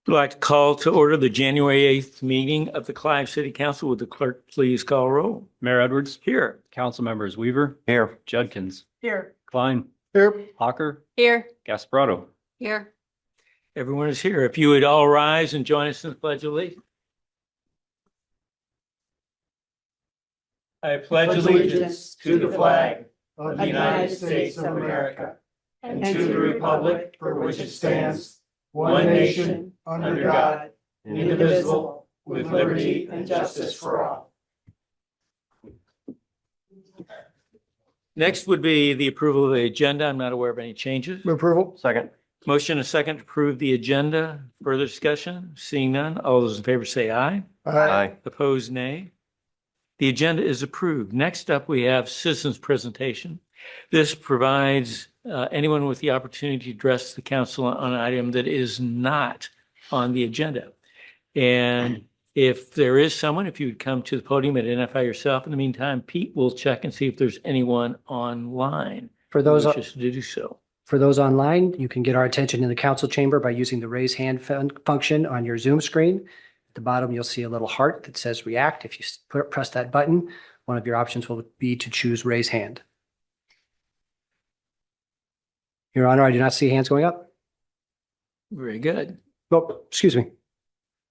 I'd like to call to order the January 8th meeting of the Clive City Council. Would the clerk please call roll? Mayor Edwards. Here. Council members Weaver. Here. Judkins. Here. Klein. Here. Hawker. Here. Gasparotto. Here. Everyone is here. If you would all rise and join us in the Pledge of Allegiance. I pledge allegiance to the flag of the United States of America and to the republic for which it stands, one nation, under God, indivisible, with liberty and justice for all. Next would be the approval of the agenda. I'm not aware of any changes. Move approval. Second. Motion and second to approve the agenda. Further discussion? Seeing none. All those in favor say aye. Aye. Opposed, nay. The agenda is approved. Next up, we have citizens presentation. This provides anyone with the opportunity to address the council on an item that is not on the agenda. And if there is someone, if you would come to the podium and identify yourself. In the meantime, Pete will check and see if there's anyone online For who those, wishes to do so. for those online, you can get our attention in the council chamber by using the raise hand function on your Zoom screen. At the bottom, you'll see a little heart that says react. If you press that button, one of your options will be to choose raise hand. Your Honor, I do not see hands going up. Very good. Oh, excuse me.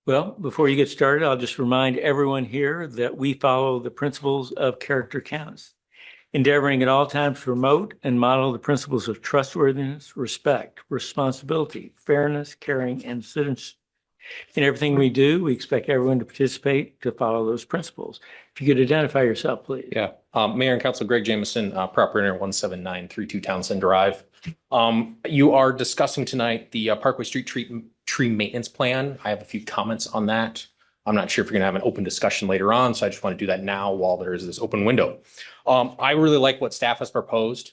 Well, before you get started, I'll just remind everyone here that we follow the principles of character counts, endeavoring at all times to promote and model the principles of trustworthiness, respect, responsibility, fairness, caring, and citizenship. In everything we do, we expect everyone to participate to follow those principles. If you could identify yourself, please. Yeah, Mayor and Council Greg Jameson, property owner 17932 Townsend Drive. You are discussing tonight the Parkway Street tree maintenance plan. I have a few comments on that. I'm not sure if you're going to have an open discussion later on, so I just want to do that now while there is this open window. I really like what staff has proposed,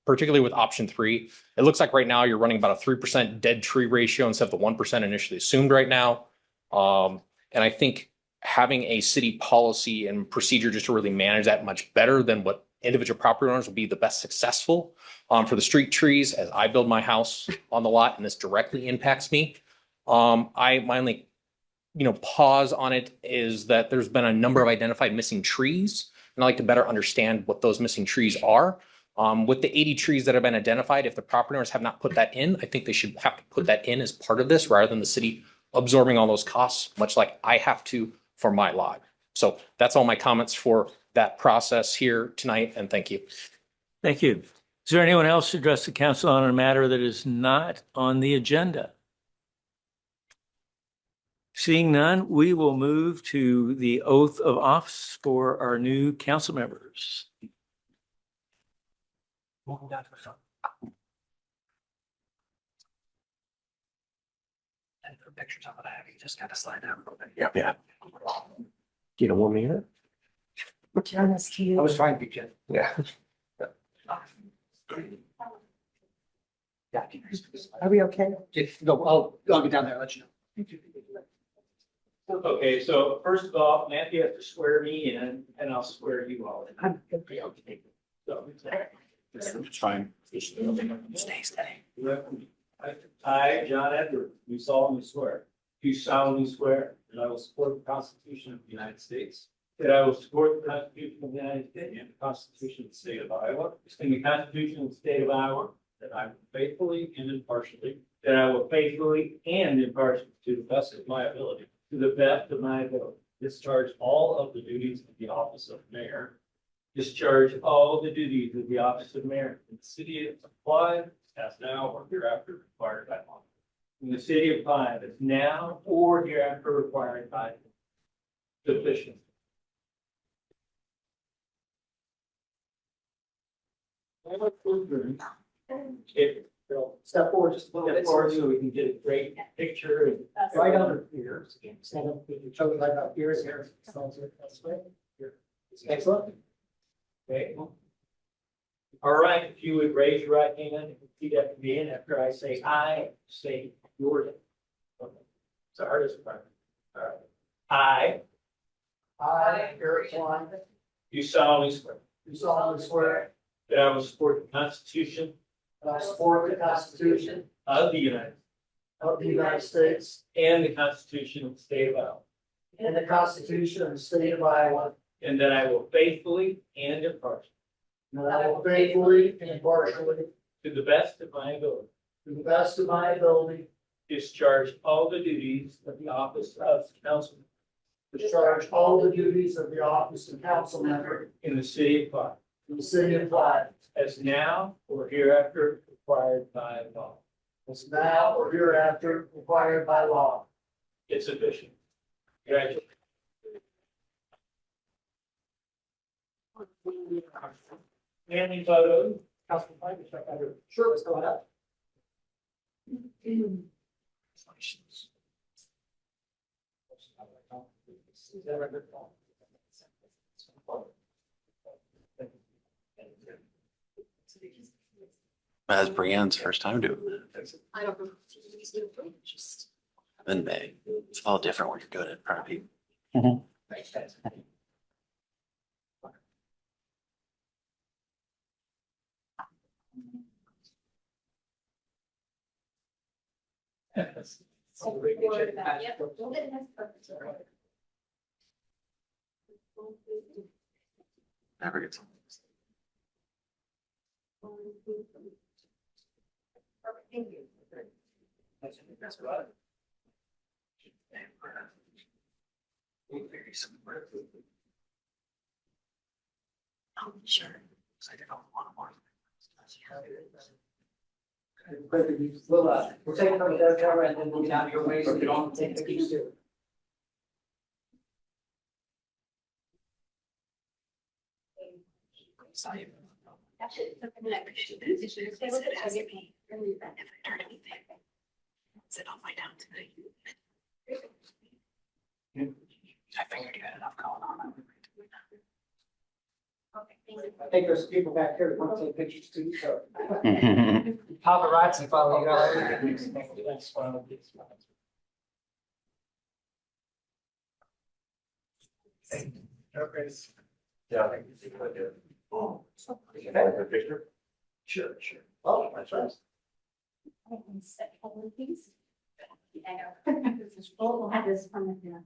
particularly with option 3. It looks like right now you're running about a 3% dead tree ratio instead of the 1% initially assumed right now. And I think having a city policy and procedure just to really manage that much better than what individual property owners will be the best successful for the street trees as I build my house on the lot, and this directly impacts me. My only, pause on it is that there's been a number of identified missing trees, and I'd like to better understand what those missing trees are. With the 80 trees that have been identified, if the property owners have not put that in, I think they should have to put that in as part of this rather than the city absorbing all those costs, much like I have to for my lot. So that's all my comments for that process here tonight, and thank you. Thank you. Is there anyone else to address the council on a matter that is not on the agenda? Seeing none, we will move to the oath of office for our new council members. Pictures of what I have. You just got to slide down a little bit. Yeah. You don't want me here? I was trying to be gentle. Yeah. Yeah. Are we okay? Go, I'll get down there and let you know. Okay, so first of all, Matthew has to swear me in and I'll swear you all in. I'm good. So, It's fine. Stay steady. I, John Edward, do solemnly swear. Do solemnly swear that I will support the Constitution of the United States. That I will support the Constitution of the United States and the Constitution of the State of Iowa. And the Constitution of the State of Iowa. That I will faithfully and impartially. That I will faithfully and impartially, to the best of my ability. To the best of my ability. Discharge all of the duties of the office of mayor. Discharge all the duties of the office of mayor in the city of Clive, as now or hereafter required by law. In the city of Clive, as now or hereafter required by sufficient. Step forward just a little bit forward so we can get a great picture and right under here. Stand up, show it right up here. Here. That's right. Here. Excellent. Okay. All right, if you would raise your right hand and repeat after me, and after I say I, say your name. Okay. It's the hardest part. All right. I, Eric Klein, do solemnly swear. That I will support the Constitution. That I will support the Constitution. Of the United States. of the United States and the Constitution of the State of Iowa, and the Constitution of the State of Iowa, and that I will faithfully and impartially, and that I will faithfully and impartially, to the best of my ability, to the best of my ability, discharge all the duties of the office of councilman discharge all the duties of the office of council member in the city of Clark, in the city of Clyde, as now or hereafter required by law. as now or hereafter required by law. It's official. Congratulations. Family photo. Councilman Pike, check out your Sure, let's go ahead. That's Brienne's first time doing that. I don't know. Just. In May. It's all different when you're doing it in front of people. Never gets. Thank you. Oh, sure. I did all one more. We'll take it from the camera and then we'll get out of your way so you don't take pictures too. Actually, something I appreciate it. It's just- it has to be really bad if I heard anything. Said I'll find out tonight. I figured you had enough going on. Okay, thank you. I think there's people back here that want to take pictures too, so. Paparazzi follow you all. Sure, sure. Oh, that's right. I can set all of these. I know. This is full. We'll have this from the.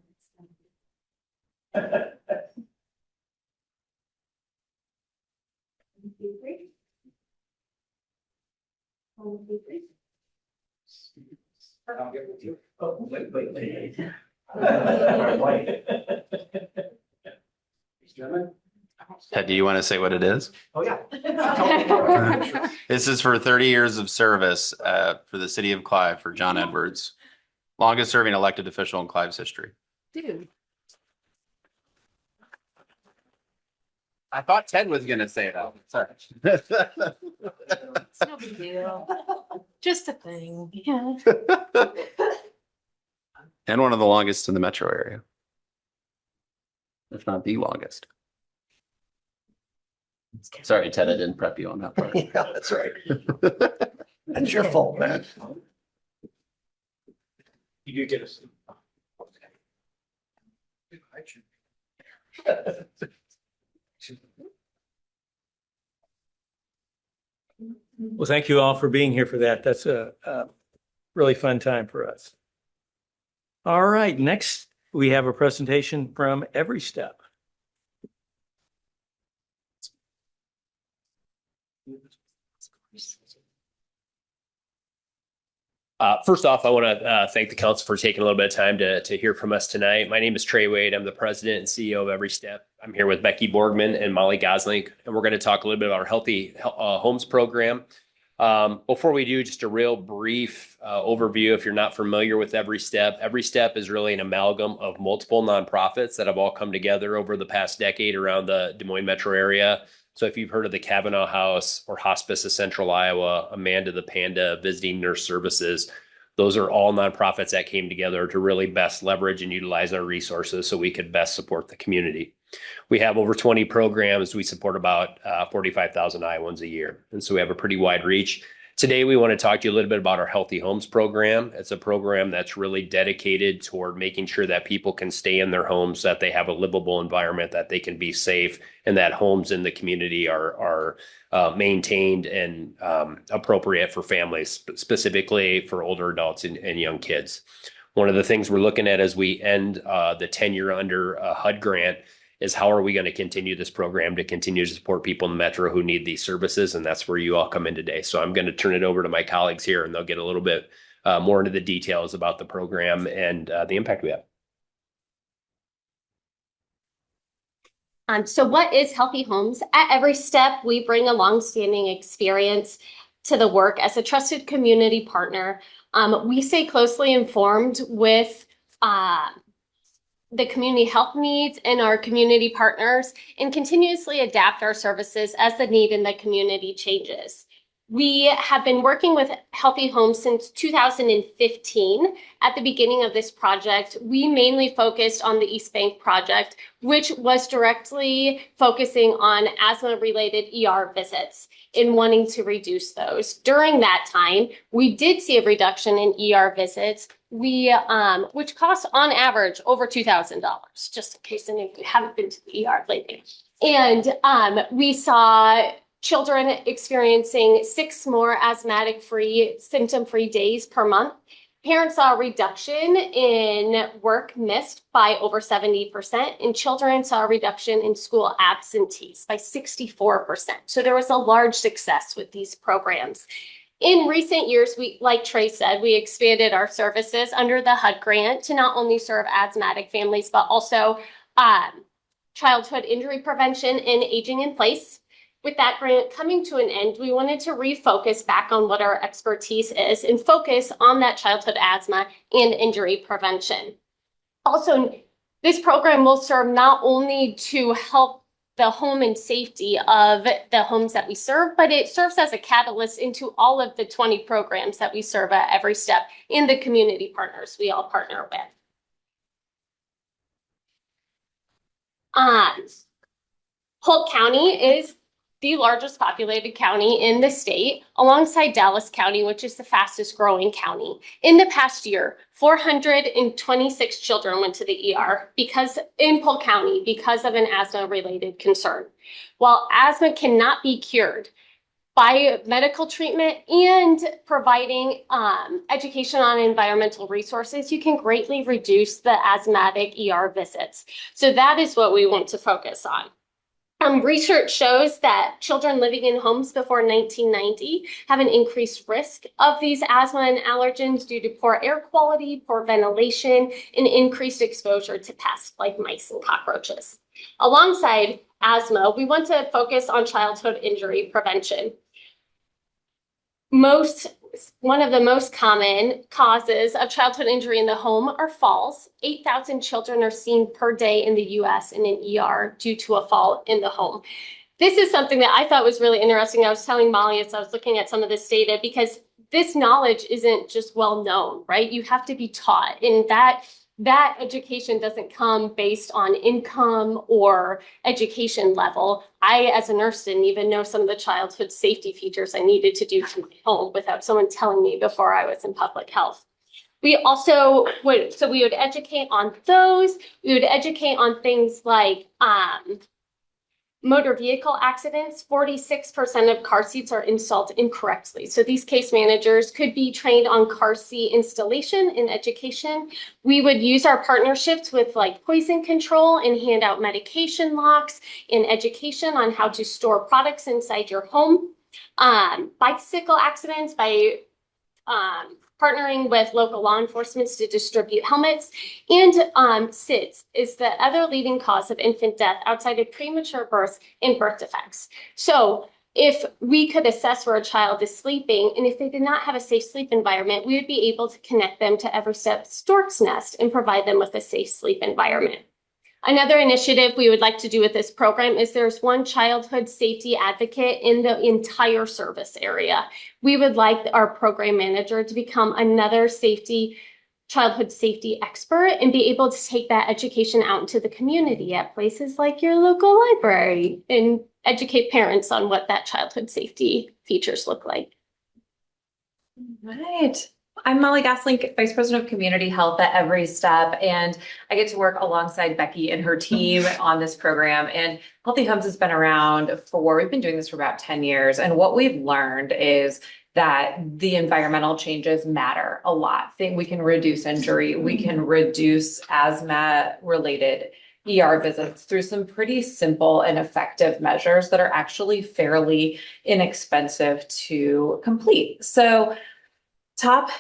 I'll get with you. Oh, wait. Ted, do you want to say what it is? Oh, yeah. This is for 30 years of service for the city of Clive for John Edwards. Longest serving elected official in Clive's history. Dude. I thought Ted was going to say that. Sorry. It's no big deal. Just a thing. Yeah. And one of the longest in the metro area. If not the longest. Sorry, Ted, I didn't prep you on that part. Yeah, that's right. That's your fault, man. You do get a seat. Well, thank you all for being here for that. That's a really fun time for us. All right, next we have a presentation from Every Step. First off, I want to thank the council for taking a little bit of time to hear from us tonight. My name is Trey Wade. I'm the president and CEO of Every Step. I'm here with Becky Borgman and Molly Goslink, and we're going to talk a little bit about our Healthy Homes program. Before we do, just a real brief overview. If you're not familiar with Every Step is really an amalgam of multiple nonprofits that have all come together over the past decade around the Des Moines metro area. So if you've heard of the Kavanaugh House or Hospice of Central Iowa, Amanda the Panda, Visiting Nurse Services, those are all nonprofits that came together to really best leverage and utilize our resources so we could best support the community. We have over 20 programs. We support about 45,000 Iowans a year. And so we have a pretty wide reach. Today, we want to talk to you a little bit about our Healthy Homes program. It's a program that's really dedicated toward making sure that people can stay in their homes, that they have a livable environment, that they can be safe, and that homes in the community are maintained and appropriate for families, specifically for older adults and young kids. One of the things we're looking at as we end the tenure under HUD grant is how are we going to continue this program to continue to support people in the metro who need these services? And that's where you all come in today. So I'm going to turn it over to my colleagues here, and they'll get a little bit more into the details about the program and the impact we have. So what is Healthy Homes? At every step, we bring a longstanding experience to the work as a trusted community partner. We stay closely informed with the community health needs and our community partners and continuously adapt our services as the need in the community changes. We have been working with Healthy Homes since 2015. At the beginning of this project, we mainly focused on the East Bank project, which was directly focusing on asthma-related ER visits and wanting to reduce those. During that time, we did see a reduction in ER visits, which cost on average over $2,000, just in case any of you haven't been to the ER lately. And we saw children experiencing 6 more asthmatic-free, symptom-free days per month. Parents saw a reduction in work missed by over 70%, and children saw a reduction in school absentees by 64%. So there was a large success with these programs. In recent years, like Trey said, we expanded our services under the HUD grant to not only serve asthmatic families, but also childhood injury prevention and aging in place. With that grant coming to an end, we wanted to refocus back on what our expertise is and focus on that childhood asthma and injury prevention. Also, this program will serve not only to help the home and safety of the homes that we serve, but it serves as a catalyst into all of the 20 programs that we serve at every step in the community partners we all partner with. Polk County is the largest populated county in the state, alongside Dallas County, which is the fastest growing county. In the past year, 426 children went to the ER in Polk County because of an asthma-related concern. While asthma cannot be cured by medical treatment and providing education on environmental resources, you can greatly reduce the asthmatic ER visits. So that is what we want to focus on. Research shows that children living in homes before 1990 have an increased risk of these asthma and allergens due to poor air quality, poor ventilation, and increased exposure to pests like mice and cockroaches. Alongside asthma, we want to focus on childhood injury prevention. One of the most common causes of childhood injury in the home are falls. 8,000 children are seen per day in the US in an ER due to a fall in the home. This is something that I thought was really interesting. I was telling Molly as I was looking at some of this data, because this knowledge isn't just well known, right? You have to be taught, and that education doesn't come based on income or education level. I, as a nurse, didn't even know some of the childhood safety features I needed to do to my home without someone telling me before I was in public health. We also would educate on those. We would educate on things like motor vehicle accidents. 46% of car seats are installed incorrectly. So these case managers could be trained on car seat installation and education. We would use our partnerships with like poison control and hand out medication locks and education on how to store products inside your home. Bicycle accidents by partnering with local law enforcement to distribute helmets. And SIDS is the other leading cause of infant death outside of premature birth and birth defects. So if we could assess where a child is sleeping, and if they did not have a safe sleep environment, we would be able to connect them to Every Step Stork's Nest and provide them with a safe sleep environment. Another initiative we would like to do with this program is there's one childhood safety advocate in the entire service area. We would like our program manager to become another childhood safety expert and be able to take that education out into the community at places like your local library and educate parents on what that childhood safety features look like. Right. I'm Molly Goslink, Vice President of Community Health at Every Step, and I get to work alongside Becky and her team on this program. And Healthy Homes has been around we've been doing this for about 10 years. And what we've learned is that the environmental changes matter a lot. We can reduce injury, we can reduce asthma-related ER visits through some pretty simple and effective measures that are actually fairly inexpensive to complete. So top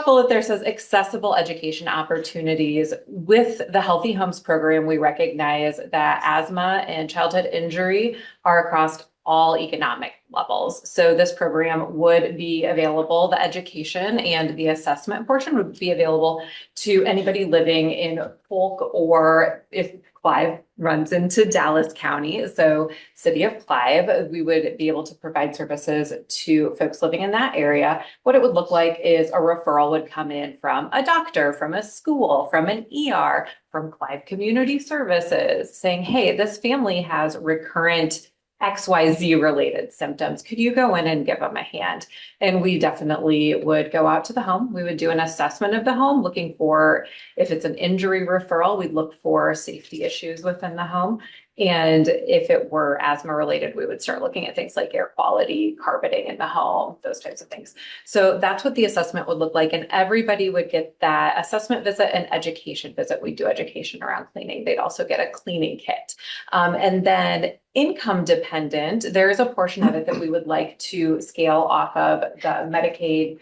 bullet there says accessible education opportunities. With the Healthy Homes program, we recognize that asthma and childhood injury are across all economic levels. So this program would be available, the education and the assessment portion would be available to anybody living in Polk, or if Clive runs into Dallas County, so City of Clive, we would be able to provide services to folks living in that area. What it would look like is a referral would come in from a doctor, from a school, from an ER, from Clive Community Services, saying, hey, this family has recurrent XYZ related symptoms. Could you go in and give them a hand? And we definitely would go out to the home. We would do an assessment of the home, looking for, if it's an injury referral, we'd look for safety issues within the home. And if it were asthma related, we would start looking at things like air quality, carpeting in the home, those types of things. So that's what the assessment would look like. And everybody would get that assessment visit and education visit. We do education around cleaning. They'd also get a cleaning kit. And then income dependent, there is a portion of it that we would like to scale off of the Medicaid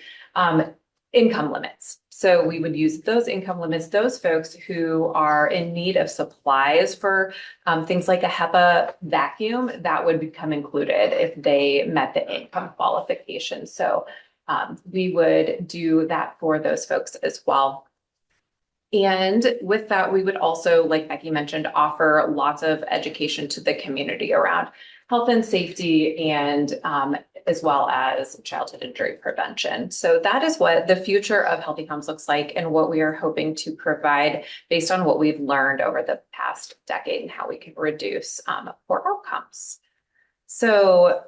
income limits. So we would use those income limits, those folks who are in need of supplies for things like a HEPA vacuum, that would become included if they met the income qualification. So we would do that for those folks as well. And with that, we would also, like Becky mentioned, offer lots of education to the community around health and safety, and as well as childhood injury prevention. So that is what the future of Healthy Homes looks like, and what we are hoping to provide based on what we've learned over the past decade and how we can reduce poor outcomes. So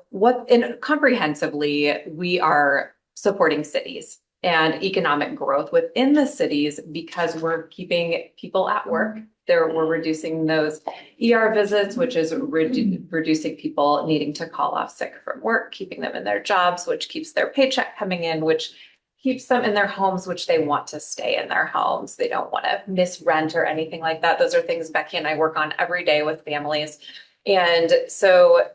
comprehensively, we are supporting cities and economic growth within the cities because we're keeping people at work. We're reducing those ER visits, which is reducing people needing to call off sick from work, keeping them in their jobs, which keeps their paycheck coming in, which keeps them in their homes, which they want to stay in their homes. They don't want to miss rent or anything like that. Those are things Becky and I work on every day with families. And so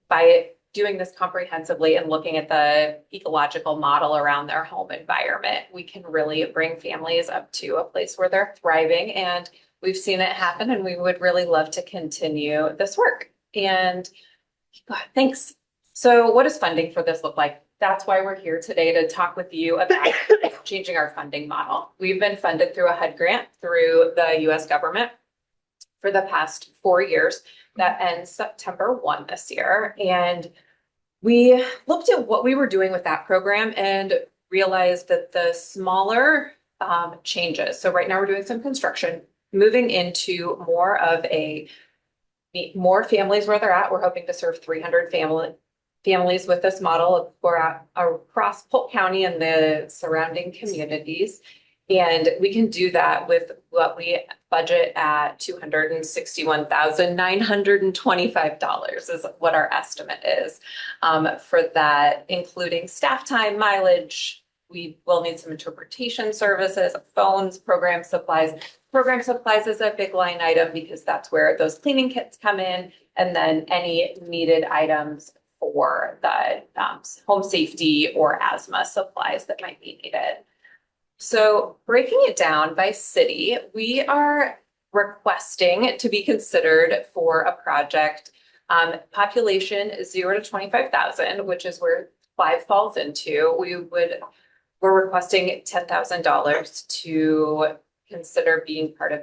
by doing this comprehensively and looking at the ecological model around their home environment, we can really bring families up to a place where they're thriving. And we've seen it happen, and we would really love to continue this work. And thanks. So what does funding for this look like? That's why we're here today, to talk with you about changing our funding model. We've been funded through a HUD grant through the US government for the past 4 years. That ends September 1 this year. And we looked at what we were doing with that program and realized that the smaller changes. So right now we're doing some construction, moving into more families where they're at. We're hoping to serve 300 families with this model across Polk County and the surrounding communities. And we can do that with what we budget at $261,925 is what our estimate is for that, including staff time, mileage. We will need some interpretation services, phones, program supplies. Program supplies is a big line item because that's where those cleaning kits come in, and then any needed items for the home safety or asthma supplies that might be needed. So breaking it down by city, we are requesting to be considered for a project population 0 to 25,000, which is where Clive falls into. We're requesting $10,000 to consider being part of,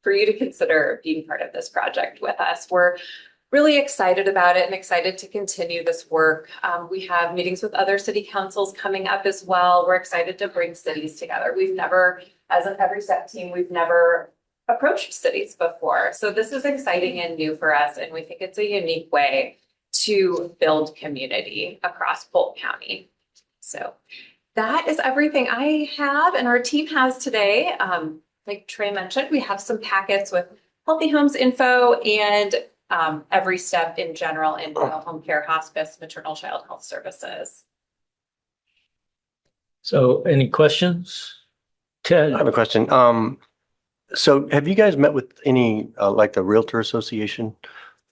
for you to consider being part of this project with us. We're really excited about it and excited to continue this work. We have meetings with other city councils coming up as well. We're excited to bring cities together. We've never, as an Every Step team, we've never approached cities before. So this is exciting and new for us. And we think it's a unique way to build community across Polk County. So That is everything I have and our team has today. Like Trey mentioned, we have some packets with Healthy Homes info and every step in general in home care, hospice, maternal child health services. So any questions? Ted? I have a question. So have you guys met with any, like the Realtor Association?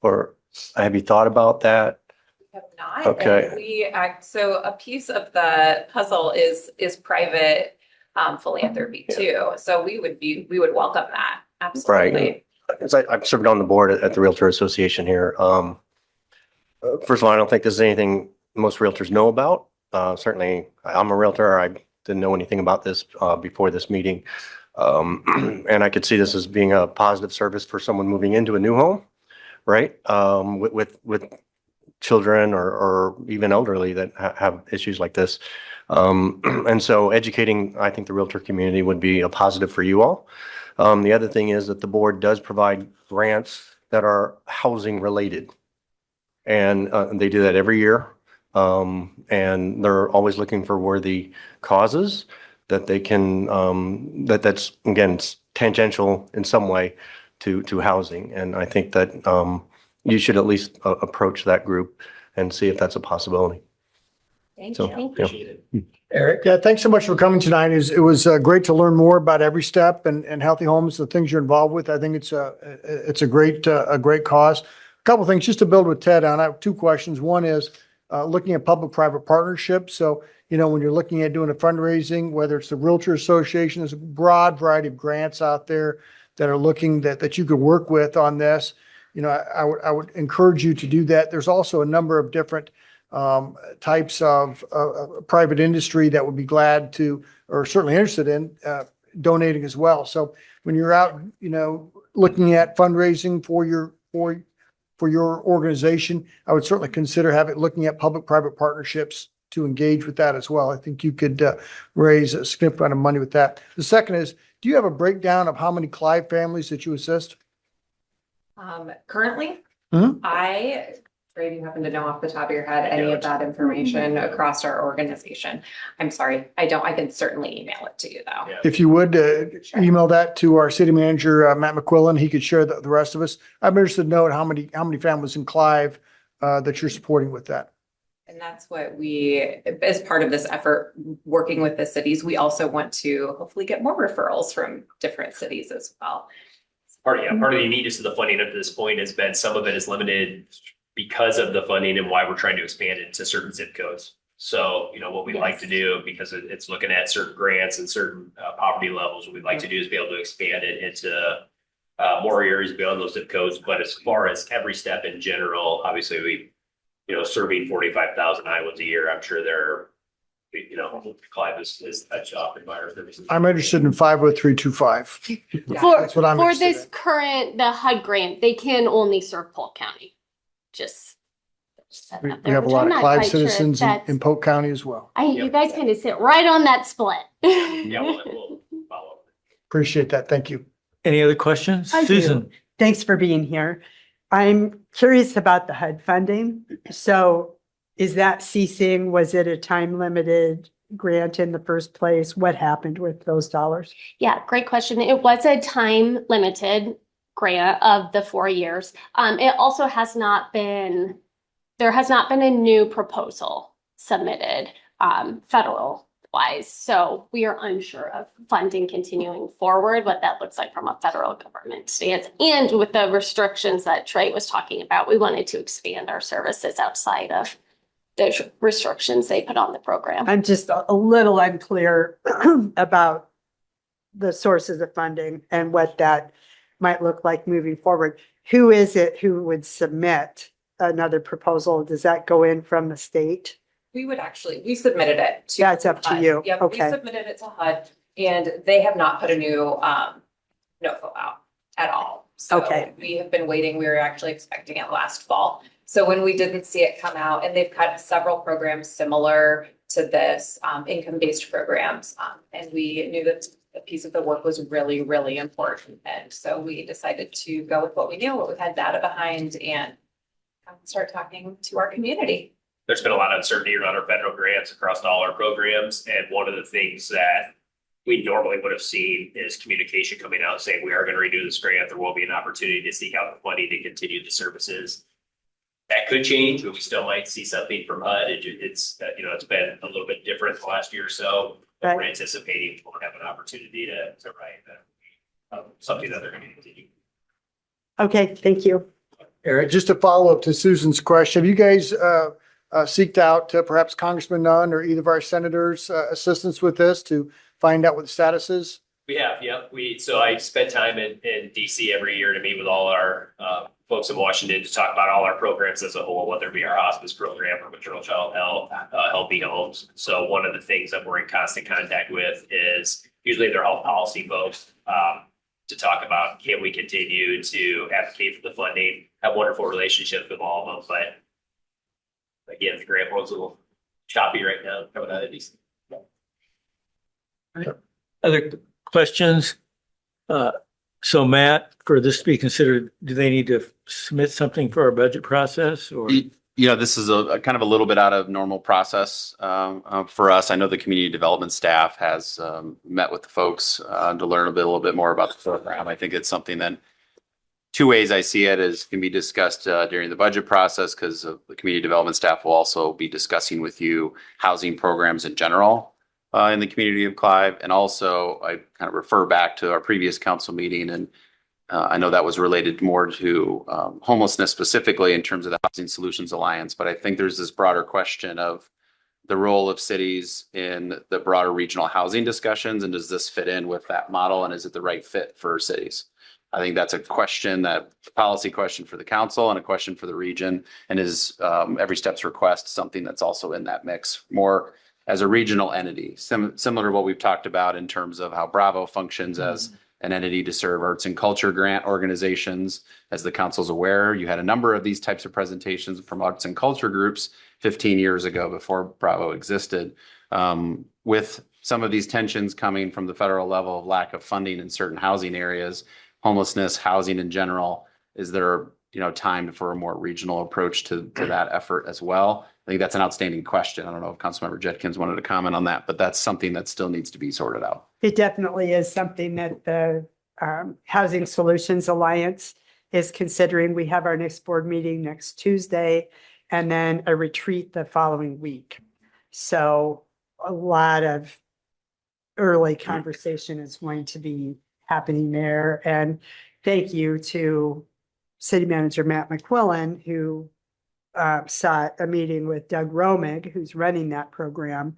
Or have you thought about that? We have not. Okay. And we, so a piece of the puzzle is private philanthropy too. So we would welcome that. Absolutely. Right. Because I've served on the board at the Realtor Association here. First of all, I don't think this is anything most realtors know about. Certainly, I'm a realtor. I didn't know anything about this before this meeting. And I could see this as being a positive service for someone moving into a new home, right? With children or even elderly that have issues like this. And so educating, I think the realtor community would be a positive for you all. The other thing is that the board does provide grants that are housing related. And they do that every year. And they're always looking for worthy causes that they can, that's again, tangential in some way to housing. And I think that you should at least approach that group and see if that's a possibility. Thank So, you. yeah. Appreciate it. Eric? Yeah, thanks so much for coming tonight. It was great to learn more about Every Step and Healthy Homes, the things you're involved with. I think it's a great cause. A couple of things just to build with Ted on. I have two questions. One is looking at public-private partnerships. So, when you're looking at doing a fundraising, whether it's the Realtor Association, there's a broad variety of grants out there that are looking that you could work with on this. I would encourage you to do that. There's also a number of different types of private industry that would be glad to, or certainly interested in donating as well. So when you're out, looking at fundraising for your organization, I would certainly consider looking at public-private partnerships to engage with that as well. I think you could raise a significant amount of money with that. The second is, do you have a breakdown of how many Clive families that you assist? Currently, Mhm. Trey, do you happen to know off the top of your head any of that information across our organization? I'm sorry, I don't. I can certainly email it to you though. If you would, email that to our city manager, Matt McQuillan. He could share the rest of us. I'm interested to know how many families in Clive that you're supporting with that. And that's what we, as part of this effort, working with the cities, we also want to hopefully get more referrals from different cities as well. Part of the uniqueness of the funding up to this point has been some of it is limited because of the funding and why we're trying to expand it to certain zip codes. So, what we'd like to do, because it's looking at certain grants and certain poverty levels, what we'd like to do is be able to expand it into more areas beyond those zip codes. But as far as Every Step in general, obviously we, serving 45,000 Iowans a year, I'm sure they're, Clive is a job environment. I'm interested in 50325. For, That's what I'm for interested this in. current, the HUD grant, they can only serve Polk County. Just. set We that there, have a which lot I'm of not Clive quite sure if citizens that's- in Polk County as well. You guys kind of sit right on that split. Yeah, we'll follow up. Appreciate that. Thank you. Any other questions? I do. Susan? Thanks for being here. I'm curious about the HUD funding. So is that ceasing? Was it a time limited grant in the first place? What happened with those dollars? Yeah, great question. It was a time limited grant of the 4 years. It also there has not been a new proposal submitted federal wise. So we are unsure of funding continuing forward, what that looks like from a federal government stance. And with the restrictions that Trey was talking about, we wanted to expand our services outside of the restrictions they put on the program. I'm just a little unclear about the sources of funding and what that might look like moving forward. Who is it who would submit another proposal? Does that go in from the state? We submitted it to. That's up to HUD. you. Yep, we Okay. submitted it to HUD and they have not put a new NOFO out at all. So Okay. we have been waiting. We were actually expecting it last fall. So when we didn't see it come out, and they've cut several programs similar to this, income-based programs. And we knew that a piece of the work was really, really important. And so we decided to go with what we knew, what we had data behind, and start talking to our community. there's been a lot of uncertainty around our federal grants across all our programs. And one of the things that we normally would have seen is communication coming out saying we are going to renew this grant. There will be an opportunity to seek out the money to continue the services. That could change, but we still might see something from HUD. It's it's been a little bit different the last year or so. But we're anticipating we'll have an opportunity to write something that they're going to continue. Okay, thank you. Eric, just to follow up to Susan's question, have you guys seeked out perhaps Congressman Nunn or either of our senators' assistance with this to find out what the status is? We have, yeah. So I spend time in DC every year to meet with all our folks in Washington to talk about all our programs as a whole, whether it be our hospice program or maternal child health, Healthy Homes. So one of the things that we're in constant contact with is usually their health policy folks to talk about, can we continue to advocate for the funding, have wonderful relationships with all of them. But again, the grant world's a little choppy right now coming out of DC. Other questions? So Matt, for this to be considered, do they need to submit something for our budget process or? This is a kind of a little bit out of normal process for us. I know the community development staff has met with the folks to learn a little bit more about the program. I think it's something that two ways I see it is can be discussed during the budget process because the community development staff will also be discussing with you housing programs in general in the community of Clive. And also I kind of refer back to our previous council meeting and I know that was related more to homelessness specifically in terms of the Housing Solutions Alliance, but I think there's this broader question of the role of cities in the broader regional housing discussions. And does this fit in with that model? And is it the right fit for cities? I think that's a question that policy question for the council and a question for the region, and is Every Step's request something that's also in that mix more as a regional entity, similar to what we've talked about in terms of how Bravo functions as an entity to serve arts and culture grant organizations. As the council's aware, you had a number of these types of presentations from arts and culture groups 15 years ago before Bravo existed. With some of these tensions coming from the federal level of lack of funding in certain housing areas, homelessness, housing in general, is there time for a more regional approach to that effort as well? I think that's an outstanding question. I don't know if Councilmember Jetkins wanted to comment on that, but that's something that still needs to be sorted out. It definitely is something that the Housing Solutions Alliance is considering. We have our next board meeting next Tuesday and then a retreat the following week. So a lot of early conversation is going to be happening there. And thank you to City Manager Matt McQuillan, who sought a meeting with Doug Romig, who's running that program,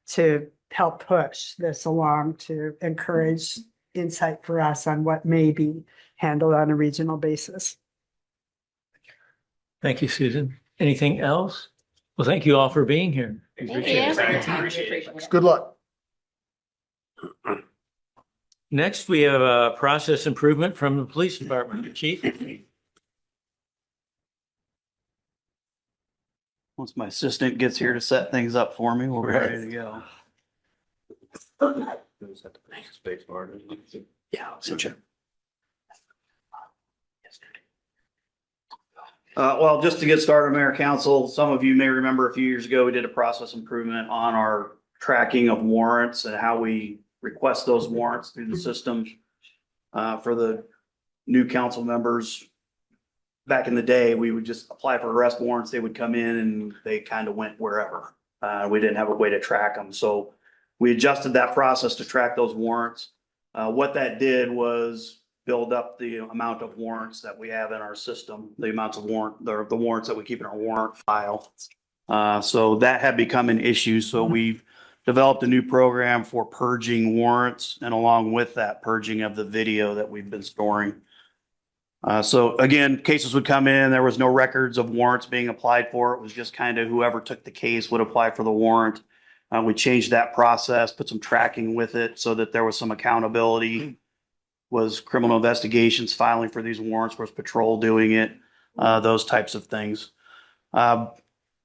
to help push this along to encourage insight for us on what may be handled on a regional basis. Thank you, Susan. Anything else? Well, thank you all for being here. Thank you. Appreciate it. Good luck. Next, we have a process improvement from the police department. Chief? Once my assistant gets here to set things up for me, we'll be ready to go. Yeah, so Jim. Well, just to get started, Mayor Council, some of you may remember a few years ago, we did a process improvement on our tracking of warrants and how we request those warrants through the system. For the new council members, back in the day, we would just apply for arrest warrants. They would come in and they kind of went wherever. We didn't have a way to track them. So we adjusted that process to track those warrants. What that did was build up the amount of warrants that we have in our system, the amounts of the warrants that we keep in our warrant file. So that had become an issue. So we've developed a new program for purging warrants, and along with that, purging of the video that we've been storing. So again, cases would come in, there was no records of warrants being applied for. It was just kind of whoever took the case would apply for the warrant. We changed that process, put some tracking with it so that there was some accountability. Was criminal investigations filing for these warrants, was patrol doing it, those types of things.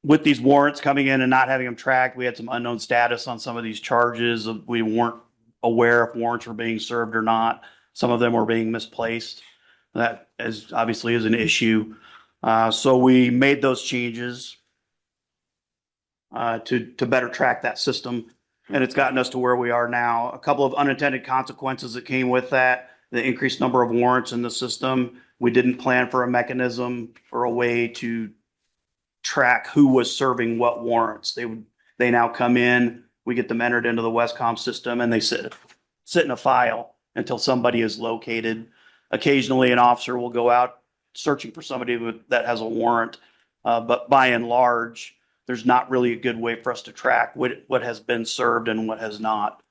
With these warrants coming in and not having them tracked, we had some unknown status on some of these charges. We weren't aware if warrants were being served or not. Some of them were being misplaced. That obviously is an issue. So we made those changes. to better track that system. And it's gotten us to where we are now. A couple of unintended consequences that came with that, the increased number of warrants in the system. We didn't plan for a mechanism or a way to track who was serving what warrants. They now come in, we get them entered into the Westcom system, and they sit in a file until somebody is located. Occasionally, an officer will go out searching for somebody that has a warrant. But by and large, there's not really a good way for us to track what has been served and what has not.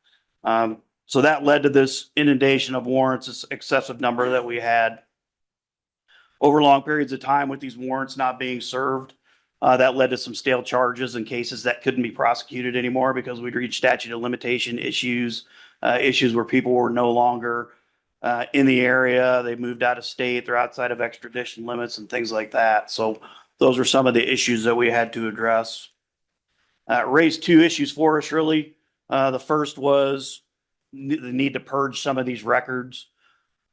So that led to this inundation of warrants, this excessive number that we had. Over long periods of time with these warrants not being served, that led to some stale charges and cases that couldn't be prosecuted anymore because we'd reached statute of limitation issues, issues where people were no longer in the area. They moved out of state. They're outside of extradition limits and things like that. So those are some of the issues that we had to address. Raised two issues for us, really. The first was the need to purge some of these records.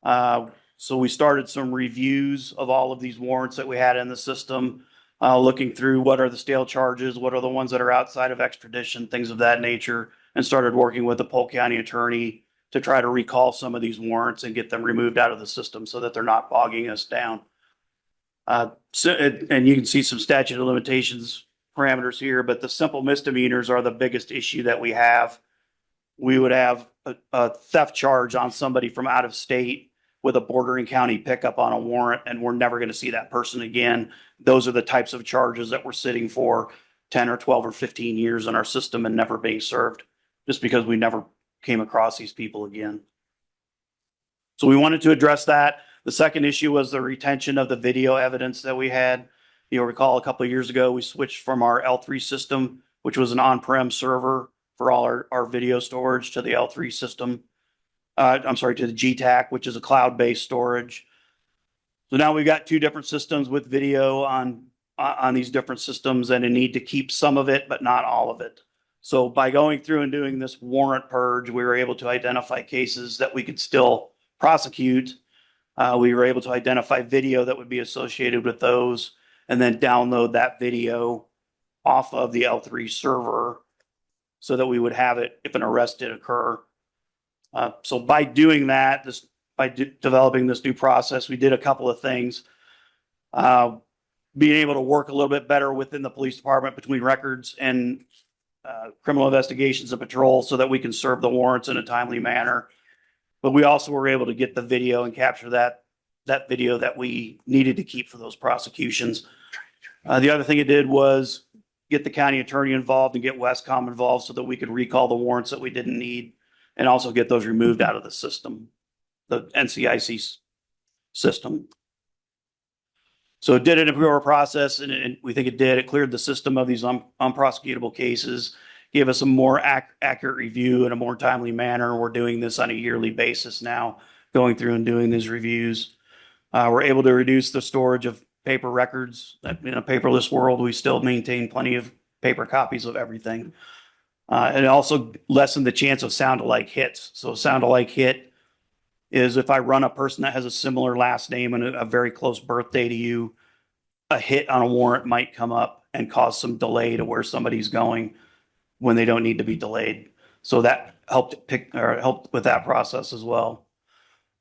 So we started some reviews of all of these warrants that we had in the system, looking through what are the stale charges, what are the ones that are outside of extradition, things of that nature, and started working with the Polk County attorney to try to recall some of these warrants and get them removed out of the system so that they're not bogging us down. And you can see some statute of limitations parameters here, but the simple misdemeanors are the biggest issue that we have. We would have a theft charge on somebody from out of state with a bordering county pickup on a warrant, and we're never going to see that person again. Those are the types of charges that we're sitting for 10 or 12 or 15 years in our system and never being served, just because we never came across these people again. So we wanted to address that. The second issue was the retention of the video evidence that we had. You'll recall a couple of years ago, we switched from our L3 system, which was an on-prem server for all our video storage, to the L3 system. To the GTAC, which is a cloud-based storage. So now we've got two different systems with video on these different systems, and a need to keep some of it, but not all of it. So by going through and doing this warrant purge, we were able to identify cases that we could still prosecute. We were able to identify video that would be associated with those, and then download that video off of the L3 server so that we would have it if an arrest did occur. So by doing that, developing this new process, we did a couple of things. Being able to work a little bit better within the police department between records and criminal investigations and patrol so that we can serve the warrants in a timely manner. But we also were able to get the video and capture that video that we needed to keep for those prosecutions. The other thing it did was get the county attorney involved and get Westcom involved so that we could recall the warrants that we didn't need, and also get those removed out of the system, the NCIC system. So it did an improve our process, and we think it did. It cleared the system of these unprosecutable cases, gave us a more accurate review in a more timely manner. We're doing this on a yearly basis now, going through and doing these reviews. We're able to reduce the storage of paper records. In a paperless world, we still maintain plenty of paper copies of everything. And it also lessened the chance of sound-alike hits. So sound-alike hit is if I run a person that has a similar last name and a very close birthday to you, a hit on a warrant might come up and cause some delay to where somebody's going when they don't need to be delayed. So that helped with that process as well.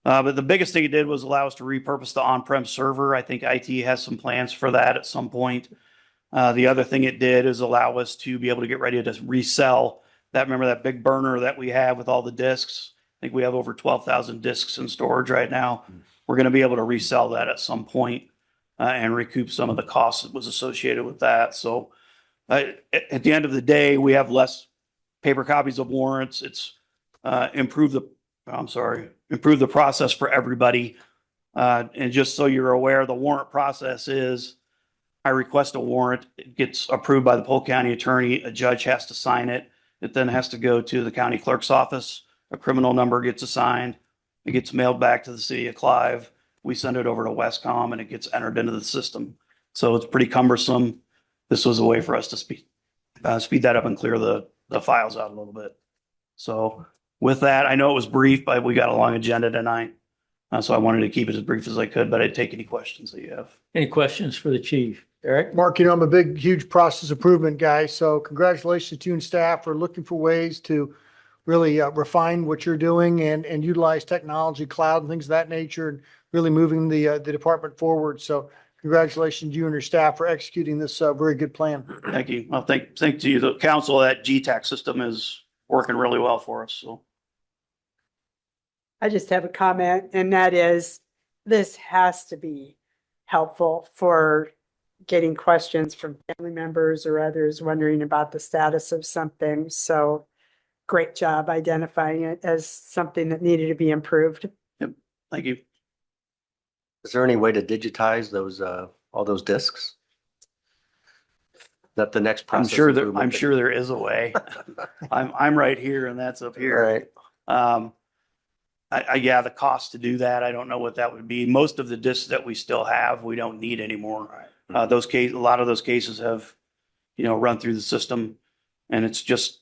But the biggest thing it did was allow us to repurpose the on-prem server. I think IT has some plans for that at some point. The other thing it did is allow us to be able to get ready to resell that. Remember that big burner that we have with all the discs? I think we have over 12,000 discs in storage right now. We're going to be able to resell that at some point and recoup some of the costs that was associated with that. So at the end of the day, we have less paper copies of warrants. It's improved the process for everybody. And just so you're aware, the warrant process is I request a warrant, it gets approved by the Polk County attorney, a judge has to sign it. It then has to go to the county clerk's office. A criminal number gets assigned. It gets mailed back to the city of Clive. We send it over to Westcom and it gets entered into the system. So it's pretty cumbersome. This was a way for us to speed that up and clear the files out a little bit. So with that, I know it was brief, but we got a long agenda tonight. So I wanted to keep it as brief as I could, but I'd take any questions that you have. Any questions for the chief? Eric? Mark, you know, I'm a big, huge process improvement guy, so congratulations to you and staff for looking for ways to really refine what you're doing and utilize technology, cloud and things of that nature, and really moving the department forward. So congratulations to you and your staff for executing this very good plan. Thank you. Well, thank to you, the council. That GTAC system is working really well for us. So I just have a comment, and that is, this has to be helpful for getting questions from family members or others wondering about the status of something. So great job identifying it as something that needed to be improved. Yep. Thank you. Is there any way to digitize those, all those discs? That the next I'm process? sure improvement? there is a way. I'm right here and that's up here. Right. Yeah, the cost to do that, I don't know what that would be. Most of the discs that we still have, we don't need anymore. A lot of those cases have, run through the system, and it's just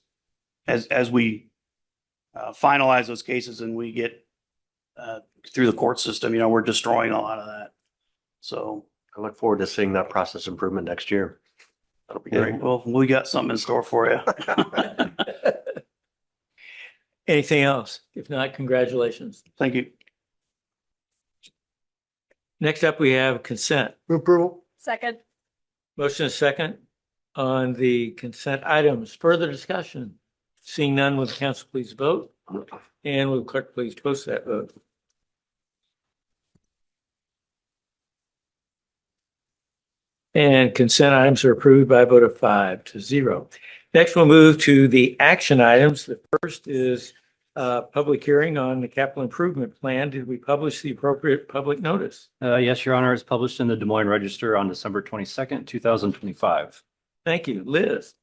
as we finalize those cases and we get through the court system, we're destroying a lot of that. So I look forward to seeing that process improvement next year. That'll be yeah, great. well, we got something in store for you. Anything else? If not, congratulations. Thank you. Next up, we have consent. Move approval. Second. Motion is second on the consent items. Further discussion? Seeing none, will the council please vote? And will the clerk please post that vote? And consent items are approved by a vote of 5-0. Next, we'll move to the action items. The first is public hearing on the capital improvement plan. Did we publish the appropriate public notice? Yes, Your Honor, it's published in the Des Moines Register on December 22nd, 2025. Thank you. Liz?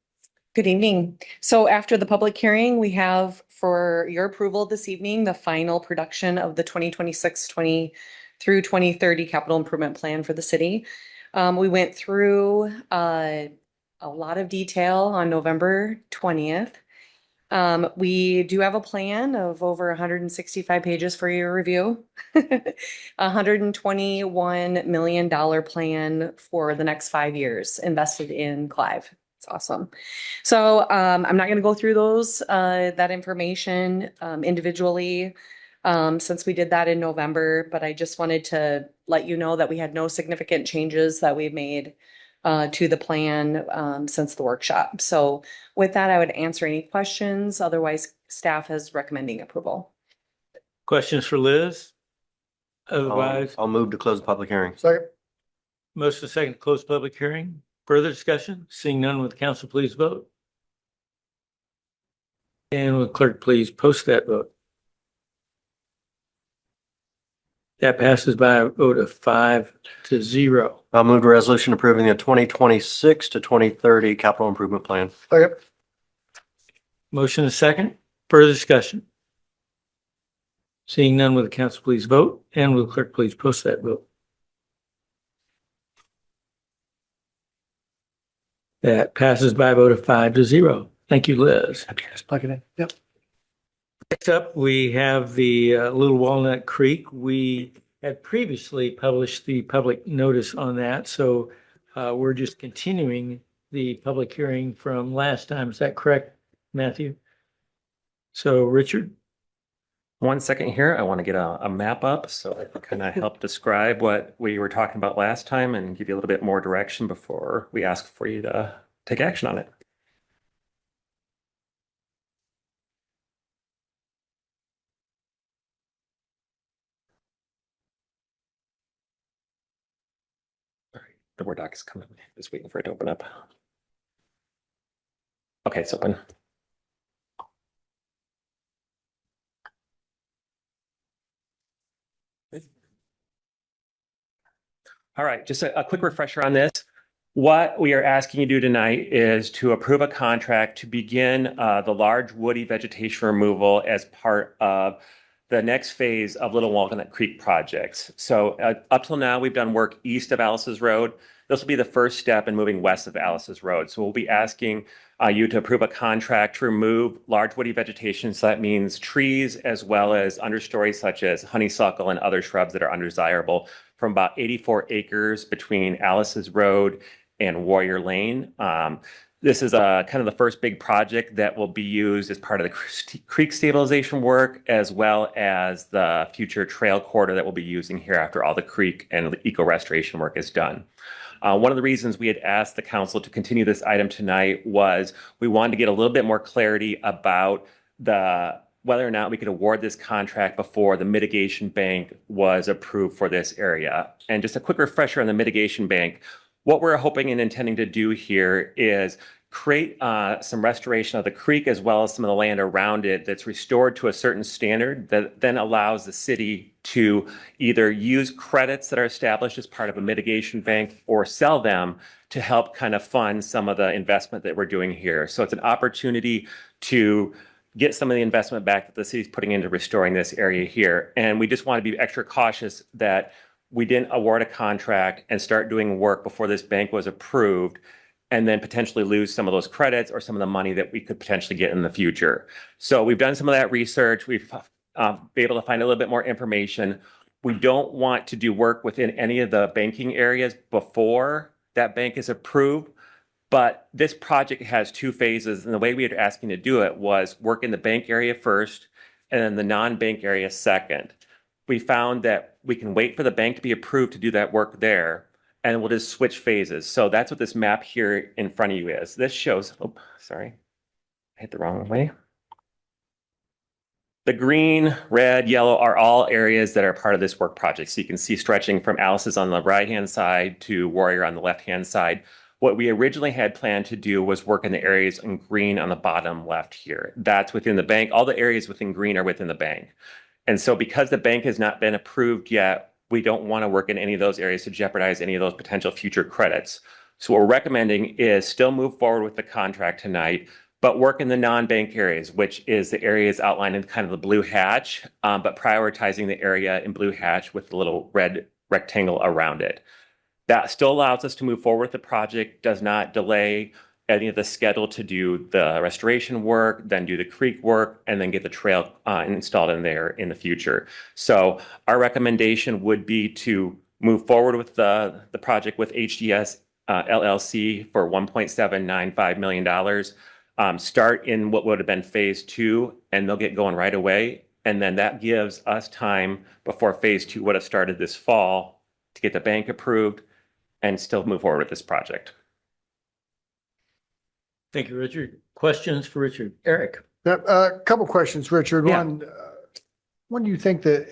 Good evening. So after the public hearing, we have for your approval this evening, the final production of the 2026-20 through 2030 capital improvement plan for the city. We went through a lot of detail on November 20th. We do have a plan of over 165 pages for your review. $121 million plan for the next 5 years invested in Clive. It's awesome. So I'm not going to go through that information individually since we did that in November, but I just wanted to let you know that we had no significant changes that we made to the plan since the workshop. So with that, I would answer any questions. Otherwise, staff is recommending approval. Questions for Liz? Otherwise, I'll move to close the public hearing. Second. motion is second to close public hearing. Further discussion? Seeing none, will the council please vote? And will the clerk please post that vote? That passes by a vote of 5-0. I'll move to resolution approving the 2026 to 2030 capital improvement plan. Second. Motion is second. Further discussion? Seeing none, will the council please vote? And will the clerk please post that vote? That passes by a vote of 5-0. Thank you, Liz. Just plug it in. Yep. Next up, we have the Little Walnut Creek. We had previously published the public notice on that, so we're just continuing the public hearing from last time. Is that correct, Matthew? So, Richard? 1 second here. I want to get a map up so I can kind of help describe what we were talking about last time and give you a little bit more direction before we ask for you to take action on it. The Word doc is coming. Just waiting for it to open up. Okay, it's open. All right, just a quick refresher on this. What we are asking you to do tonight is to approve a contract to begin the large woody vegetation removal as part of the next phase of Little Walnut Creek projects. So up till now, we've done work east of Alice's Road. This will be the first step in moving west of Alice's Road. So we'll be asking you to approve a contract to remove large woody vegetation. So that means trees as well as understory such as honeysuckle and other shrubs that are undesirable from about 84 acres between Alice's Road and Warrior Lane. This is kind of the first big project that will be used as part of the creek stabilization work, as well as the future trail corridor that we'll be using here after all the creek and the eco restoration work is done. One of the reasons we had asked the council to continue this item tonight was we wanted to get a little bit more clarity about whether or not we could award this contract before the mitigation bank was approved for this area. And just a quick refresher on the mitigation bank. What we're hoping and intending to do here is create some restoration of the creek as well as some of the land around it that's restored to a certain standard that then allows the city to either use credits that are established as part of a mitigation bank or sell them to help kind of fund some of the investment that we're doing here. So it's an opportunity to get some of the investment back that the city's putting into restoring this area here. And we just want to be extra cautious that we didn't award a contract and start doing work before this bank was approved and then potentially lose some of those credits or some of the money that we could potentially get in the future. So we've done some of that research. We've been able to find a little bit more information. We don't want to do work within any of the banking areas before that bank is approved. But this project has two phases. And the way we were asking to do it was work in the bank area first and then the non-bank area second. We found that we can wait for the bank to be approved to do that work there, and we'll just switch phases. So that's what this map here in front of you is. This shows, oh, sorry, I hit the wrong way. The green, red, yellow are all areas that are part of this work project. So you can see stretching from Alice's on the right-hand side to Warrior on the left-hand side. What we originally had planned to do was work in the areas in green on the bottom left here. That's within the bank. All the areas within green are within the bank. And so because the bank has not been approved yet, we don't want to work in any of those areas to jeopardize any of those potential future credits. So what we're recommending is still move forward with the contract tonight, but work in the non-bank areas, which is the areas outlined in kind of the blue hatch, but prioritizing the area in blue hatch with the little red rectangle around it. That still allows us to move forward with the project, does not delay any of the schedule to do the restoration work, then do the creek work, and then get the trail installed in there in the future. So our recommendation would be to move forward with the project with HDS LLC for $1.795 million. Start in what would have been phase 2, and they'll get going right away. And then that gives us time before phase 2 would have started this fall to get the bank approved and still move forward with this project. Thank you, Richard. Questions for Richard? Eric? A couple questions, Richard. Yeah. One, when do you think the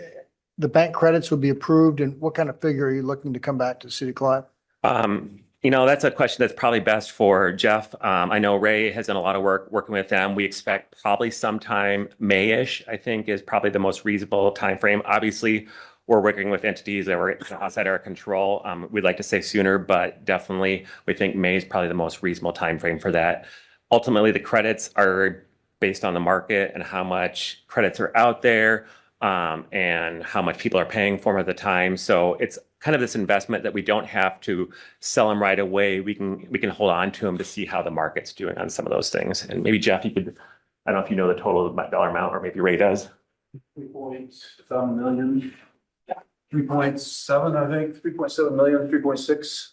bank credits will be approved, and what kind of figure are you looking to come back to City of Clive? That's a question that's probably best for Jeff. I know Ray has done a lot of work working with them. We expect probably sometime May-ish, I think, is probably the most reasonable timeframe. Obviously, we're working with entities that were outside our control. We'd like to say sooner, but definitely we think May is probably the most reasonable timeframe for that. Ultimately, the credits are based on the market and how much credits are out there and how much people are paying for them at the time. So it's kind of this investment that we don't have to sell them right away. We can hold on to them to see how the market's doing on some of those things. And maybe Jeff, you could, I don't know if you know the total dollar amount, or maybe Ray does. 3.7 million. 3.7, I think, 3.7 million, 3.6,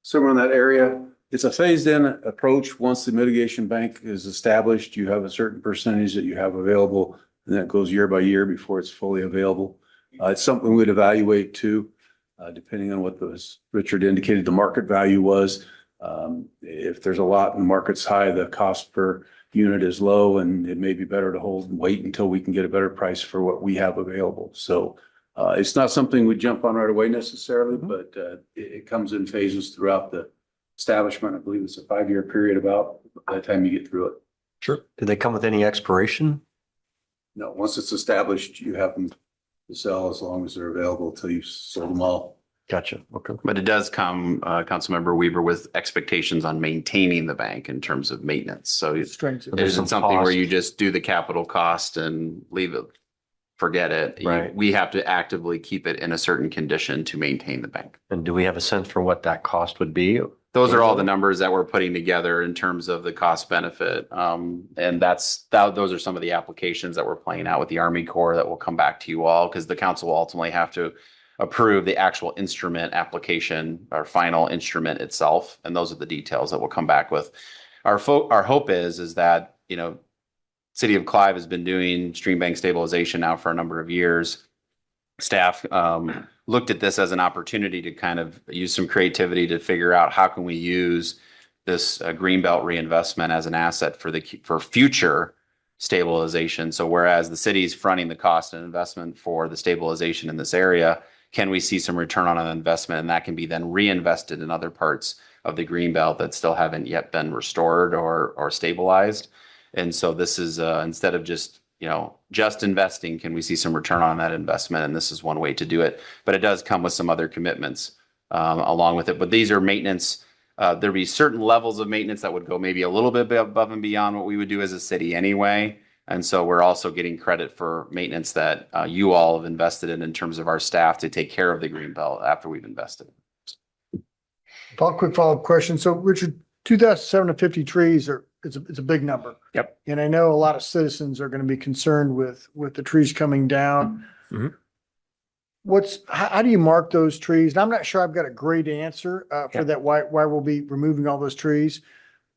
somewhere in that area. It's a phased-in approach. Once the mitigation bank is established, you have a certain percentage that you have available, and that goes year by year before it's fully available. It's something we'd evaluate too, depending on what Richard indicated the market value was. If there's a lot and the market's high, the cost per unit is low, and it may be better to hold and wait until we can get a better price for what we have available. So it's not something we jump on right away necessarily, but it comes in phases throughout the establishment. I believe it's a 5-year period about by the time you get through it. Sure. Do they come with any expiration? No, once it's established, you have them to sell as long as they're available until you've sold them all. Gotcha. Okay. But it does come, Councilmember Weaver, with expectations on maintaining the bank in terms of maintenance. So it isn't something where you just do the capital cost and leave it, forget it. Right. We have to actively keep it in a certain condition to maintain the bank. And do we have a sense for what that cost would be? Those are all the numbers that we're putting together in terms of the cost benefit. And those are some of the applications that we're playing out with the Army Corps that will come back to you all, because the council will ultimately have to approve the actual instrument application, our final instrument itself. And those are the details that we'll come back with. Our hope is that, City of Clive has been doing stream bank stabilization now for a number of years. Staff looked at this as an opportunity to kind of use some creativity to figure out how can we use this Greenbelt reinvestment as an asset for future stabilization. So whereas the city's fronting the cost and investment for the stabilization in this area, can we see some return on an investment, and that can be then reinvested in other parts of the Greenbelt that still haven't yet been restored or stabilized. And so this is instead of just investing, can we see some return on that investment? And this is one way to do it. But it does come with some other commitments along with it. But these are maintenance. There'd be certain levels of maintenance that would go maybe a little bit above and beyond what we would do as a city anyway. And so we're also getting credit for maintenance that you all have invested in terms of our staff to take care of the Greenbelt after we've invested. Quick follow-up question. So Richard, 2,750 trees it's a big number. Yep. And I know a lot of citizens are going to be concerned with the trees coming down. Mm-hmm. How do you mark those trees? And I'm not sure I've got a great answer for that, why we'll be removing all those trees.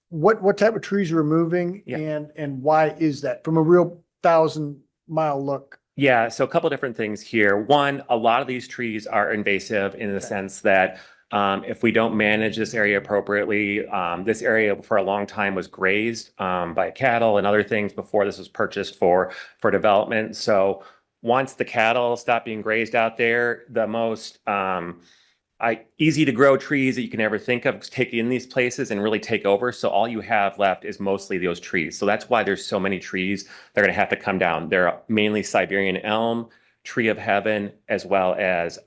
What type of trees are removing and why is that from a real 1,000-mile look? Yeah, so a couple different things here. One, a lot of these trees are invasive in the sense that if we don't manage this area appropriately, this area for a long time was grazed by cattle and other things before this was purchased for development. So once the cattle stop being grazed out there, the most easy to grow trees that you can ever think of take in these places and really take over. So all you have left is mostly those trees. So that's why there's so many trees that are going to have to come down. They're mainly Siberian elm, tree of heaven, as well as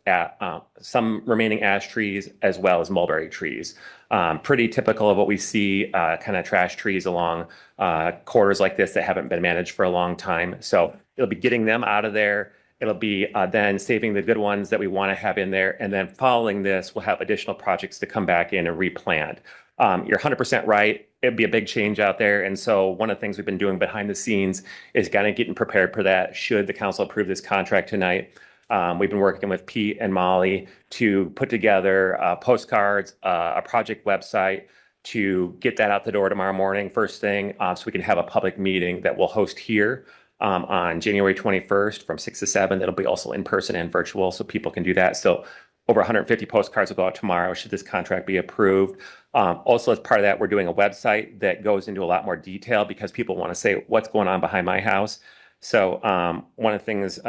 some remaining ash trees, as well as mulberry trees. Pretty typical of what we see, kind of trash trees along corridors like this that haven't been managed for a long time. So it'll be getting them out of there. It'll be then saving the good ones that we want to have in there. And then following this, we'll have additional projects to come back in and replant. You're 100% right. It'd be a big change out there. And so one of the things we've been doing behind the scenes is kind of getting prepared for that. Should the council approve this contract tonight, we've been working with Pete and Molly to put together postcards, a project website to get that out the door tomorrow morning, first thing, so we can have a public meeting that we'll host here on January 21st from 6 to 7. It'll be also in person and virtual, so people can do that. So over 150 postcards will go out tomorrow should this contract be approved. Also, as part of that, we're doing a website that goes into a lot more detail because people want to say what's going on behind my house. So one of the things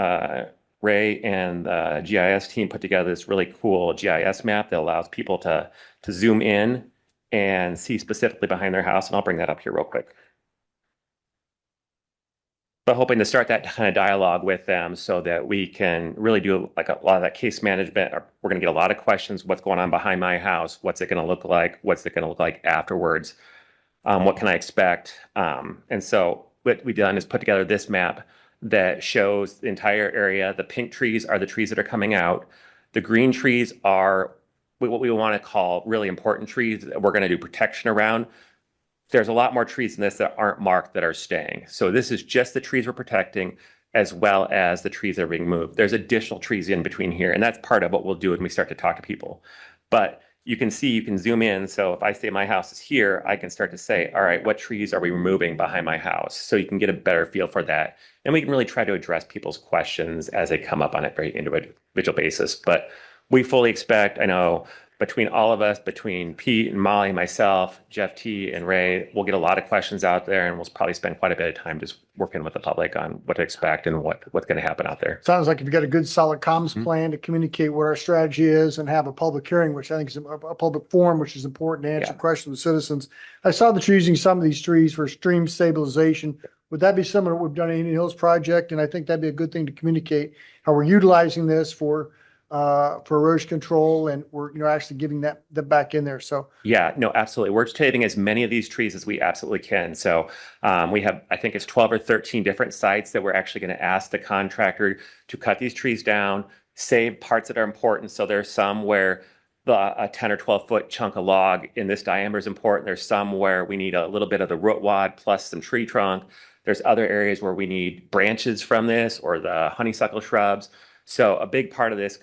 Ray and the GIS team put together this really cool GIS map that allows people to zoom in and see specifically behind their house. And I'll bring that up here real quick. But hoping to start that kind of dialogue with them so that we can really do like a lot of that case management. We're going to get a lot of questions. What's going on behind my house? What's it going to look like? What's it going to look like afterwards? What can I expect? And so what we've done is put together this map that shows the entire area. The pink trees are the trees that are coming out. The green trees are what we want to call really important trees that we're going to do protection around. There's a lot more trees in this that aren't marked that are staying. So this is just the trees we're protecting as well as the trees that are being moved. There's additional trees in between here, and that's part of what we'll do when we start to talk to people. But you can see, you can zoom in. So if I say my house is here, I can start to say, all right, what trees are we removing behind my house? So you can get a better feel for that. And we can really try to address people's questions as they come up on a very individual basis. But we fully expect, I know, between all of us, between Pete and Molly, myself, Jeff T. and Ray, we'll get a lot of questions out there, and we'll probably spend quite a bit of time just working with the public on what to expect and what's going to happen out there. Sounds like you've got a good solid comms plan to communicate what our strategy is and have a public hearing, which I think is a public forum, which is important to answer questions of citizens. I saw that you're using some of these trees for stream stabilization. Would that be similar to what we've done in Indian Hills project? And I think that'd be a good thing to communicate how we're utilizing this for erosion control, and we're actually giving that back in there. So yeah, no, absolutely. We're saving as many of these trees as we absolutely can. So we have, I think it's 12 or 13 different sites that we're actually going to ask the contractor to cut these trees down, save parts that are important. So there's some where a 10 or 12 foot chunk of log in this diameter is important. There's some where we need a little bit of the root wad plus some tree trunk. There's other areas where we need branches from this or the honeysuckle shrubs. So a big part of this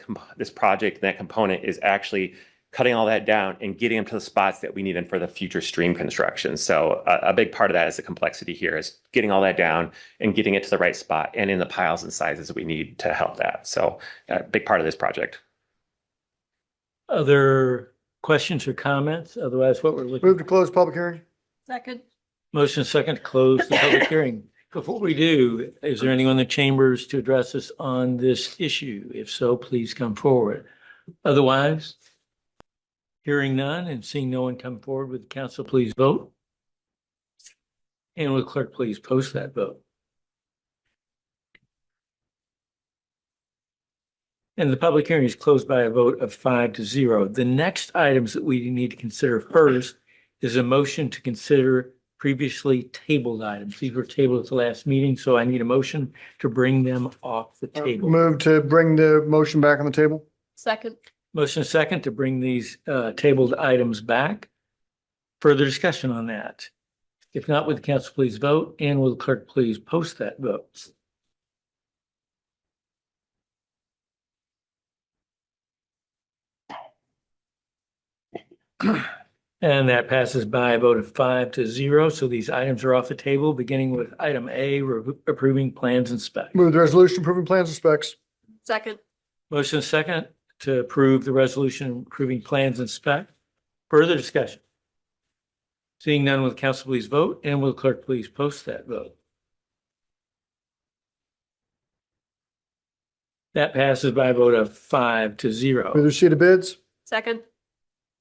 project and that component is actually cutting all that down and getting them to the spots that we need them for the future stream construction. So a big part of that is the complexity here is getting all that down and getting it to the right spot and in the piles and sizes that we need to help that. So a big part of this project. Other questions or comments? Otherwise, what we're looking. Move to close public hearing. Second. Motion second to close the public hearing. Before we do, is there anyone in the chambers to address us on this issue? If so, please come forward. Otherwise, hearing none and seeing no one come forward, would the council please vote? And will the clerk please post that vote? And the public hearing is closed by a vote of 5-0. The next items that we need to consider first is a motion to consider previously tabled items. These were tabled at the last meeting, so I need a motion to bring them off the table. Move to bring the motion back on the table. Second. Motion second to bring these tabled items back. Further discussion on that? If not, would the council please vote, and will the clerk please post that vote? And that passes by a vote of 5-0. So these items are off the table, beginning with item A, approving plans and specs. Move the resolution approving plans and specs. Second. Motion second to approve the resolution approving plans and spec. Further discussion? Seeing none, will the council please vote, and will the clerk please post that vote? That passes by a vote of 5-0. Move the receipt of bids. Second.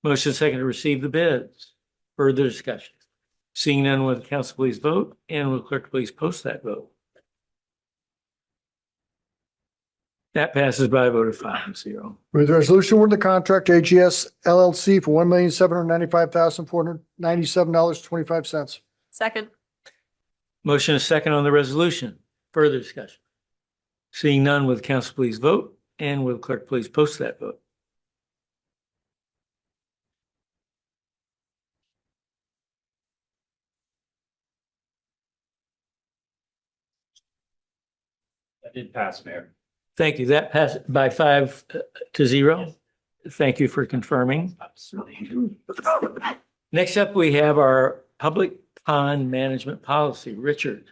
Motion second to receive the bids. Further discussion? Seeing none, will the council please vote, and will the clerk please post that vote? That passes by a vote of 5-0. Move the resolution award the contract to AGS LLC for $1,795,497.25. Second. Motion is second on the resolution. Further discussion? Seeing none, will the council please vote, and will the clerk please post that vote? That did pass, Mayor. Thank you. That passed by 5-0. Thank you for confirming. Next up, we have our public pond management policy. Richard.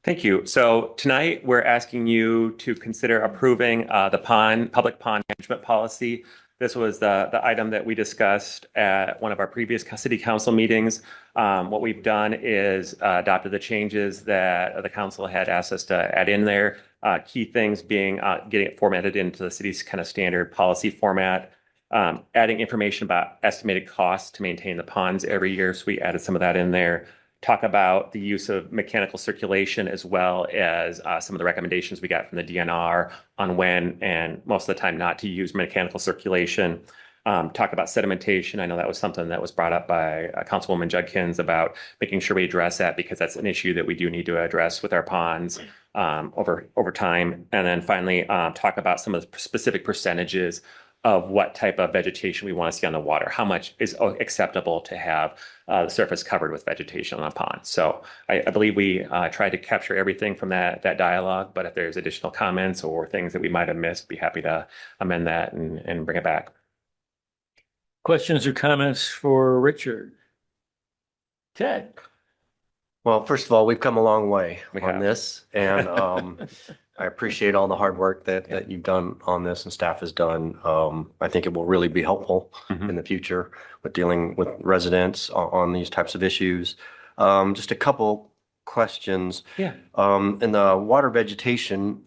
Thank you. So tonight we're asking you to consider approving the public pond management policy. This was the item that we discussed at one of our previous city council meetings. What we've done is adopted the changes that the council had asked us to add in there. Key things being getting it formatted into the city's kind of standard policy format, adding information about estimated costs to maintain the ponds every year. So we added some of that in there. Talk about the use of mechanical circulation as well as some of the recommendations we got from the DNR on when and most of the time not to use mechanical circulation. Talk about sedimentation. I know that was something that was brought up by Councilwoman Judkins about making sure we address that because that's an issue that we do need to address with our ponds over time. And then finally, talk about some of the specific percentages of what type of vegetation we want to see on the water. How much is acceptable to have the surface covered with vegetation on a pond? So I believe we tried to capture everything from that dialogue, but if there's additional comments or things that we might have missed, be happy to amend that and bring it back. Questions or comments for Richard? Ted? Well, first of all, we've come a long way We on have. this, and I appreciate all the hard work that you've done on this and staff has done. I think it will really be helpful Mhm. in the future with dealing with residents on these types of issues. Just a couple questions. Yeah. In the water vegetation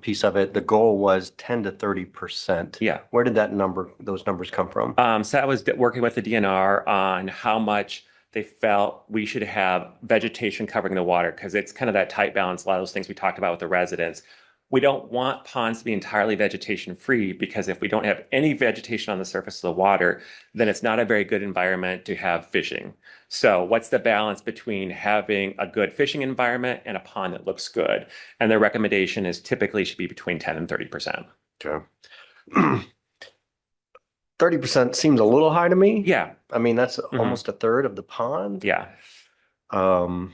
piece of it, the goal was 10 to 30%. Yeah. Where did those numbers come from? So I was working with the DNR on how much they felt we should have vegetation covering the water because it's kind of that tight balance. A lot of those things we talked about with the residents. We don't want ponds to be entirely vegetation free because if we don't have any vegetation on the surface of the water, then it's not a very good environment to have fishing. So what's the balance between having a good fishing environment and a pond that looks good? And their recommendation is typically should be between 10 and 30%. Okay. 30% seems a little high to me. Yeah. I mean, that's almost a third of the pond. Yeah. I don't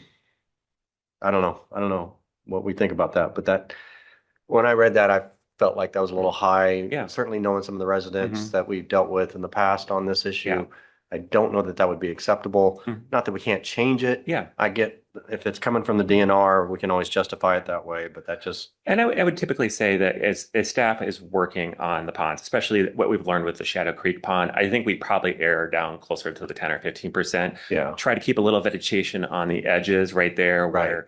know. I don't know what we think about that, but when I read that, felt like that was a little high. Yeah. Certainly knowing some of the residents Mhm. that we've dealt with in the past on this issue. Yeah. I don't know that that would be acceptable. Mhm. Not that we can't change it. Yeah. I get if it's coming from the DNR, we can always justify it that way, but that just, And I would typically say that as staff is working on the ponds, especially what we've learned with the Shadow Creek pond, I think we probably err down closer to the 10 or 15%. yeah. Try to keep a little vegetation on the edges right there Right. where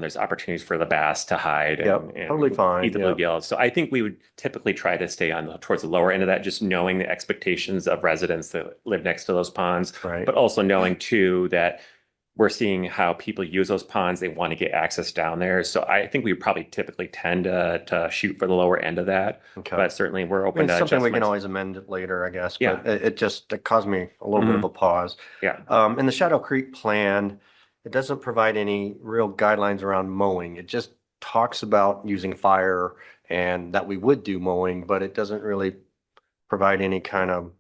there's opportunities for the bass to hide Yep, and totally fine, eat the yeah. bluegills. So I think we would typically try to stay towards the lower end of that, just knowing the expectations of residents that live next to those ponds, Right. but also knowing too that we're seeing how people use those ponds. They want to get access down there. So I think we probably typically tend to shoot for the lower end of that. Okay. But certainly we're I open mean, to something we can adjustments. always amend it later, I guess, Yeah. but it caused me a little bit of a pause. Yeah. In the Shadow Creek plan, it doesn't provide any real guidelines around mowing. It just talks about using fire and that we would do mowing, but it doesn't really provide any kind of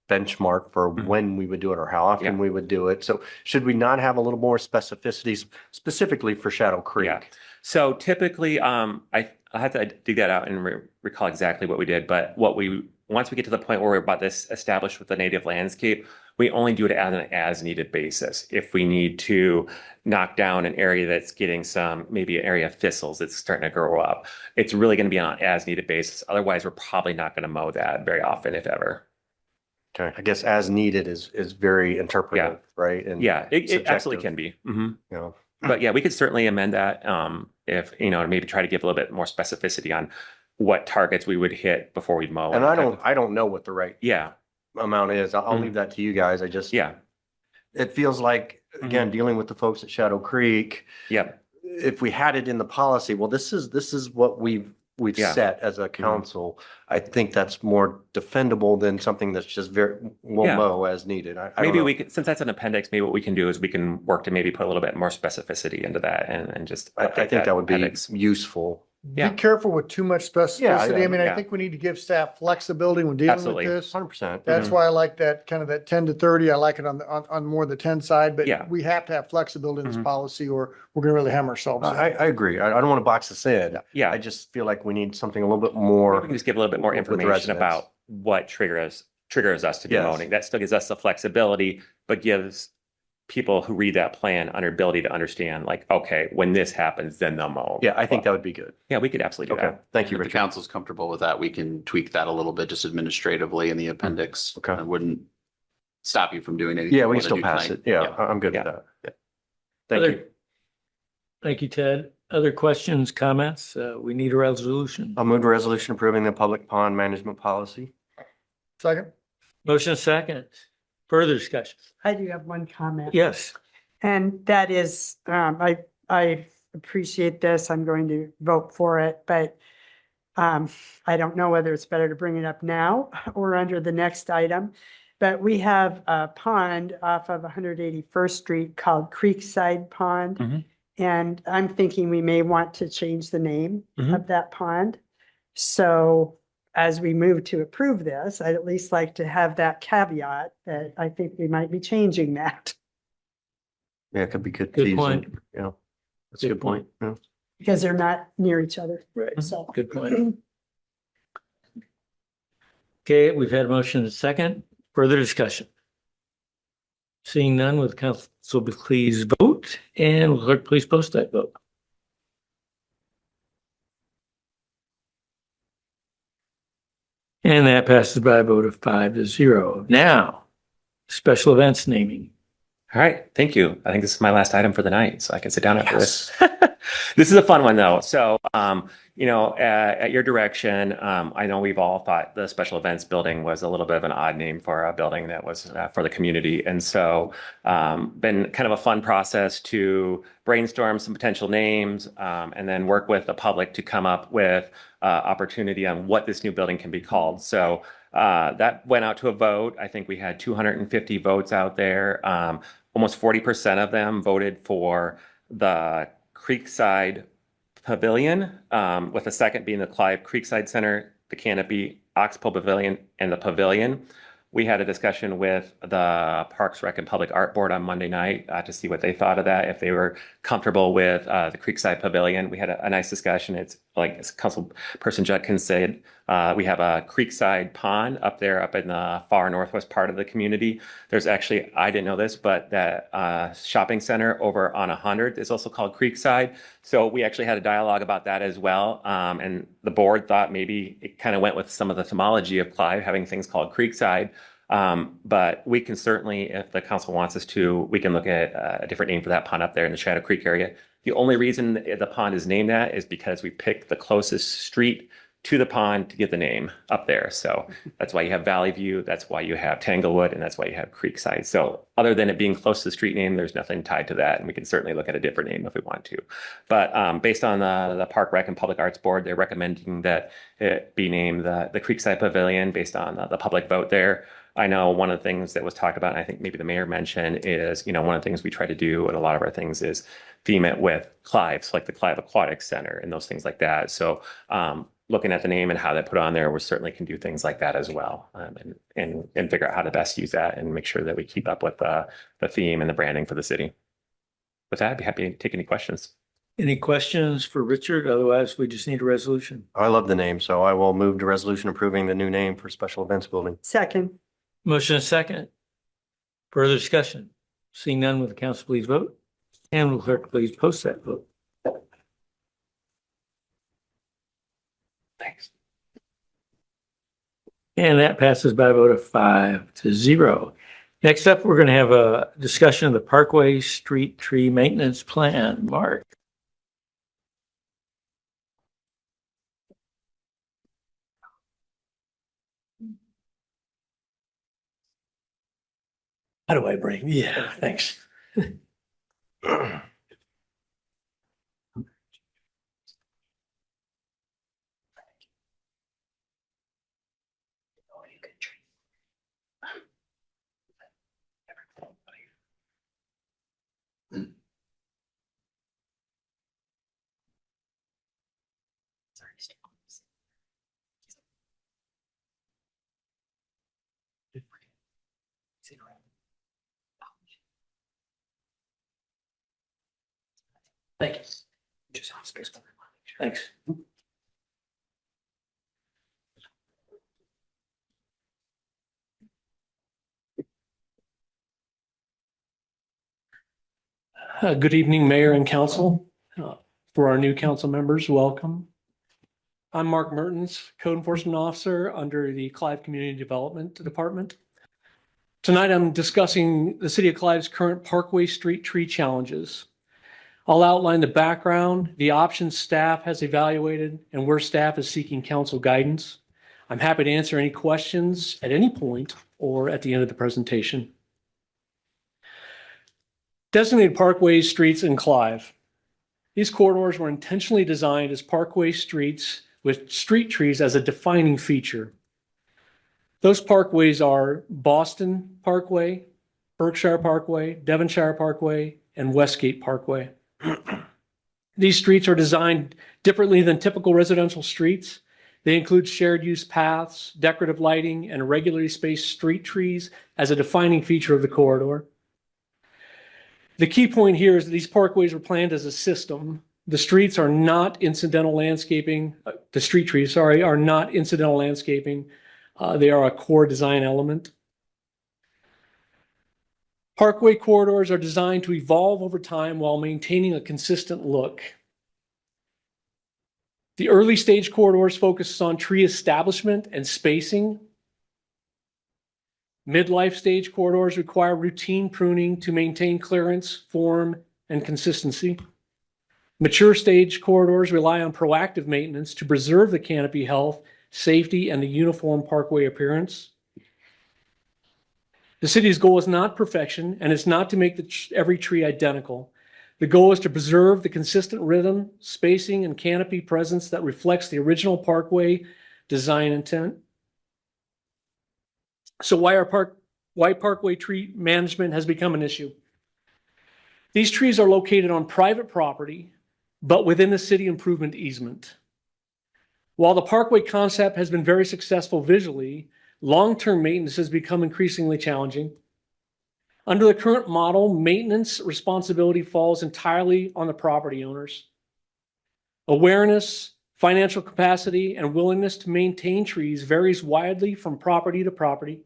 benchmark for when we would do it or how often Yeah. we would do it. So should we not have a little more specificity specifically for Shadow Creek? Yeah. So typically, I have to dig that out and recall exactly what we did. But once we get to the point where we're about this established with the native landscape, we only do it on an as-needed basis. If we need to knock down an area that's getting maybe an area of thistles that's starting to grow up, it's really going to be on an as-needed basis. Otherwise, we're probably not going to mow that very often, if ever. Okay, I guess as needed is very interpretive, right? And Yeah, it absolutely subjective, can be. You know, But yeah, we could certainly amend that if, maybe try to give a little bit more specificity on what targets we would hit before we mow. and I don't know what the right Yeah, amount is. I'll Mhm. leave that to you guys. I just, yeah, it feels like, again, dealing with the folks at Shadow Creek, yeah, if we had it in the policy, well, this is what we've Yeah. set as a council. I think that's more defendable than something that's just we'll Yeah. mow as needed. I don't maybe know. we could, since that's an appendix, maybe what we can do is we can work to maybe put a little bit more specificity into that and just I update think that would be appendix. useful. Yeah. Be careful with too much specificity. Yeah, I mean, I yeah. think we need to give staff flexibility when dealing Absolutely. with this. 100%. That's why I like that kind of that 10 to 30. I like it on more the 10 side, but Yeah. we have to have flexibility in this Mhm. policy or we're gonna really hammer ourselves. in. I agree. I don't want to box this in. Yeah. I just feel like we need something a little bit Maybe more. we can just give a little bit more with the information residents. about what triggers us to be Yes. mowing. That still gives us the flexibility, but gives people who read that plan an ability to understand, like, okay, when this happens, then they'll mow. Yeah, I think that would be good. Yeah, we could absolutely do Okay, that. thank you, If the Richard. council's comfortable with that, we can tweak that a little bit just administratively in the appendix. Okay. I wouldn't stop you from doing anything. Yeah, you we wanna can still do pass tonight. it. Yeah, I'm good with Yeah. that. Yeah. Thank Other- you. Thank you, Ted. Other questions, comments? We need a resolution. I'll move to resolution approving the public pond management policy. Second? Motion second. Further discussion? I do have one comment. Yes. And that is, I appreciate this. I'm going to vote for it, but I don't know whether it's better to bring it up now or under the next item. But we have a pond off of 181st Street called Creekside Pond. Mhm. And I'm thinking we may want to change the name Mhm. of that pond. So as we move to approve this, I'd at least like to have that caveat that I think we might be changing that. Yeah, it could be good. Good to use point. them. Yeah, that's a good point. Yeah. Because they're not near each other. Right. So. Good point. Okay, we've had a motion and a second. Further discussion? Seeing none, will the council please vote, and will the clerk please post that vote? And that passes by a vote of 5-0. Now, special events naming. All right, thank you. I think this is my last item for the night, so I can sit down after this. This is a fun one, though. So, at your direction, I know we've all thought the special events building was a little bit of an odd name for a building that was for the community. And so, been kind of a fun process to brainstorm some potential names and then work with the public to come up with opportunity on what this new building can be called. So, that went out to a vote. I think we had 250 votes out there. Almost 40% of them voted for the Creekside Pavilion, with the second being the Clive Creekside Center, the Canopy, Oxbow Pavilion, and the Pavilion. We had a discussion with the Parks Rec and Public Art Board on Monday night to see what they thought of that, if they were comfortable with the Creekside Pavilion. We had a nice discussion. It's like as Councilperson Judkins said, we have a Creekside Pond up there, up in the far northwest part of the community. There's actually, I didn't know this, but that shopping center over on 100 is also called Creekside. So we actually had a dialogue about that as well. And the board thought maybe it kind of went with some of the etymology of Clive, having things called Creekside. But we can certainly, if the council wants us to, we can look at a different name for that pond up there in the Shadow Creek area. The only reason the pond is named that is because we picked the closest street to the pond to get the name up there. So that's why you have Valley View, that's why you have Tanglewood, and that's why you have Creekside. So other than it being close to the street name, there's nothing tied to that. And we can certainly look at a different name if we want to. But based on the Park Rec and Public Arts Board, they're recommending that it be named the Creekside Pavilion based on the public vote there. I know one of the things that was talked about, and I think maybe the mayor mentioned, is, one of the things we try to do at a lot of our things is theme it with Clive, so like the Clive Aquatic Center and those things like that. So looking at the name and how they put on there, we certainly can do things like that as well, and figure out how to best use that and make sure that we keep up with the theme and the branding for the city. With that, I'd be happy to take any questions. Any questions for Richard? Otherwise, we just need a resolution. I love the name, so I will move to resolution approving the new name for Special Events Building. Second. Motion is second. Further discussion? Seeing none, will the council please vote? And will clerk please post that vote? Thanks. And that passes by a vote of 5-0. Next up, we're going to have a discussion of the Parkway Street Tree Maintenance Plan. Mark. How do I bring? Yeah, thanks. Thank you. Thanks. Good evening, Mayor and Council. For our new council members, welcome. I'm Mark Mertens, Code Enforcement Officer under the Clive Community Development Department. Tonight, I'm discussing the City of Clive's current Parkway Street tree challenges. I'll outline the background, the options staff has evaluated, and where staff is seeking council guidance. I'm happy to answer any questions at any point or at the end of the presentation. Designated parkways, streets in Clive. These corridors were intentionally designed as parkway streets with street trees as a defining feature. Those parkways are Boston Parkway, Berkshire Parkway, Devonshire Parkway, and Westgate Parkway. These streets are designed differently than typical residential streets. They include shared use paths, decorative lighting, and regularly spaced street trees as a defining feature of the corridor. The key point here is that these parkways were planned as a system. The streets are not incidental landscaping. The street trees, sorry, are not incidental landscaping. They are a core design element. Parkway corridors are designed to evolve over time while maintaining a consistent look. The early stage corridors focus on tree establishment and spacing. Midlife stage corridors require routine pruning to maintain clearance, form, and consistency. Mature stage corridors rely on proactive maintenance to preserve the canopy health, safety, and the uniform parkway appearance. The city's goal is not perfection, and it's not to make every tree identical. The goal is to preserve the consistent rhythm, spacing, and canopy presence that reflects the original parkway design intent. So why parkway tree management has become an issue? These trees are located on private property, but within the city improvement easement. While the parkway concept has been very successful visually, long-term maintenance has become increasingly challenging. Under the current model, maintenance responsibility falls entirely on the property owners. Awareness, financial capacity, and willingness to maintain trees varies widely from property to property.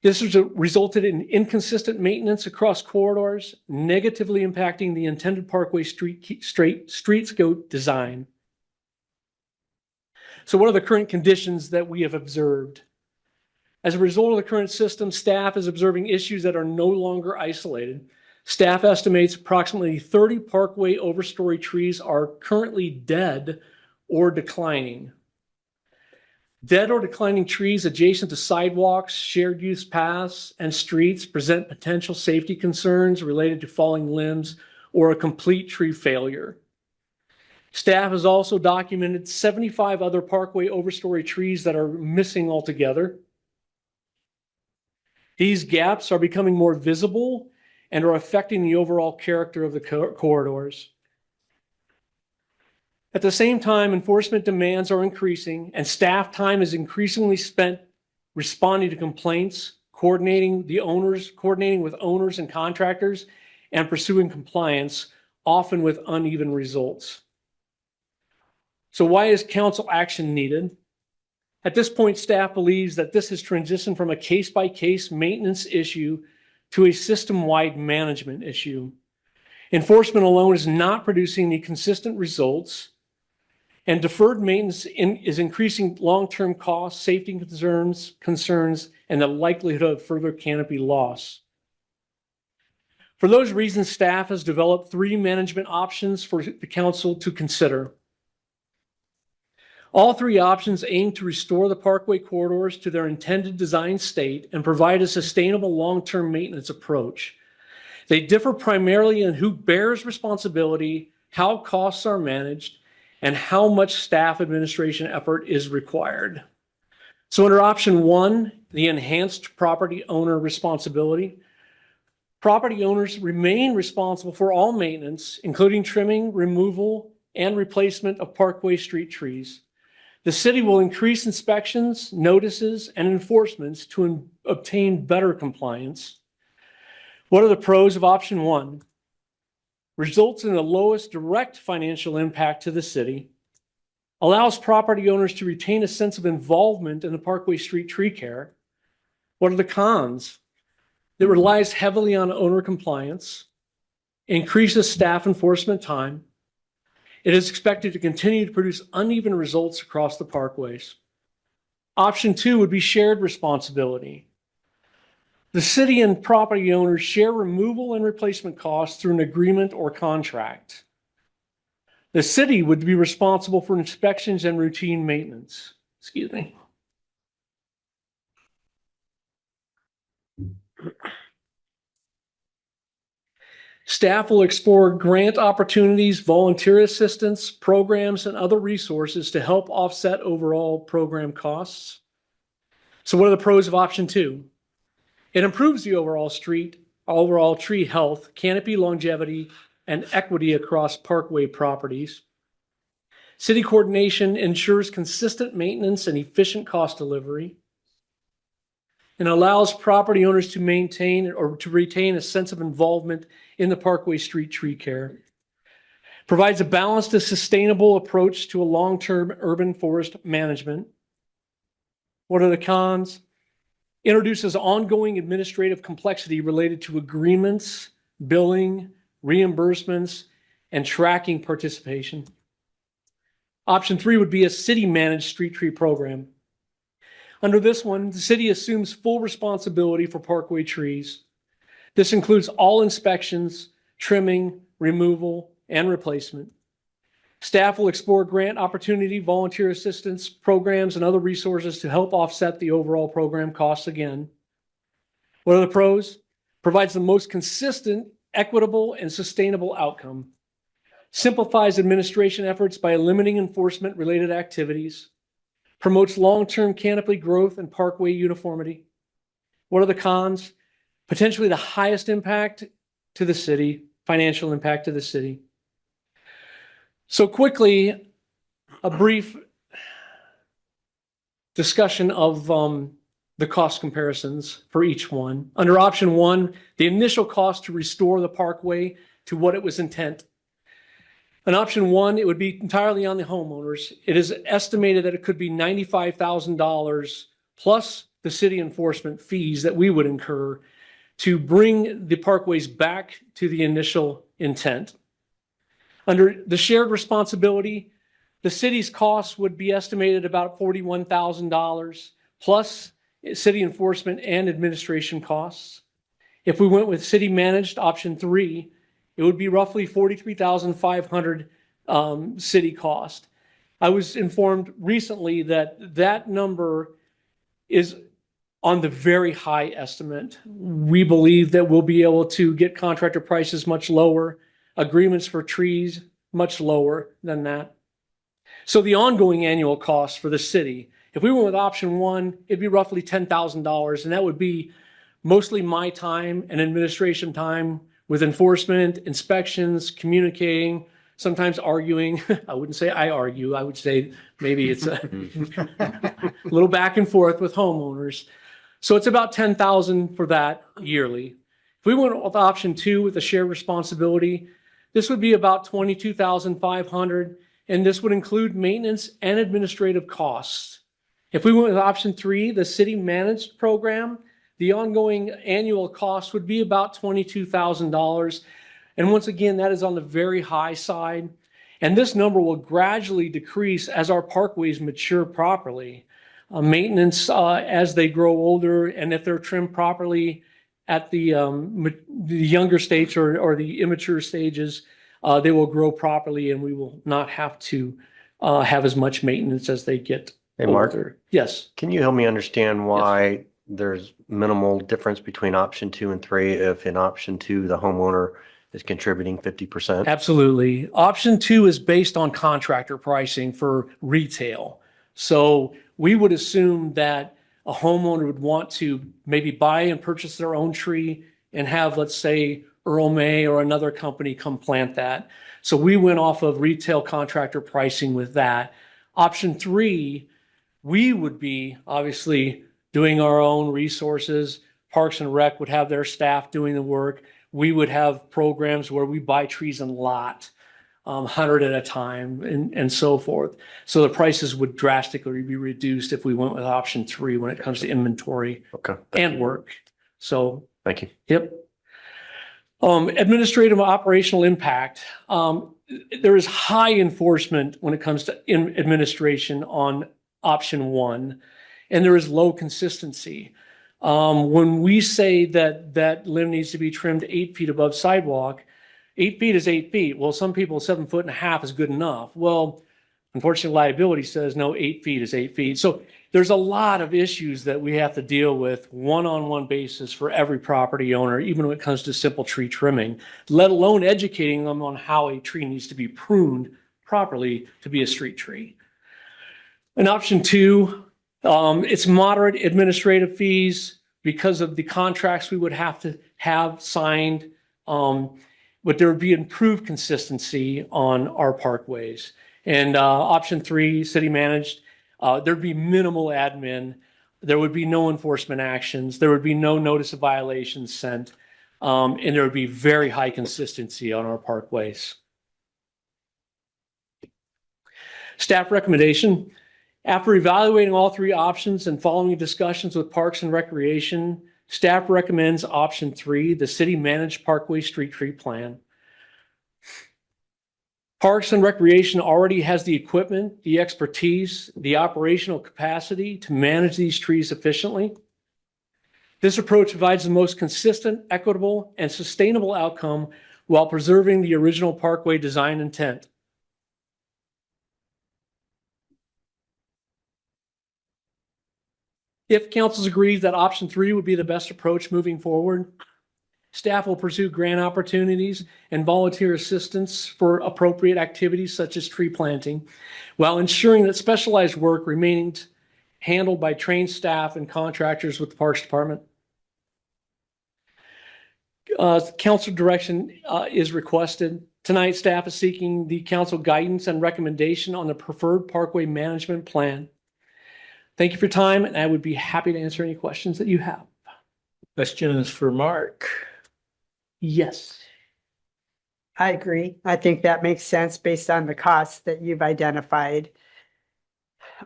This has resulted in inconsistent maintenance across corridors, negatively impacting the intended parkway streetscape design. So what are the current conditions that we have observed? As a result of the current system, staff is observing issues that are no longer isolated. Staff estimates approximately 30 parkway overstory trees are currently dead or declining. Dead or declining trees adjacent to sidewalks, shared use paths, and streets present potential safety concerns related to falling limbs or a complete tree failure. Staff has also documented 75 other parkway overstory trees that are missing altogether. These gaps are becoming more visible and are affecting the overall character of the corridors. At the same time, enforcement demands are increasing and staff time is increasingly spent responding to complaints, coordinating with owners and contractors, and pursuing compliance, often with uneven results. So why is council action needed? At this point, staff believes that this has transitioned from a case-by-case maintenance issue to a system-wide management issue. Enforcement alone is not producing the consistent results, and deferred maintenance is increasing long-term costs, safety concerns, and the likelihood of further canopy loss. For those reasons, staff has developed 3 management options for the council to consider. All 3 options aim to restore the parkway corridors to their intended design state and provide a sustainable long-term maintenance approach. They differ primarily in who bears responsibility, how costs are managed, and how much staff administration effort is required. So under option 1, the enhanced property owner responsibility, property owners remain responsible for all maintenance, including trimming, removal, and replacement of parkway street trees. The city will increase inspections, notices, and enforcements to obtain better compliance. What are the pros of option 1? Results in the lowest direct financial impact to the city, allows property owners to retain a sense of involvement in the parkway street tree care. What are the cons? It relies heavily on owner compliance, increases staff enforcement time. It is expected to continue to produce uneven results across the parkways. Option 2 would be shared responsibility. The city and property owners share removal and replacement costs through an agreement or contract. The city would be responsible for inspections and routine maintenance. Excuse me. Staff will explore grant opportunities, volunteer assistance, programs, and other resources to help offset overall program costs. So what are the pros of option 2? It improves the overall tree health, canopy longevity, and equity across parkway properties. City coordination ensures consistent maintenance and efficient cost delivery, and allows property owners to maintain or to retain a sense of involvement in the parkway street tree care. Provides a balanced and sustainable approach to a long-term urban forest management. What are the cons? Introduces ongoing administrative complexity related to agreements, billing, reimbursements, and tracking participation. Option 3 would be a city-managed street tree program. Under this one, the city assumes full responsibility for parkway trees. This includes all inspections, trimming, removal, and replacement. Staff will explore grant opportunity, volunteer assistance programs, and other resources to help offset the overall program costs again. What are the pros? Provides the most consistent, equitable, and sustainable outcome. Simplifies administration efforts by limiting enforcement-related activities. Promotes long-term canopy growth and parkway uniformity. What are the cons? Potentially the highest impact to the city, financial impact to the city. So quickly, a brief discussion of the cost comparisons for each one. Under option one, the initial cost to restore the parkway to what it was intent. In option one, it would be entirely on the homeowners. It is estimated that it could be $95,000 plus the city enforcement fees that we would incur to bring the parkways back to the initial intent. Under the shared responsibility, the city's costs would be estimated about $41,000 plus city enforcement and administration costs. If we went with city managed option three, it would be roughly $43,500 city cost. I was informed recently that that number is on the very high estimate. We believe that we'll be able to get contractor prices much lower, agreements for trees much lower than that. So the ongoing annual cost for the city, if we went with option one, it'd be roughly $10,000, and that would be mostly my time and administration time with enforcement, inspections, communicating, sometimes arguing. I wouldn't say I argue. I would say maybe it's a little back and forth with homeowners. So it's about $10,000 for that yearly. If we went with option two with the shared responsibility, this would be about $22,500, and this would include maintenance and administrative costs. If we went with option three, the city managed program, the ongoing annual cost would be about $22,000. And once again, that is on the very high side. And this number will gradually decrease as our parkways mature properly. Maintenance as they grow older, and if they're trimmed properly at the younger stages or the immature stages, they will grow properly, and we will not have to have as much maintenance as they get Mark? older. Yes. Can you help me understand why there's minimal difference between option two and three if in option two, the homeowner is contributing 50%? Absolutely. Option two is based on contractor pricing for retail. So we would assume that a homeowner would want to maybe buy and purchase their own tree and have, let's say, Earl May or another company come plant that. So we went off of retail contractor pricing with that. Option three, we would be obviously doing our own resources. Parks and Rec would have their staff doing the work. We would have programs where we buy trees in lot, 100 at a time and so forth. So the prices would drastically be reduced if we went with option three when it comes to inventory and work. So thank you. Yep. Administrative operational impact. There is high enforcement when it comes to administration on option one, and there is low consistency. When we say that limb needs to be trimmed 8 feet above sidewalk, 8 feet is 8 feet. Well, some people 7.5 feet is good enough. Well, unfortunately, liability says no, 8 feet is 8 feet. So there's a lot of issues that we have to deal with one-on-one basis for every property owner, even when it comes to simple tree trimming, let alone educating them on how a tree needs to be pruned properly to be a street tree. In option two, it's moderate administrative fees because of the contracts we would have to have signed, but there would be improved consistency on our parkways. And option three, city managed, there'd be minimal admin. There would be no enforcement actions. There would be no notice of violations sent. And there would be very high consistency on our parkways. Staff recommendation. After evaluating all three options and following discussions with Parks and Recreation, staff recommends option three, the city managed parkway street tree plan. Parks and Recreation already has the equipment, the expertise, the operational capacity to manage these trees efficiently. This approach provides the most consistent, equitable, and sustainable outcome while preserving the original parkway design intent. If council agrees that option three would be the best approach moving forward, staff will pursue grant opportunities and volunteer assistance for appropriate activities such as tree planting, while ensuring that specialized work remains handled by trained staff and contractors with the Parks Department. Council direction is requested. Tonight, staff is seeking the council guidance and recommendation on the preferred parkway management plan. Thank you for your time, and I would be happy to answer any questions that you have. Questions for Mark? Yes. I agree. I think that makes sense based on the costs that you've identified.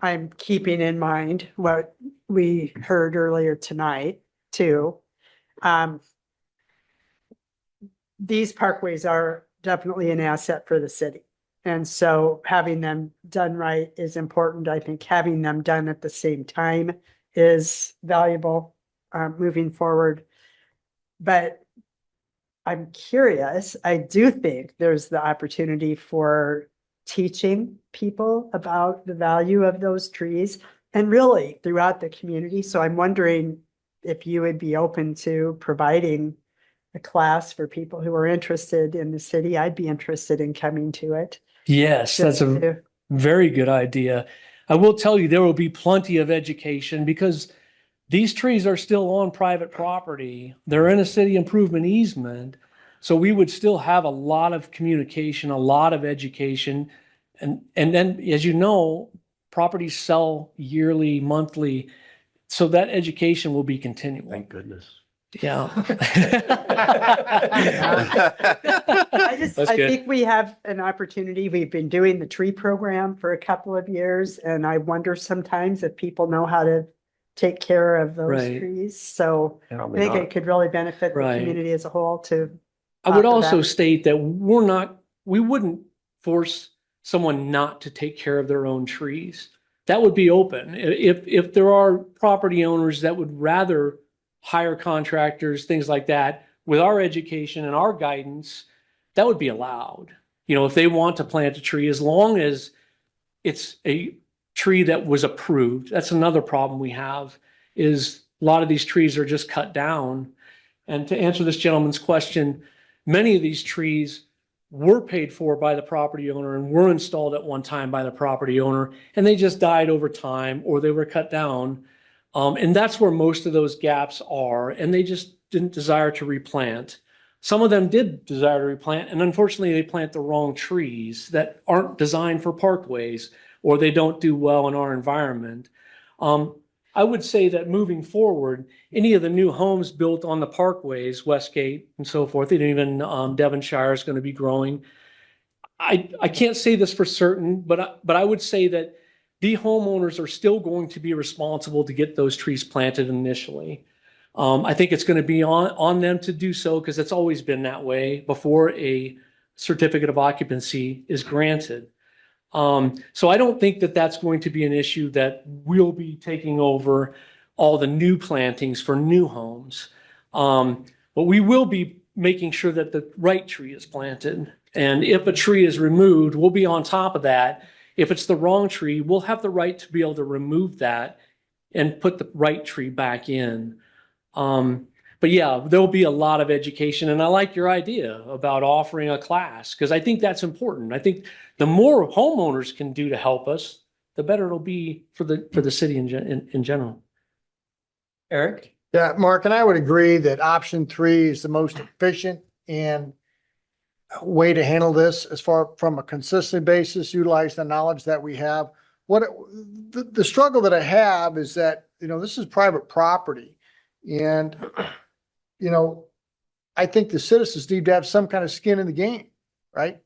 I'm keeping in mind what we heard earlier tonight too. These parkways are definitely an asset for the city. And so having them done right is important. I think having them done at the same time is valuable moving forward. But I'm curious, I do think there's the opportunity for teaching people about the value of those trees and really throughout the community. So I'm wondering if you would be open to providing a class for people who are interested in the city. I'd be interested in coming to it. Yes, that's a very good idea. I will tell you, there will be plenty of education because these trees are still on private property. They're in a city improvement easement. So we would still have a lot of communication, a lot of education. And then, as you know, properties sell yearly, monthly. So that education will be continual. Thank goodness. Yeah. I think we have an opportunity. We've been doing the tree program for a couple of years, and I wonder sometimes if people know how to take care of those Right. trees. So I Probably think not. it could really benefit the Right. community as a whole to. I would offer also that. state that we wouldn't force someone not to take care of their own trees. That would be open. If there are property owners that would rather hire contractors, things like that, with our education and our guidance, that would be allowed. You know, if they want to plant a tree, as long as it's a tree that was approved. That's another problem we have, is a lot of these trees are just cut down. And to answer this gentleman's question, many of these trees were paid for by the property owner and were installed at one time by the property owner, and they just died over time or they were cut down. And that's where most of those gaps are, and they just didn't desire to replant. Some of them did desire to replant, and unfortunately they plant the wrong trees that aren't designed for parkways, or they don't do well in our environment. I would say that moving forward, any of the new homes built on the parkways, Westgate and so forth, and even Devonshire is going to be growing. I can't say this for certain, but I would say that the homeowners are still going to be responsible to get those trees planted initially. I think it's going to be on them to do so because it's always been that way before a certificate of occupancy is granted. So I don't think that that's going to be an issue that we'll be taking over all the new plantings for new homes. But we will be making sure that the right tree is planted. And if a tree is removed, we'll be on top of that. If it's the wrong tree, we'll have the right to be able to remove that and put the right tree back in. But yeah, there'll be a lot of education. And I like your idea about offering a class because I think that's important. I think the more homeowners can do to help us, the better it'll be for the city in general. Eric? Yeah, Mark, and I would agree that option 3 is the most efficient and way to handle this as far from a consistent basis, utilize the knowledge that we have. The struggle that I have is that, this is private property and, I think the citizens need to have some kind of skin in the game, right?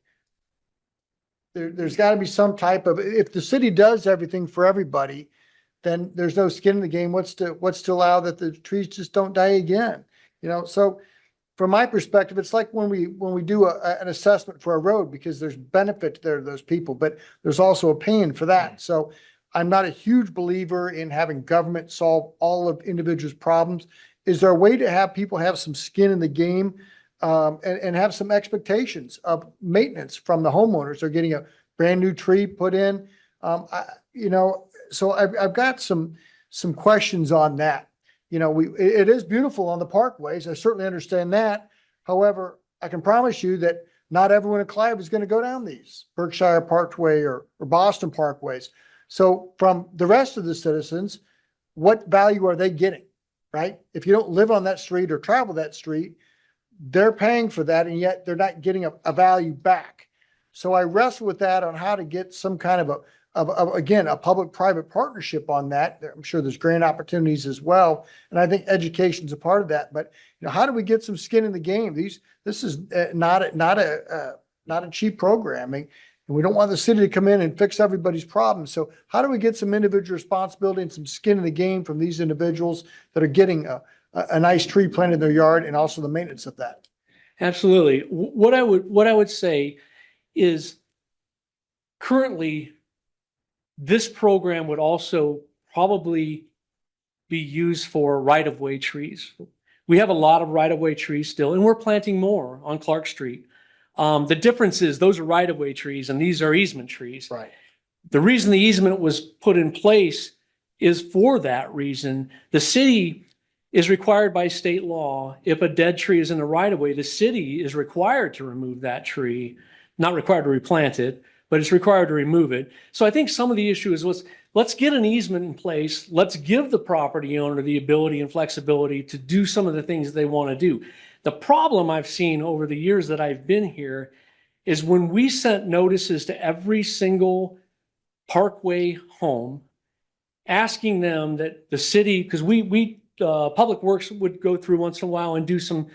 There's got to be some type of, if the city does everything for everybody, then there's no skin in the game. What's to allow that the trees just don't die again? So from my perspective, it's like when we do an assessment for a road, because there's benefit there to those people, but there's also a pain for that. So I'm not a huge believer in having government solve all of individuals' problems. Is there a way to have people have some skin in the game and have some expectations of maintenance from the homeowners? They're getting a brand new tree put in. So I've got some questions on that. It is beautiful on the parkways. I certainly understand that. However, I can promise you that not everyone in Clive is going to go down these Berkshire Parkway or Boston Parkways. So from the rest of the citizens, what value are they getting, right? If you don't live on that street or travel that street, they're paying for that, and yet they're not getting a value back. So I wrestle with that on how to get some kind of again, a public-private partnership on that. I'm sure there's grant opportunities as well. And I think education's a part of that. But, how do we get some skin in the game? This is not a cheap programming. And we don't want the city to come in and fix everybody's problems. So how do we get some individual responsibility and some skin in the game from these individuals that are getting a nice tree planted in their yard and also the maintenance of that? Absolutely. What I would say is currently this program would also probably be used for right-of-way trees. We have a lot of right-of-way trees still, and we're planting more on Clark Street. The difference is those are right-of-way trees and these are easement trees. Right. The reason the easement was put in place is for that reason. The city is required by state law, if a dead tree is in the right-of-way, the city is required to remove that tree, not required to replant it, but it's required to remove it. So I think some of the issue is let's get an easement in place. Let's give the property owner the ability and flexibility to do some of the things they want to do. The problem I've seen over the years that I've been here is when we sent notices to every single Parkway home, asking them that the city, because Public Works would go through once in a while and do some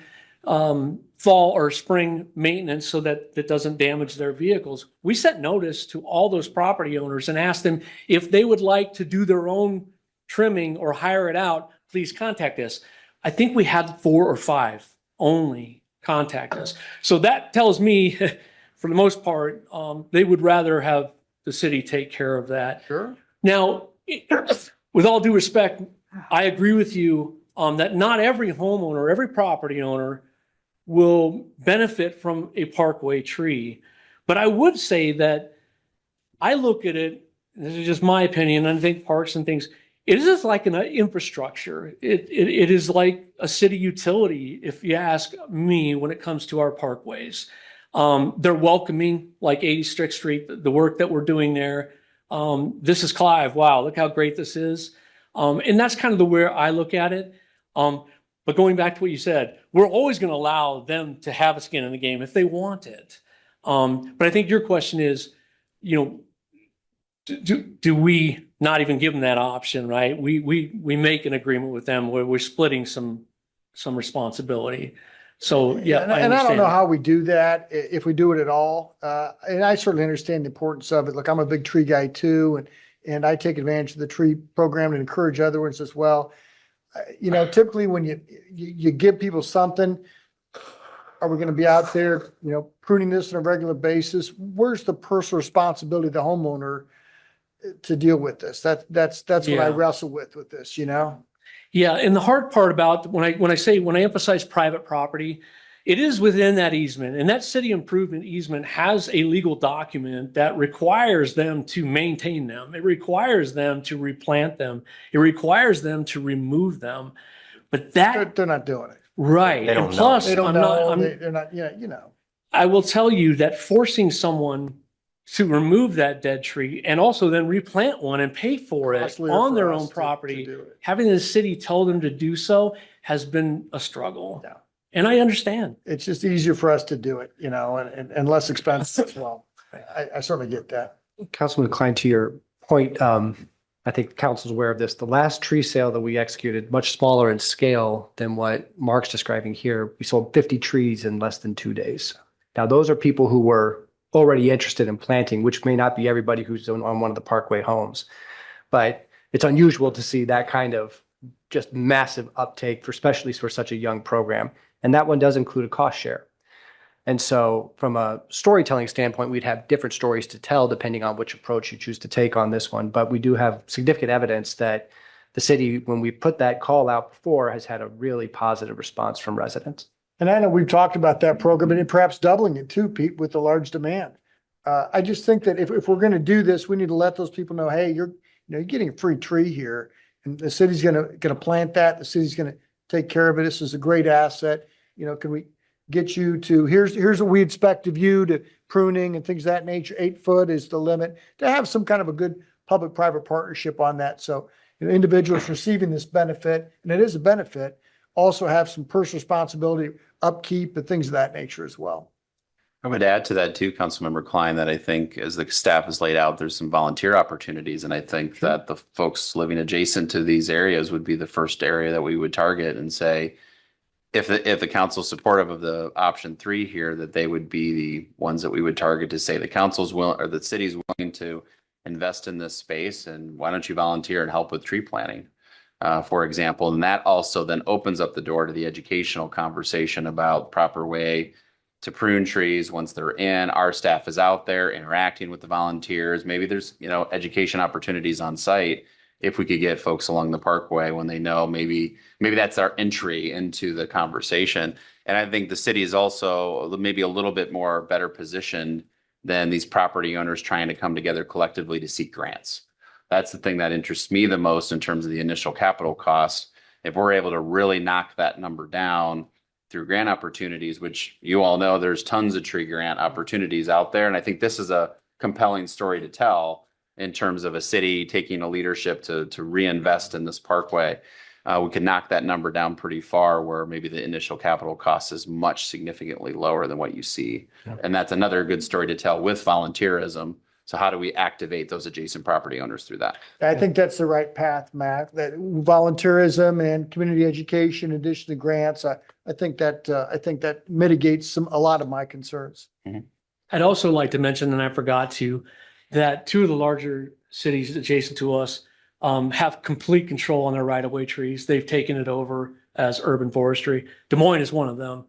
fall or spring maintenance so that it doesn't damage their vehicles. We sent notice to all those property owners and asked them if they would like to do their own trimming or hire it out, please contact us. I think we had 4 or 5 only contact us. So that tells me, for the most part, they would rather have the city take care of that. Sure. Now, with all due respect, I agree with you that not every homeowner, every property owner will benefit from a parkway tree. But I would say that I look at it, this is just my opinion, and I think parks and things, it is just like an infrastructure. It is like a city utility, if you ask me, when it comes to our parkways. They're welcoming, like 86th Street, the work that we're doing there. This is Clive. Wow, look how great this is. And that's kind of the way I look at it. But going back to what you said, we're always going to allow them to have a skin in the game if they want it. But I think your question is, do we not even give them that option, right? We make an agreement with them where we're splitting some responsibility. So yeah, And I don't know how we do that, if we do it at all. And I certainly understand the importance of it. Look, I'm a big tree guy too, and I take advantage of the tree program and encourage other ones as well. Typically when you give people something, are we going to be out there, pruning this on a regular basis? Where's the personal responsibility of the homeowner to deal with this? That's what I wrestle with this, Yeah, and the hard part about when I emphasize private property, it is within that easement, and that city improvement easement has a legal document that requires them to maintain them. It requires them to replant them. It requires them to remove them. But they're not doing it. Right. They don't And plus, know. They don't I'm know. not, They're not, I will tell you that forcing someone to remove that dead tree and also then replant one and pay for it Costlier on for their us own to property, do it. having the city tell them to do so has been a struggle. Yeah. And I understand. It's just easier for us to do it, and less expensive as well. I certainly get that. Councilman Klein, to your point, I think council's aware of this. The last tree sale that we executed, much smaller in scale than what Mark's describing here, we sold 50 trees in less than 2 days. Now, those are people who were already interested in planting, which may not be everybody who's on one of the Parkway homes. But it's unusual to see that kind of just massive uptake, especially for such a young program. And that one does include a cost share. And so from a storytelling standpoint, we'd have different stories to tell depending on which approach you choose to take on this one. But we do have significant evidence that the city, when we put that call out before, has had a really positive response from residents. And I know we've talked about that program and perhaps doubling it too, Pete, with the large demand. I just think that if we're going to do this, we need to let those people know, hey, you're getting a free tree here, and the city's going to plant that. The city's going to take care of it. This is a great asset. Can we get you to, here's what we expect of you, to pruning and things of that nature. 8 foot is the limit, to have some kind of a good public-private partnership on that. So individuals receiving this benefit, and it is a benefit, also have some personal responsibility, upkeep, and things of that nature as well. I would add to that too, Councilmember Klein, that I think as the staff has laid out, there's some volunteer opportunities. And I think that the folks living adjacent to these areas would be the first area that we would target and say, if the council's supportive of the option 3 here, that they would be the ones that we would target to say the council's willing or the city's willing to invest in this space. And why don't you volunteer and help with tree planting, for example? And that also then opens up the door to the educational conversation about proper way to prune trees once they're in. Our staff is out there interacting with the volunteers. Maybe there's, education opportunities on site. If we could get folks along the parkway when they know maybe that's our entry into the conversation. And I think the city is also maybe a little bit more better positioned than these property owners trying to come together collectively to seek grants. That's the thing that interests me the most in terms of the initial capital cost. If we're able to really knock that number down through grant opportunities, which you all know there's tons of tree grant opportunities out there. And I think this is a compelling story to tell in terms of a city taking a leadership to reinvest in this parkway. We could knock that number down pretty far where maybe the initial capital cost is much significantly lower than what you see. And that's another good story to tell with volunteerism. So how do we activate those adjacent property owners through that? I think that's the right path, Matt, that volunteerism and community education, in addition to grants, I think that mitigates a lot of my concerns. I'd also like to mention, and I forgot to, that 2 of the larger cities adjacent to us have complete control on their right-of-way trees. They've taken it over as urban forestry. Des Moines is one of them.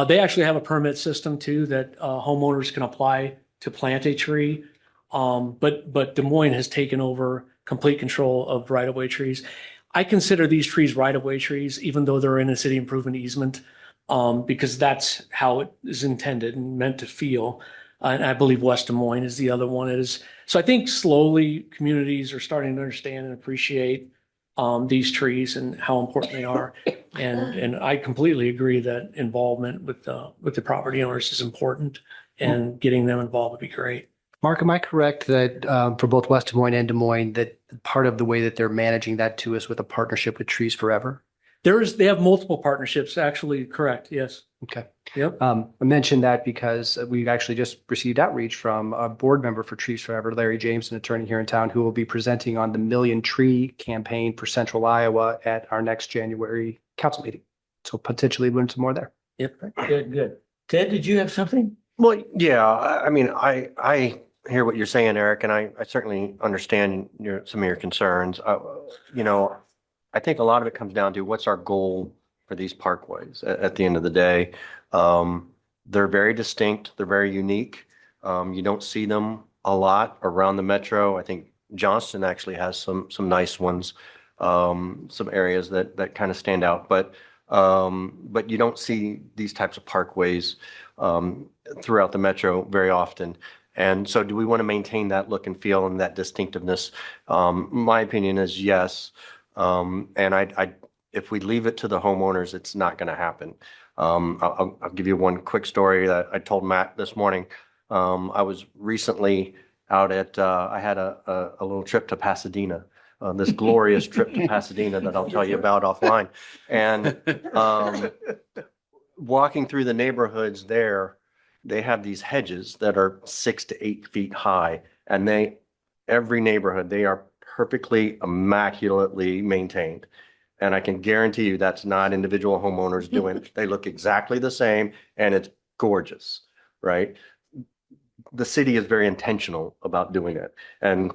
They actually have a permit system too that homeowners can apply to plant a tree. But Des Moines has taken over complete control of right-of-way trees. I consider these trees right-of-way trees, even though they're in a city improvement easement, because that's how it is intended and meant to feel. And I believe West Des Moines is the other one. So I think slowly communities are starting to understand and appreciate these trees and how important they are. And I completely agree that involvement with the property owners is important, and getting them involved would be great. Mark, am I correct that for both West Des Moines and Des Moines, that part of the way that they're managing that too is with a partnership with Trees Forever? They have multiple partnerships, actually, correct, yes. Okay. Yep. I mentioned that because we actually just received outreach from a board member for Trees Forever, Larry James, an attorney here in town, who will be presenting on the Million Tree campaign for Central Iowa at our next January council meeting. So potentially learn some more there. Yep, good. Ted, did you have something? Well, yeah, I mean, I hear what you're saying, Eric, and I certainly understand some of your concerns. I think a lot of it comes down to what's our goal for these parkways at the end of the day. They're very distinct. They're very unique. You don't see them a lot around the metro. I think Johnston actually has some nice ones, some areas that kind of stand out. But you don't see these types of parkways throughout the metro very often. And so do we want to maintain that look and feel and that distinctiveness? My opinion is yes. And if we leave it to the homeowners, it's not going to happen. I'll give you one quick story that I told Matt this morning. I was recently out I had a little trip to Pasadena, this glorious trip to Pasadena that I'll tell you about offline. And walking through the neighborhoods there, they have these hedges that are 6 to 8 feet high, and every neighborhood, they are perfectly immaculately maintained. And I can guarantee you that's not individual homeowners doing it. They look exactly the same, and it's gorgeous, right? The city is very intentional about doing it. And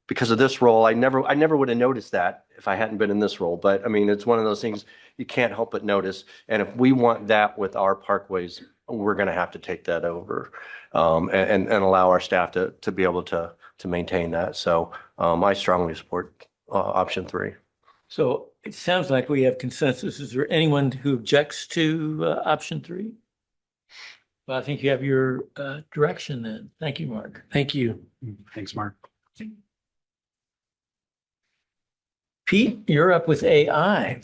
because of this role, I never would have noticed that if I hadn't been in this role. But I mean, it's one of those things you can't help but notice. And if we want that with our parkways, we're going to have to take that over and allow our staff to be able to maintain that. So I strongly support option 3. So it sounds like we have consensus. Is there anyone who objects to option 3? Well, I think you have your direction then. Thank you, Mark. Thank you. Thanks, Mark. Pete, you're up with AI.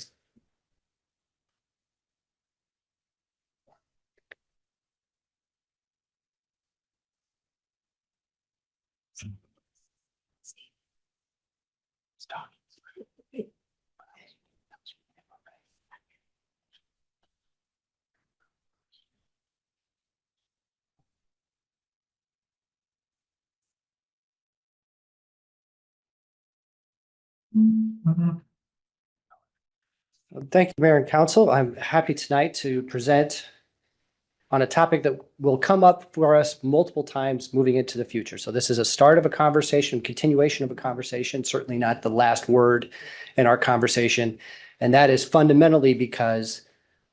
Thank you, Mayor and Council. I'm happy tonight to present on a topic that will come up for us multiple times moving into the future. So this is a start of a conversation, continuation of a conversation, certainly not the last word in our conversation. And that is fundamentally because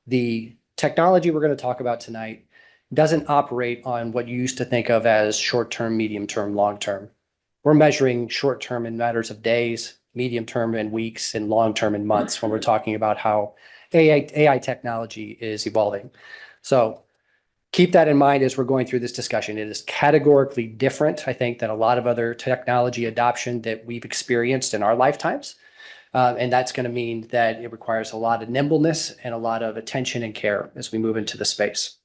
the technology we're going to talk about tonight doesn't operate on what you used to think of as short-term, medium-term, long-term. We're measuring short-term in matters of days, medium-term in weeks, and long-term in months when we're talking about how AI technology is evolving. So keep that in mind as we're going through this discussion. It is categorically different, I think, than a lot of other technology adoption that we've experienced in our lifetimes. And that's going to mean that it requires a lot of nimbleness and a lot of attention and care as we move into the space.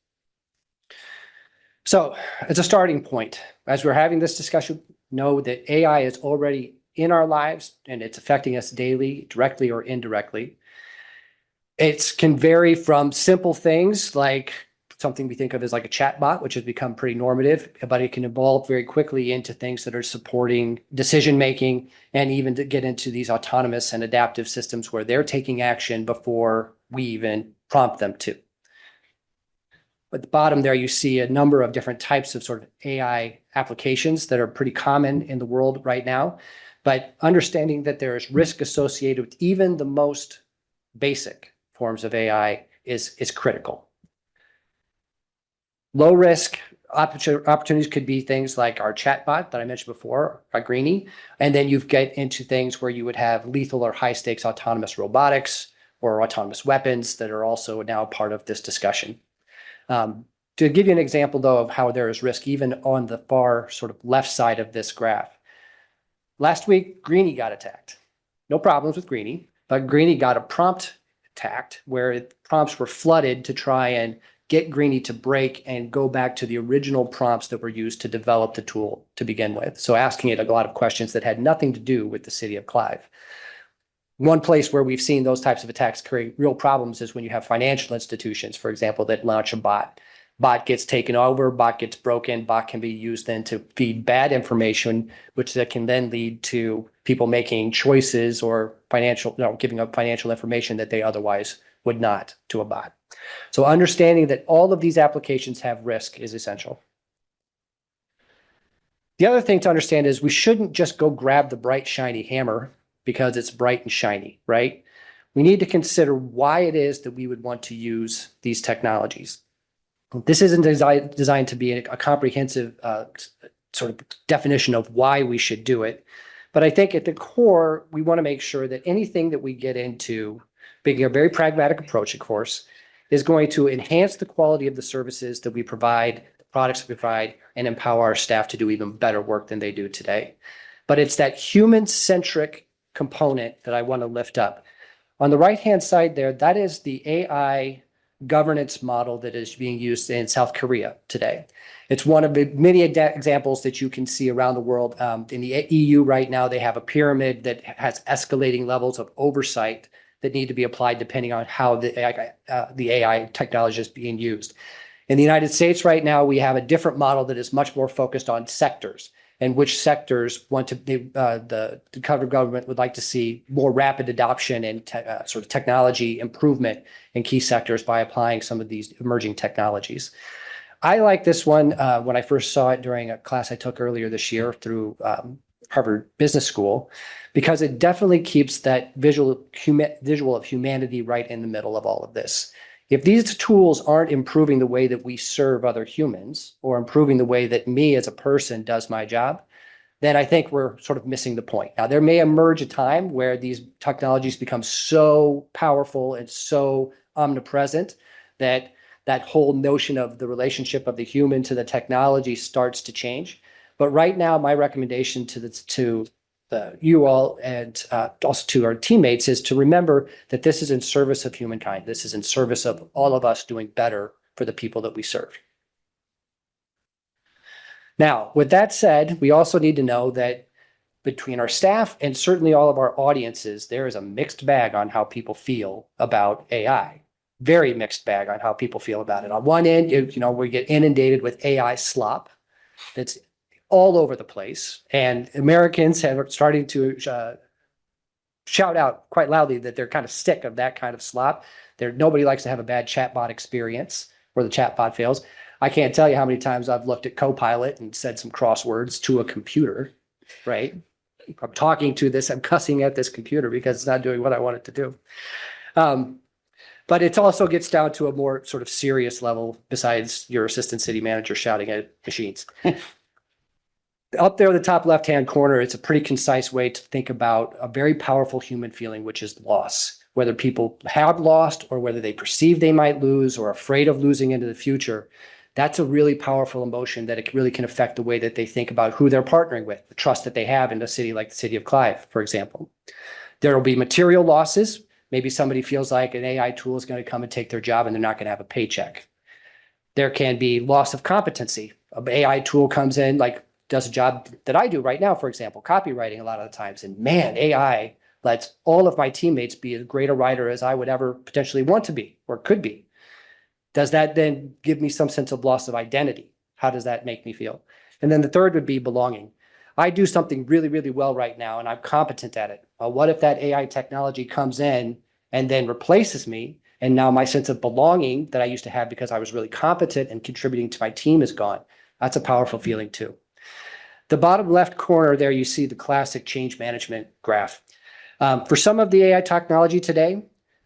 So as a starting point, as we're having this discussion, know that AI is already in our lives and it's affecting us daily, directly or indirectly. It can vary from simple things like something we think of as like a chatbot, which has become pretty normative, but it can evolve very quickly into things that are supporting decision-making and even to get into these autonomous and adaptive systems where they're taking action before we even prompt them to. At the bottom there, you see a number of different types of sort of AI applications that are pretty common in the world right now, but understanding that there is risk associated with even the most basic forms of AI is critical. Low risk opportunities could be things like our chatbot that I mentioned before, our Greenie, and then you get into things where you would have lethal or high stakes autonomous robotics or autonomous weapons that are also now part of this discussion. To give you an example, though, of how there is risk even on the far sort of left side of this graph. Last week, Greenie got attacked. No problems with Greenie, but Greenie got a prompt attacked where prompts were flooded to try and get Greenie to break and go back to the original prompts that were used to develop the tool to begin with. So asking it a lot of questions that had nothing to do with the city of Clive. One place where we've seen those types of attacks create real problems is when you have financial institutions, for example, that launch a bot. Bot gets taken over, bot gets broken, bot can be used then to feed bad information, which that can then lead to people making choices or giving up financial information that they otherwise would not to a bot. So understanding that all of these applications have risk is essential. The other thing to understand is we shouldn't just go grab the bright, shiny hammer because it's bright and shiny, right? We need to consider why it is that we would want to use these technologies. This isn't designed to be a comprehensive sort of definition of why we should do it. But I think at the core, we want to make sure that anything that we get into, being a very pragmatic approach, of course, is going to enhance the quality of the services that we provide, the products we provide, and empower our staff to do even better work than they do today. But it's that human-centric component that I want to lift up. On the right-hand side there, that is the AI governance model that is being used in South Korea today. It's one of the many examples that you can see around the world. In the EU right now, they have a pyramid that has escalating levels of oversight that need to be applied depending on how the AI technology is being used. In the United States right now, we have a different model that is much more focused on sectors and which sectors want to, the government would like to see more rapid adoption and sort of technology improvement in key sectors by applying some of these emerging technologies. I like this one when I first saw it during a class I took earlier this year through Harvard Business School, because it definitely keeps that visual of humanity right in the middle of all of this. If these tools aren't improving the way that we serve other humans or improving the way that me as a person does my job, then I think we're sort of missing the point. Now, there may emerge a time where these technologies become so powerful and so omnipresent that that whole notion of the relationship of the human to the technology starts to change. But right now, my recommendation to you all and also to our teammates is to remember that this is in service of humankind. This is in service of all of us doing better for the people that we serve. Now, with that said, we also need to know that between our staff and certainly all of our audiences, there is a mixed bag on how people feel about AI. Very mixed bag on how people feel about it. On one end, we get inundated with AI slop that's all over the place, and Americans have starting to shout out quite loudly that they're kind of sick of that kind of slop. Nobody likes to have a bad chatbot experience where the chatbot fails. I can't tell you how many times I've looked at Copilot and said some crosswords to a computer, right? I'm talking to this, I'm cussing at this computer because it's not doing what I want it to do. But it also gets down to a more sort of serious level besides your assistant city manager shouting at machines. Up there in the top left-hand corner, it's a pretty concise way to think about a very powerful human feeling, which is loss. Whether people have lost or whether they perceive they might lose or afraid of losing into the future, that's a really powerful emotion that it really can affect the way that they think about who they're partnering with, the trust that they have in a city like the city of Clive, for example. There will be material losses. Maybe somebody feels like an AI tool is going to come and take their job and they're not going to have a paycheck. There can be loss of competency. An AI tool comes in, like does a job that I do right now, for example, copywriting a lot of the times. And man, AI lets all of my teammates be as great a writer as I would ever potentially want to be or could be. Does that then give me some sense of loss of identity? How does that make me feel? And then the third would be belonging. I do something really, really well right now and I'm competent at it. Well, what if that AI technology comes in and then replaces me? And now my sense of belonging that I used to have because I was really competent and contributing to my team is gone. That's a powerful feeling too. The bottom left corner there, you see the classic change management graph. For some of the AI technology today,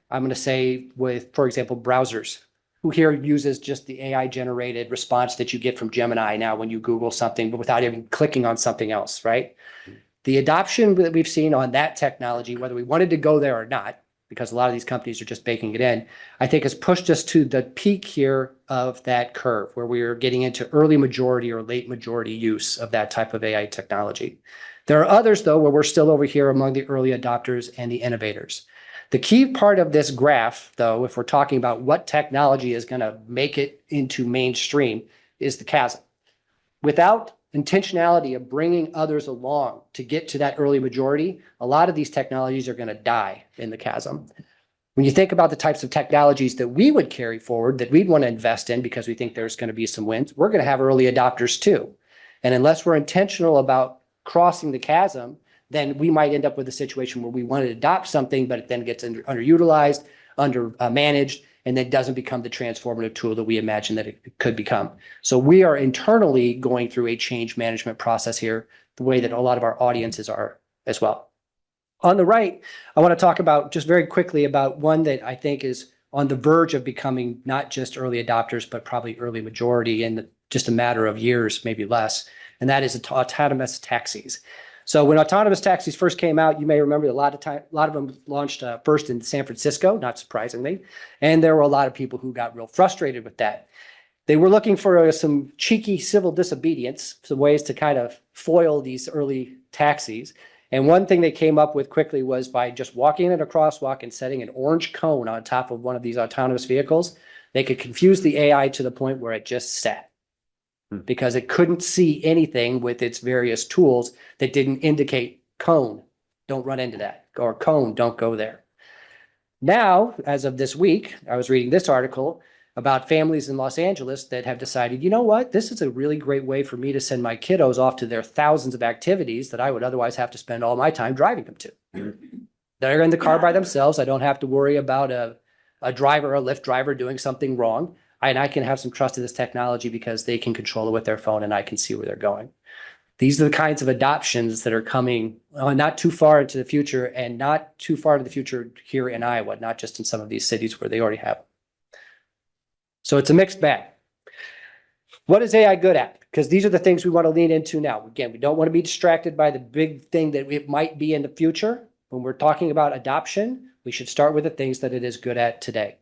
I'm going to say with, for example, browsers. Who here uses just the AI generated response that you get from Gemini now when you Google something, but without even clicking on something else, right? The adoption that we've seen on that technology, whether we wanted to go there or not, because a lot of these companies are just baking it in, I think has pushed us to the peak here of that curve where we are getting into early majority or late majority use of that type of AI technology. There are others, though, where we're still over here among the early adopters and the innovators. The key part of this graph, though, if we're talking about what technology is going to make it into mainstream, is the chasm. Without intentionality of bringing others along to get to that early majority, a lot of these technologies are going to die in the chasm. When you think about the types of technologies that we would carry forward, that we'd want to invest in because we think there's going to be some wins, we're going to have early adopters too. And unless we're intentional about crossing the chasm, then we might end up with a situation where we want to adopt something, but it then gets underutilized, managed, and then doesn't become the transformative tool that we imagine that it could become. So we are internally going through a change management process here, the way that a lot of our audiences are as well. On the right, I want to talk about just very quickly about one that I think is on the verge of becoming not just early adopters, but probably early majority in just a matter of years, maybe less, and that is autonomous taxis. So when autonomous taxis first came out, you may remember a lot of them launched first in San Francisco, not surprisingly. And there were a lot of people who got real frustrated with that. They were looking for some cheeky civil disobedience, some ways to kind of foil these early taxis. And one thing they came up with quickly was by just walking in a crosswalk and setting an orange cone on top of one of these autonomous vehicles, they could confuse the AI to the point where it just sat. Because it couldn't see anything with its various tools that didn't indicate cone, don't run into that, or cone, don't go there. Now, as of this week, I was reading this article about families in Los Angeles that have decided, you know what, this is a really great way for me to send my kiddos off to their thousands of activities that I would otherwise have to spend all my time driving them to. They're in the car by themselves. I don't have to worry about a driver, a Lyft driver doing something wrong. And I can have some trust in this technology because they can control it with their phone and I can see where they're going. These are the kinds of adoptions that are coming not too far into the future and not too far into the future here in Iowa, not just in some of these cities where they already have. So it's a mixed bag. What is AI good at? Because these are the things we want to lean into now. Again, we don't want to be distracted by the big thing that it might be in the future. When we're talking about adoption, we should start with the things that it is good at today.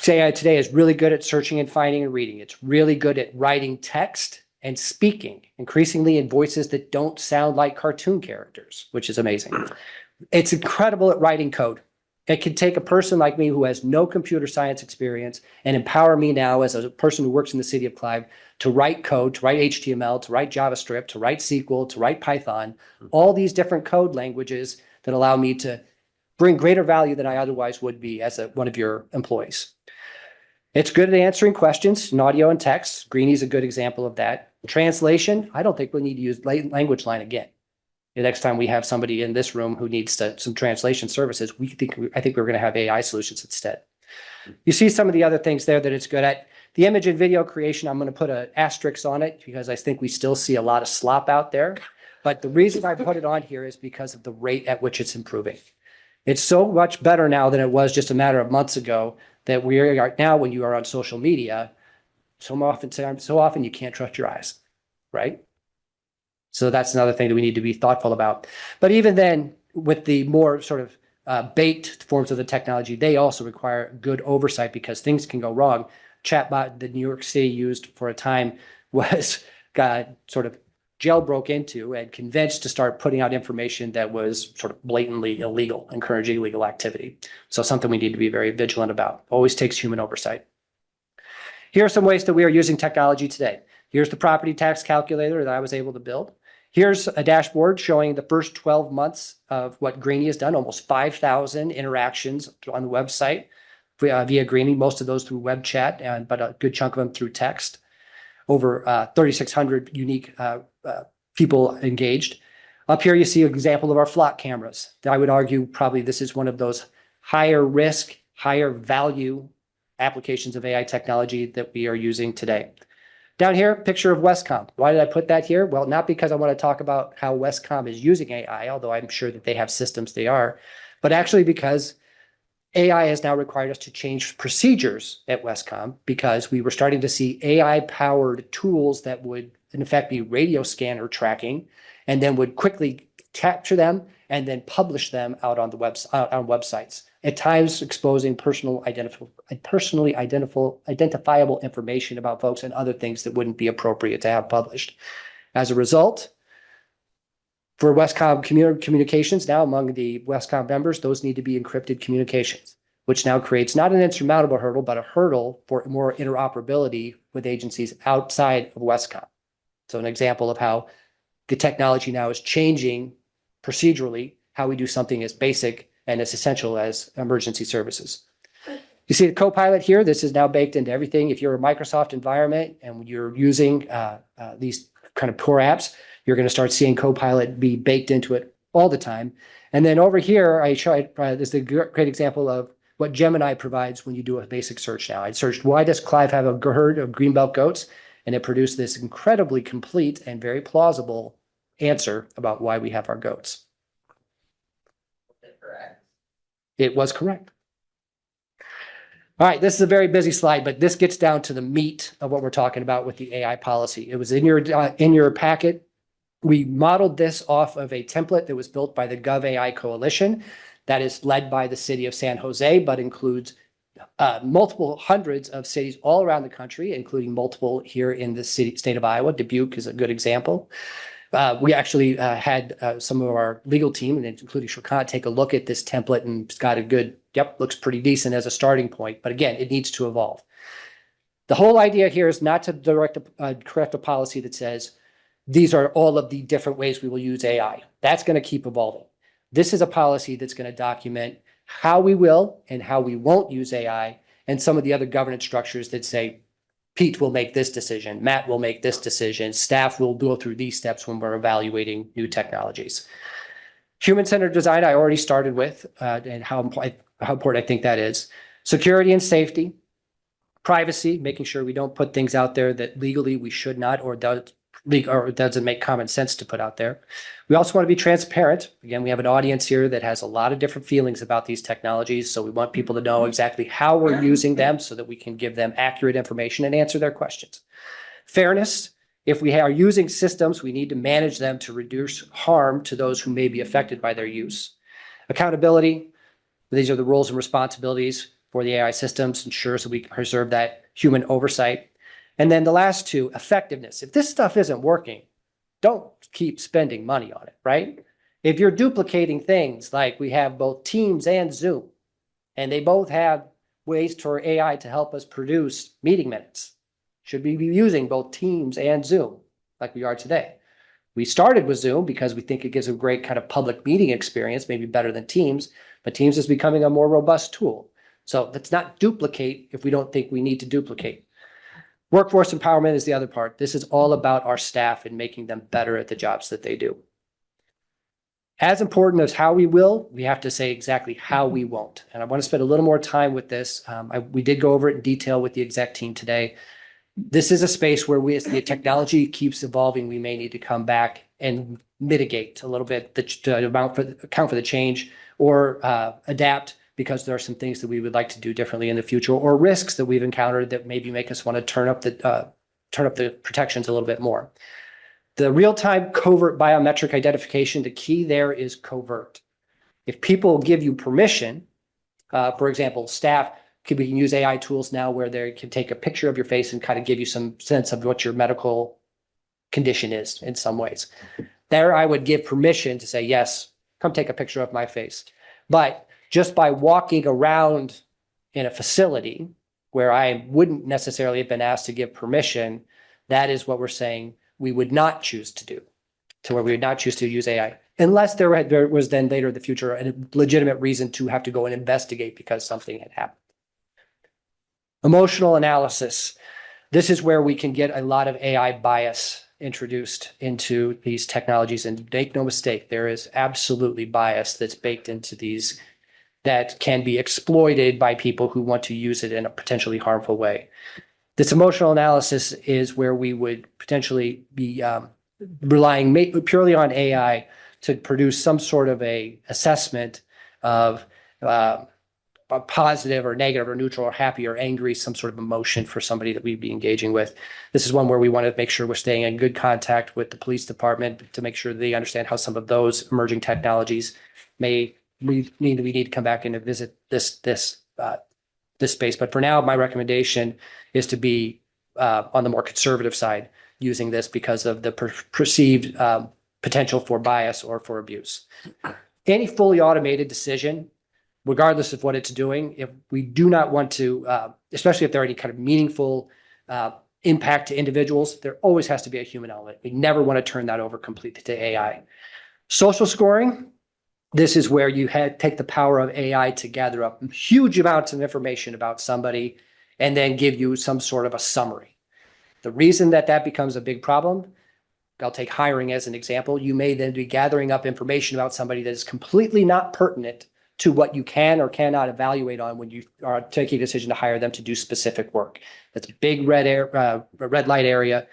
AI today is really good at searching and finding and reading. It's really good at writing text and speaking, increasingly in voices that don't sound like cartoon characters, which is amazing. It's incredible at writing code. It can take a person like me who has no computer science experience and empower me now as a person who works in the city of Clive to write code, to write HTML, to write JavaScript, to write SQL, to write Python, all these different code languages that allow me to bring greater value than I otherwise would be as one of your employees. It's good at answering questions in audio and text. Greeny's a good example of that. Translation, I don't think we need to use language line again. The next time we have somebody in this room who needs some translation services, I think we're going to have AI solutions instead. You see some of the other things there that it's good at. The image and video creation, I'm going to put an asterisk on it because I think we still see a lot of slop out there. But the reason I put it on here is because of the rate at which it's improving. It's so much better now than it was just a matter of months ago that we are now when you are on social media, so often you can't trust your eyes, right? So that's another thing that we need to be thoughtful about. But even then, with the more sort of baked forms of the technology, they also require good oversight because things can go wrong. Chatbot that New York City used for a time was sort of jailbroke into and convinced to start putting out information that was sort of blatantly illegal, encouraging illegal activity. So something we need to be very vigilant about. Always takes human oversight. Here are some ways that we are using technology today. Here's the property tax calculator that I was able to build. Here's a dashboard showing the first 12 months of what Greenie has done, almost 5,000 interactions on the website via Greenie, most of those through web chat, but a good chunk of them through text. Over 3,600 unique people engaged. Up here, you see an example of our flock cameras. I would argue probably this is one of those higher risk, higher value applications of AI technology that we are using today. Down here, picture of Westcom. Why did I put that here? Well, not because I want to talk about how Westcom is using AI, although I'm sure that they have systems they are, but actually because AI has now required us to change procedures at Westcom because we were starting to see AI-powered tools that would, in effect, be radio scanner tracking and then would quickly capture them and then publish them out on the on websites, at times exposing personally identifiable information about folks and other things that wouldn't be appropriate to have published. As a result, for Westcom communications now among the Westcom members, those need to be encrypted communications, which now creates not an insurmountable hurdle, but a hurdle for more interoperability with agencies outside of Westcom. So an example of how the technology now is changing procedurally how we do something as basic and as essential as emergency services. You see the Copilot here. This is now baked into everything. If you're a Microsoft environment and you're using these kind of core apps, you're going to start seeing Copilot be baked into it all the time. And then over here, I tried, this is a great example of what Gemini provides when you do a basic search now. I searched, why does Clive have a herd of greenbelt goats? And it produced this incredibly complete and very plausible answer about why we have our goats. It was correct. All right, this is a very busy slide, but this gets down to the meat of what we're talking about with the AI policy. It was in your packet. We modeled this off of a template that was built by the GovAI Coalition that is led by the city of San Jose, but includes multiple hundreds of cities all around the country, including multiple here in the state of Iowa. Dubuque is a good example. We actually had some of our legal team, including Shukant, take a look at this template and it's got a good, looks pretty decent as a starting point. But again, it needs to evolve. The whole idea here is not to correct a policy that says, these are all of the different ways we will use AI. That's going to keep evolving. This is a policy that's going to document how we will and how we won't use AI and some of the other governance structures that say, Pete will make this decision, Matt will make this decision, staff will go through these steps when we're evaluating new technologies. Human-centered design, I already started with, and how important I think that is. Security and safety, privacy, making sure we don't put things out there that legally we should not or doesn't make common sense to put out there. We also want to be transparent. Again, we have an audience here that has a lot of different feelings about these technologies, so we want people to know exactly how we're using them so that we can give them accurate information and answer their questions. Fairness. If we are using systems, we need to manage them to reduce harm to those who may be affected by their use. Accountability. These are the roles and responsibilities for the AI systems, ensures that we preserve that human oversight. And then the last two, effectiveness. If this stuff isn't working, don't keep spending money on it, right? If you're duplicating things like we have both Teams and Zoom, and they both have ways for AI to help us produce meeting minutes, should we be using both Teams and Zoom like we are today? We started with Zoom because we think it gives a great kind of public meeting experience, maybe better than Teams, but Teams is becoming a more robust tool. So let's not duplicate if we don't think we need to duplicate. Workforce empowerment is the other part. This is all about our staff and making them better at the jobs that they do. As important as how we will, we have to say exactly how we won't. And I want to spend a little more time with this. We did go over it in detail with the exec team today. This is a space where as the technology keeps evolving, we may need to come back and mitigate a little bit account for the change or adapt, because there are some things that we would like to do differently in the future, or risks that we've encountered that maybe make us want to turn up the protections a little bit more. The real-time covert biometric identification, the key there is covert. If people give you permission, for example, staff, we can use AI tools now where they can take a picture of your face and kind of give you some sense of what your medical condition is in some ways. There, I would give permission to say, yes, come take a picture of my face. But just by walking around in a facility where I wouldn't necessarily have been asked to give permission, that is what we're saying we would not choose to do, to where we would not choose to use AI, unless there was then later in the future a legitimate reason to have to go and investigate because something had happened. Emotional analysis. This is where we can get a lot of AI bias introduced into these technologies. And make no mistake, there is absolutely bias that's baked into these that can be exploited by people who want to use it in a potentially harmful way. This emotional analysis is where we would potentially be relying purely on AI to produce some sort of a assessment of a positive or negative or neutral or happy or angry, some sort of emotion for somebody that we'd be engaging with. This is one where we want to make sure we're staying in good contact with the police department to make sure they understand how some of those emerging technologies we need to come back and visit this space. But for now, my recommendation is to be on the more conservative side using this because of the perceived potential for bias or for abuse. Any fully automated decision, regardless of what it's doing, if we do not want to, especially if there are any kind of meaningful impact to individuals, there always has to be a human element. We never want to turn that over completely to AI. Social scoring. This is where you take the power of AI to gather up huge amounts of information about somebody and then give you some sort of a summary. The reason that becomes a big problem, I'll take hiring as an example. You may then be gathering up information about somebody that is completely not pertinent to what you can or cannot evaluate on when you are taking a decision to hire them to do specific work. That's a big red light area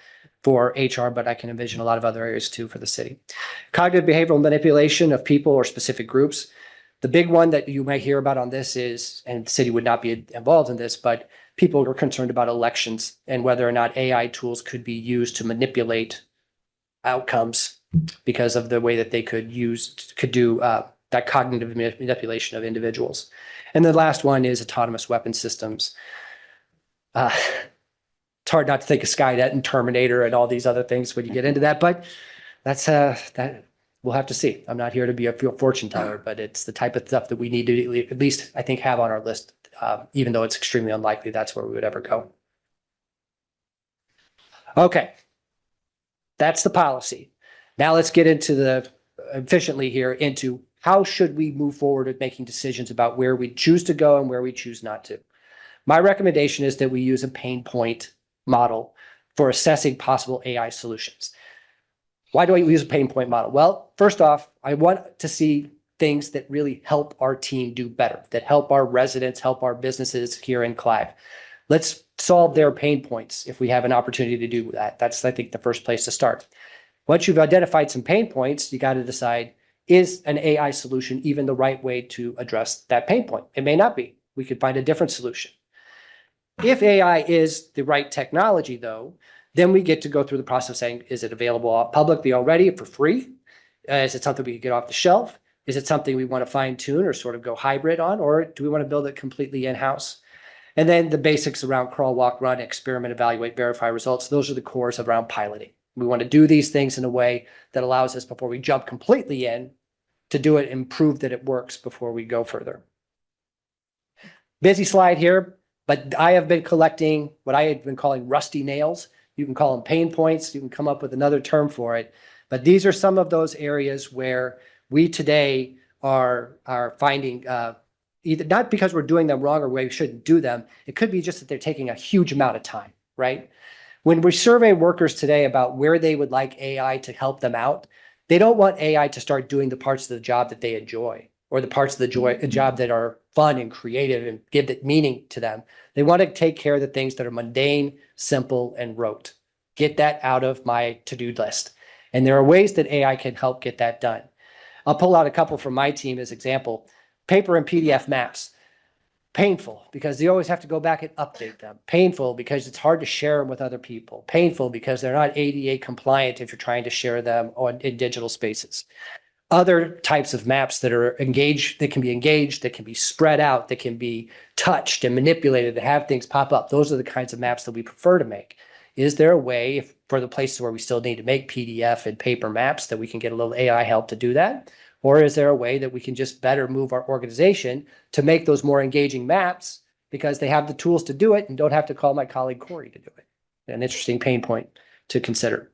for HR, but I can envision a lot of other areas too for the city. Cognitive behavioral manipulation of people or specific groups. The big one that you might hear about on this is, and the city would not be involved in this, but people are concerned about elections and whether or not AI tools could be used to manipulate outcomes because of the way that they could do that cognitive manipulation of individuals. And the last one is autonomous weapon systems. It's hard not to think of Skynet and Terminator and all these other things when you get into that, but that's that we'll have to see. I'm not here to be a fortune teller, but it's the type of stuff that we need to at least, I think, have on our list, even though it's extremely unlikely that's where we would ever go. Okay, that's the policy. Now let's get into efficiently here into how should we move forward with making decisions about where we choose to go and where we choose not to. My recommendation is that we use a pain point model for assessing possible AI solutions. Why do I use a pain point model? Well, first off, I want to see things that really help our team do better, that help our residents, help our businesses here in Clive. Let's solve their pain points if we have an opportunity to do that. That's, I think, the first place to start. Once you've identified some pain points, you got to decide, is an AI solution even the right way to address that pain point? It may not be. We could find a different solution. If AI is the right technology, though, then we get to go through the process of saying, is it available publicly already for free? Is it something we can get off the shelf? Is it something we want to fine tune or sort of go hybrid on? Or do we want to build it completely in-house? And then the basics around crawl, walk, run, experiment, evaluate, verify results. Those are the cores around piloting. We want to do these things in a way that allows us, before we jump completely in, to do it and prove that it works before we go further. Busy slide here. But I have been collecting what I had been calling rusty nails. You can call them pain points. You can come up with another term for it. But these are some of those areas where we today are finding either not because we're doing them wrong or we shouldn't do them. It could be just that they're taking a huge amount of time, right? When we survey workers today about where they would like AI to help them out, They don't want AI to start doing the parts of the job that they enjoy or the parts of the job that are fun and creative and give it meaning to them. They want to take care of the things that are mundane, simple, and rote. Get that out of my to-do list. And there are ways that AI can help get that done. I'll pull out a couple from my team as example. Paper and PDF maps. Painful because you always have to go back and update them. Painful because it's hard to share them with other people. Painful because they're not ADA compliant if you're trying to share them in digital spaces. Other types of maps that are engaged, that can be spread out, that can be touched and manipulated, that have things pop up. Those are the kinds of maps that we prefer to make. Is there a way for the places where we still need to make PDF and paper maps that we can get a little AI help to do that? Or is there a way that we can just better move our organization to make those more engaging maps because they have the tools to do it and don't have to call my colleague Corey to do it? An interesting pain point to consider.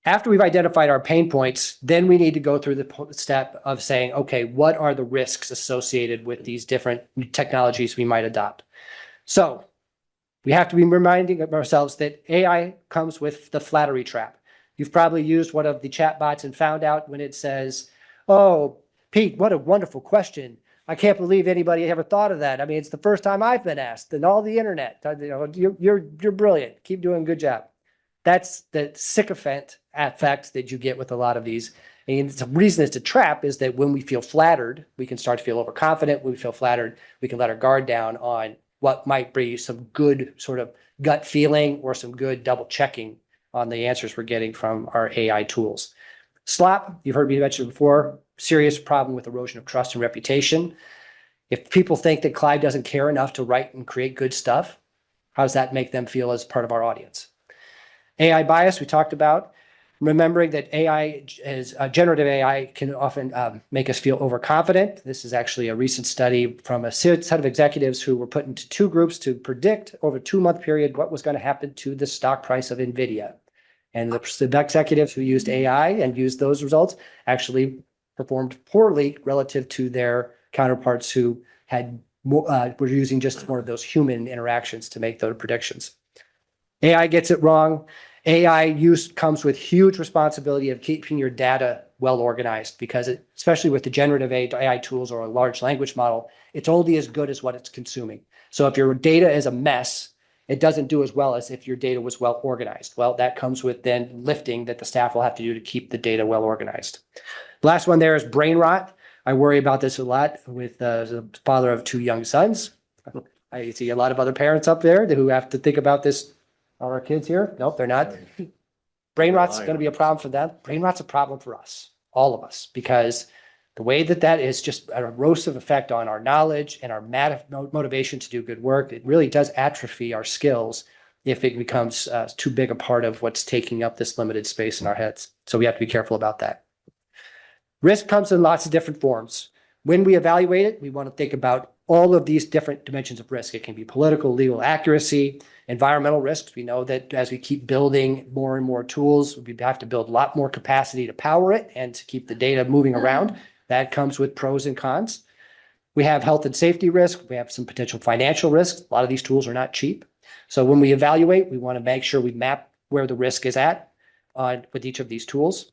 After we've identified our pain points, then we need to go through the step of saying, okay, what are the risks associated with these different technologies we might adopt? So we have to be reminding ourselves that AI comes with the flattery trap. You've probably used one of the chat bots and found out when it says, oh, Pete, what a wonderful question. I can't believe anybody ever thought of that. I mean, it's the first time I've been asked in all the internet. You know, you're brilliant. Keep doing a good job. That's the sycophant effect that you get with a lot of these. And the reason it's a trap is that when we feel flattered, we can start to feel overconfident. When we feel flattered, we can let our guard down on what might be some good sort of gut feeling or some good double checking on the answers we're getting from our AI tools. SLAP, you've heard me mention before, serious problem with erosion of trust and reputation. If people think that Clive doesn't care enough to write and create good stuff, how does that make them feel as part of our audience? AI bias, we talked about. Remembering that AI is generative AI can often make us feel overconfident. This is actually a recent study from a set of executives who were put into two groups to predict over a 2-month period what was going to happen to the stock price of NVIDIA. And the executives who used AI and used those results actually performed poorly relative to their counterparts who had were using just more of those human interactions to make those predictions. AI gets it wrong. AI use comes with huge responsibility of keeping your data well organized because especially with the generative AI tools or a large language model, it's only as good as what it's consuming. So if your data is a mess, it doesn't do as well as if your data was well organized. Well, that comes with then lifting that the staff will have to do to keep the data well organized. The last one there is brain rot. I worry about this a lot with the father of 2 young sons. I see a lot of other parents up there who have to think about this. Are our kids here? Nope, they're not. Brain rot's going to be a problem for them. Brain rot's a problem for us, all of us, because the way that is just an erosive effect on our knowledge and our motivation to do good work, it really does atrophy our skills if it becomes too big a part of what's taking up this limited space in our heads. So we have to be careful about that. Risk comes in lots of different forms. When we evaluate it, we want to think about all of these different dimensions of risk. It can be political, legal accuracy, environmental risks. We know that as we keep building more and more tools, we have to build a lot more capacity to power it and to keep the data moving around. That comes with pros and cons. We have health and safety risk. We have some potential financial risks. A lot of these tools are not cheap. So when we evaluate, we want to make sure we map where the risk is at with each of these tools.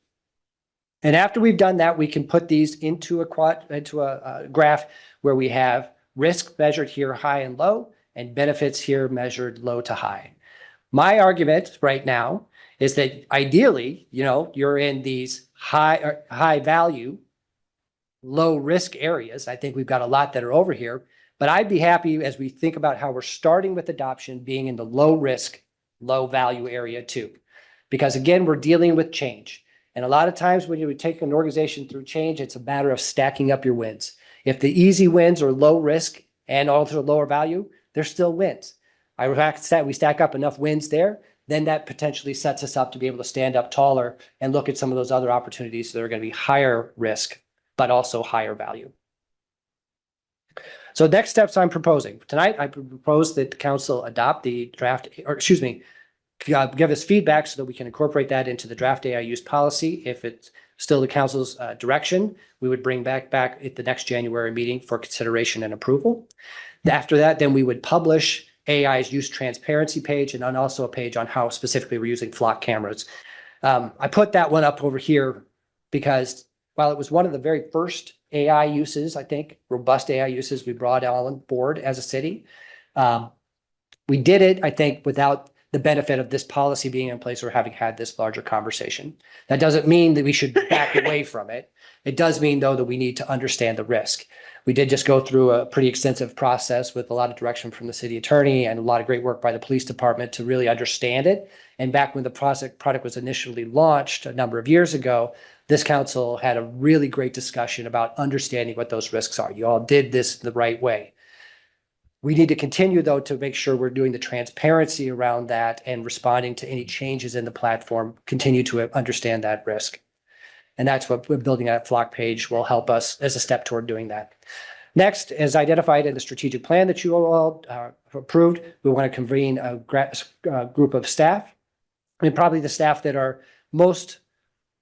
And after we've done that, we can put these into a graph where we have risk measured here high and low, and benefits here measured low to high. My argument right now is that ideally, you're in these high value, low risk areas. I think we've got a lot that are over here, but I'd be happy as we think about how we're starting with adoption being in the low risk, low value area too. Because again, we're dealing with change. And a lot of times when you take an organization through change, it's a matter of stacking up your wins. If the easy wins are low risk and also lower value, they're still wins. We stack up enough wins there, then that potentially sets us up to be able to stand up taller and look at some of those other opportunities that are going to be higher risk, but also higher value. So next steps I'm proposing. Tonight, I propose that the council adopt the draft, give us feedback so that we can incorporate that into the draft AI use policy. If it's still the council's direction, we would bring back at the next January meeting for consideration and approval. After that, then we would publish AI's use transparency page and then also a page on how specifically we're using flock cameras. I put that one up over here because while it was one of the very first AI uses, I think, robust AI uses we brought on board as a city, we did it, I think, without the benefit of this policy being in place or having had this larger conversation. That doesn't mean that we should back away from it. It does mean, though, that we need to understand the risk. We did just go through a pretty extensive process with a lot of direction from the city attorney and a lot of great work by the police department to really understand it. And back when the product was initially launched a number of years ago, this council had a really great discussion about understanding what those risks are. You all did this the right way. We need to continue, though, to make sure we're doing the transparency around that and responding to any changes in the platform, continue to understand that risk. And that's what we're building that Flock page will help us as a step toward doing that. Next, as identified in the strategic plan that you all approved, we want to convene a group of staff, and probably the staff that are most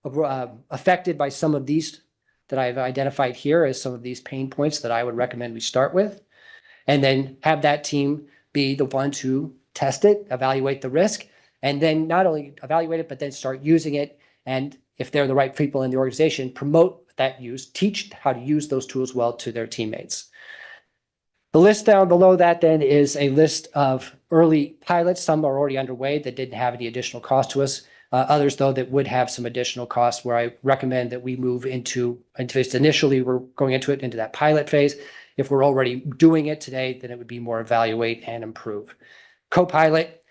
affected by some of these that I've identified here as some of these pain points that I would recommend we start with. And then have that team be the ones who test it, evaluate the risk, and then not only evaluate it, but then start using it. And if they're the right people in the organization, promote that use, teach how to use those tools well to their teammates. The list down below that then is a list of early pilots. Some are already underway that didn't have any additional cost to us. Others, though, that would have some additional costs where I recommend that we move into initially we're going into that pilot phase. If we're already doing it today, then it would be more evaluate and improve. Copilot,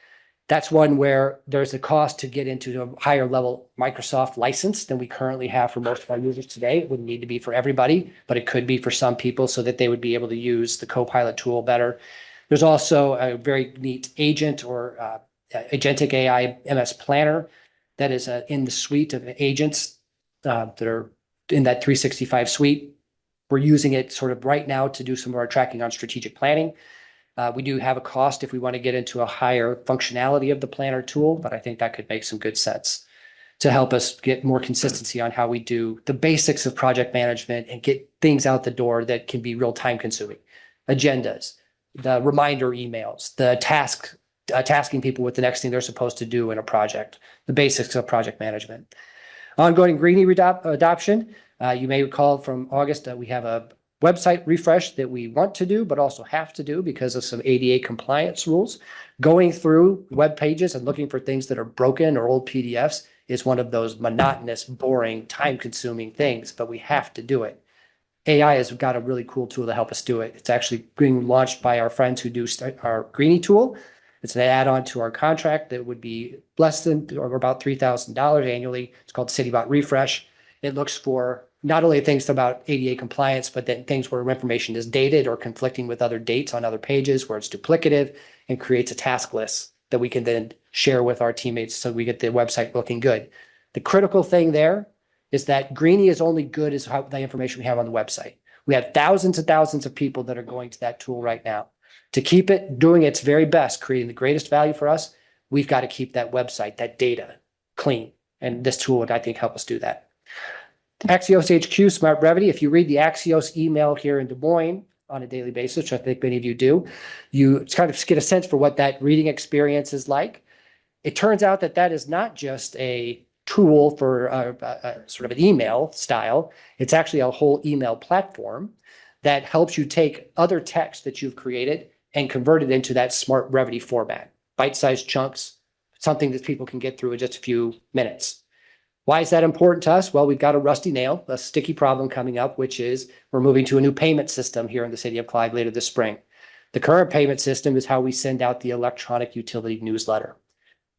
that's one where there's a cost to get into a higher level Microsoft license than we currently have for most of our users today. It wouldn't need to be for everybody, but it could be for some people so that they would be able to use the Copilot tool better. There's also a very neat agent or agentic AI MS Planner that is in the suite of agents that are in that 365 suite. We're using it sort of right now to do some of our tracking on strategic planning. We do have a cost if we want to get into a higher functionality of the planner tool, but I think that could make some good sense to help us get more consistency on how we do the basics of project management and get things out the door that can be real time consuming. Agendas, the reminder emails, the tasking people with the next thing they're supposed to do in a project, the basics of project management. Ongoing Greenie adoption. You may recall from August that we have a website refresh that we want to do, but also have to do because of some ADA compliance rules. Going through web pages and looking for things that are broken or old PDFs is one of those monotonous, boring, time-consuming things, but we have to do it. AI has got a really cool tool to help us do it. It's actually being launched by our friends who do our Greenie tool. It's an add-on to our contract that would be less than or about $3,000 annually. It's called CityBot Refresh. It looks for not only things about ADA compliance, but then things where information is dated or conflicting with other dates on other pages where it's duplicative, and creates a task list that we can then share with our teammates so we get the website looking good. The critical thing there is that Greenie is only good as how the information we have on the website. We have thousands and thousands of people that are going to that tool right now. To keep it doing its very best, creating the greatest value for us, we've got to keep that website, that data clean. And this tool would, I think, help us do that. Axios HQ Smart Brevity. If you read the Axios email here in Des Moines on a daily basis, which I think many of you do, you kind of get a sense for what that reading experience is like. It turns out that that is not just a tool for a sort of an email style. It's actually a whole email platform that helps you take other text that you've created and convert it into that Smart Brevity format, bite-sized chunks, something that people can get through in just a few minutes. Why is that important to us? Well, we've got a rusty nail, a sticky problem coming up, which is we're moving to a new payment system here in the city of Clive later this spring. The current payment system is how we send out the electronic utility newsletter.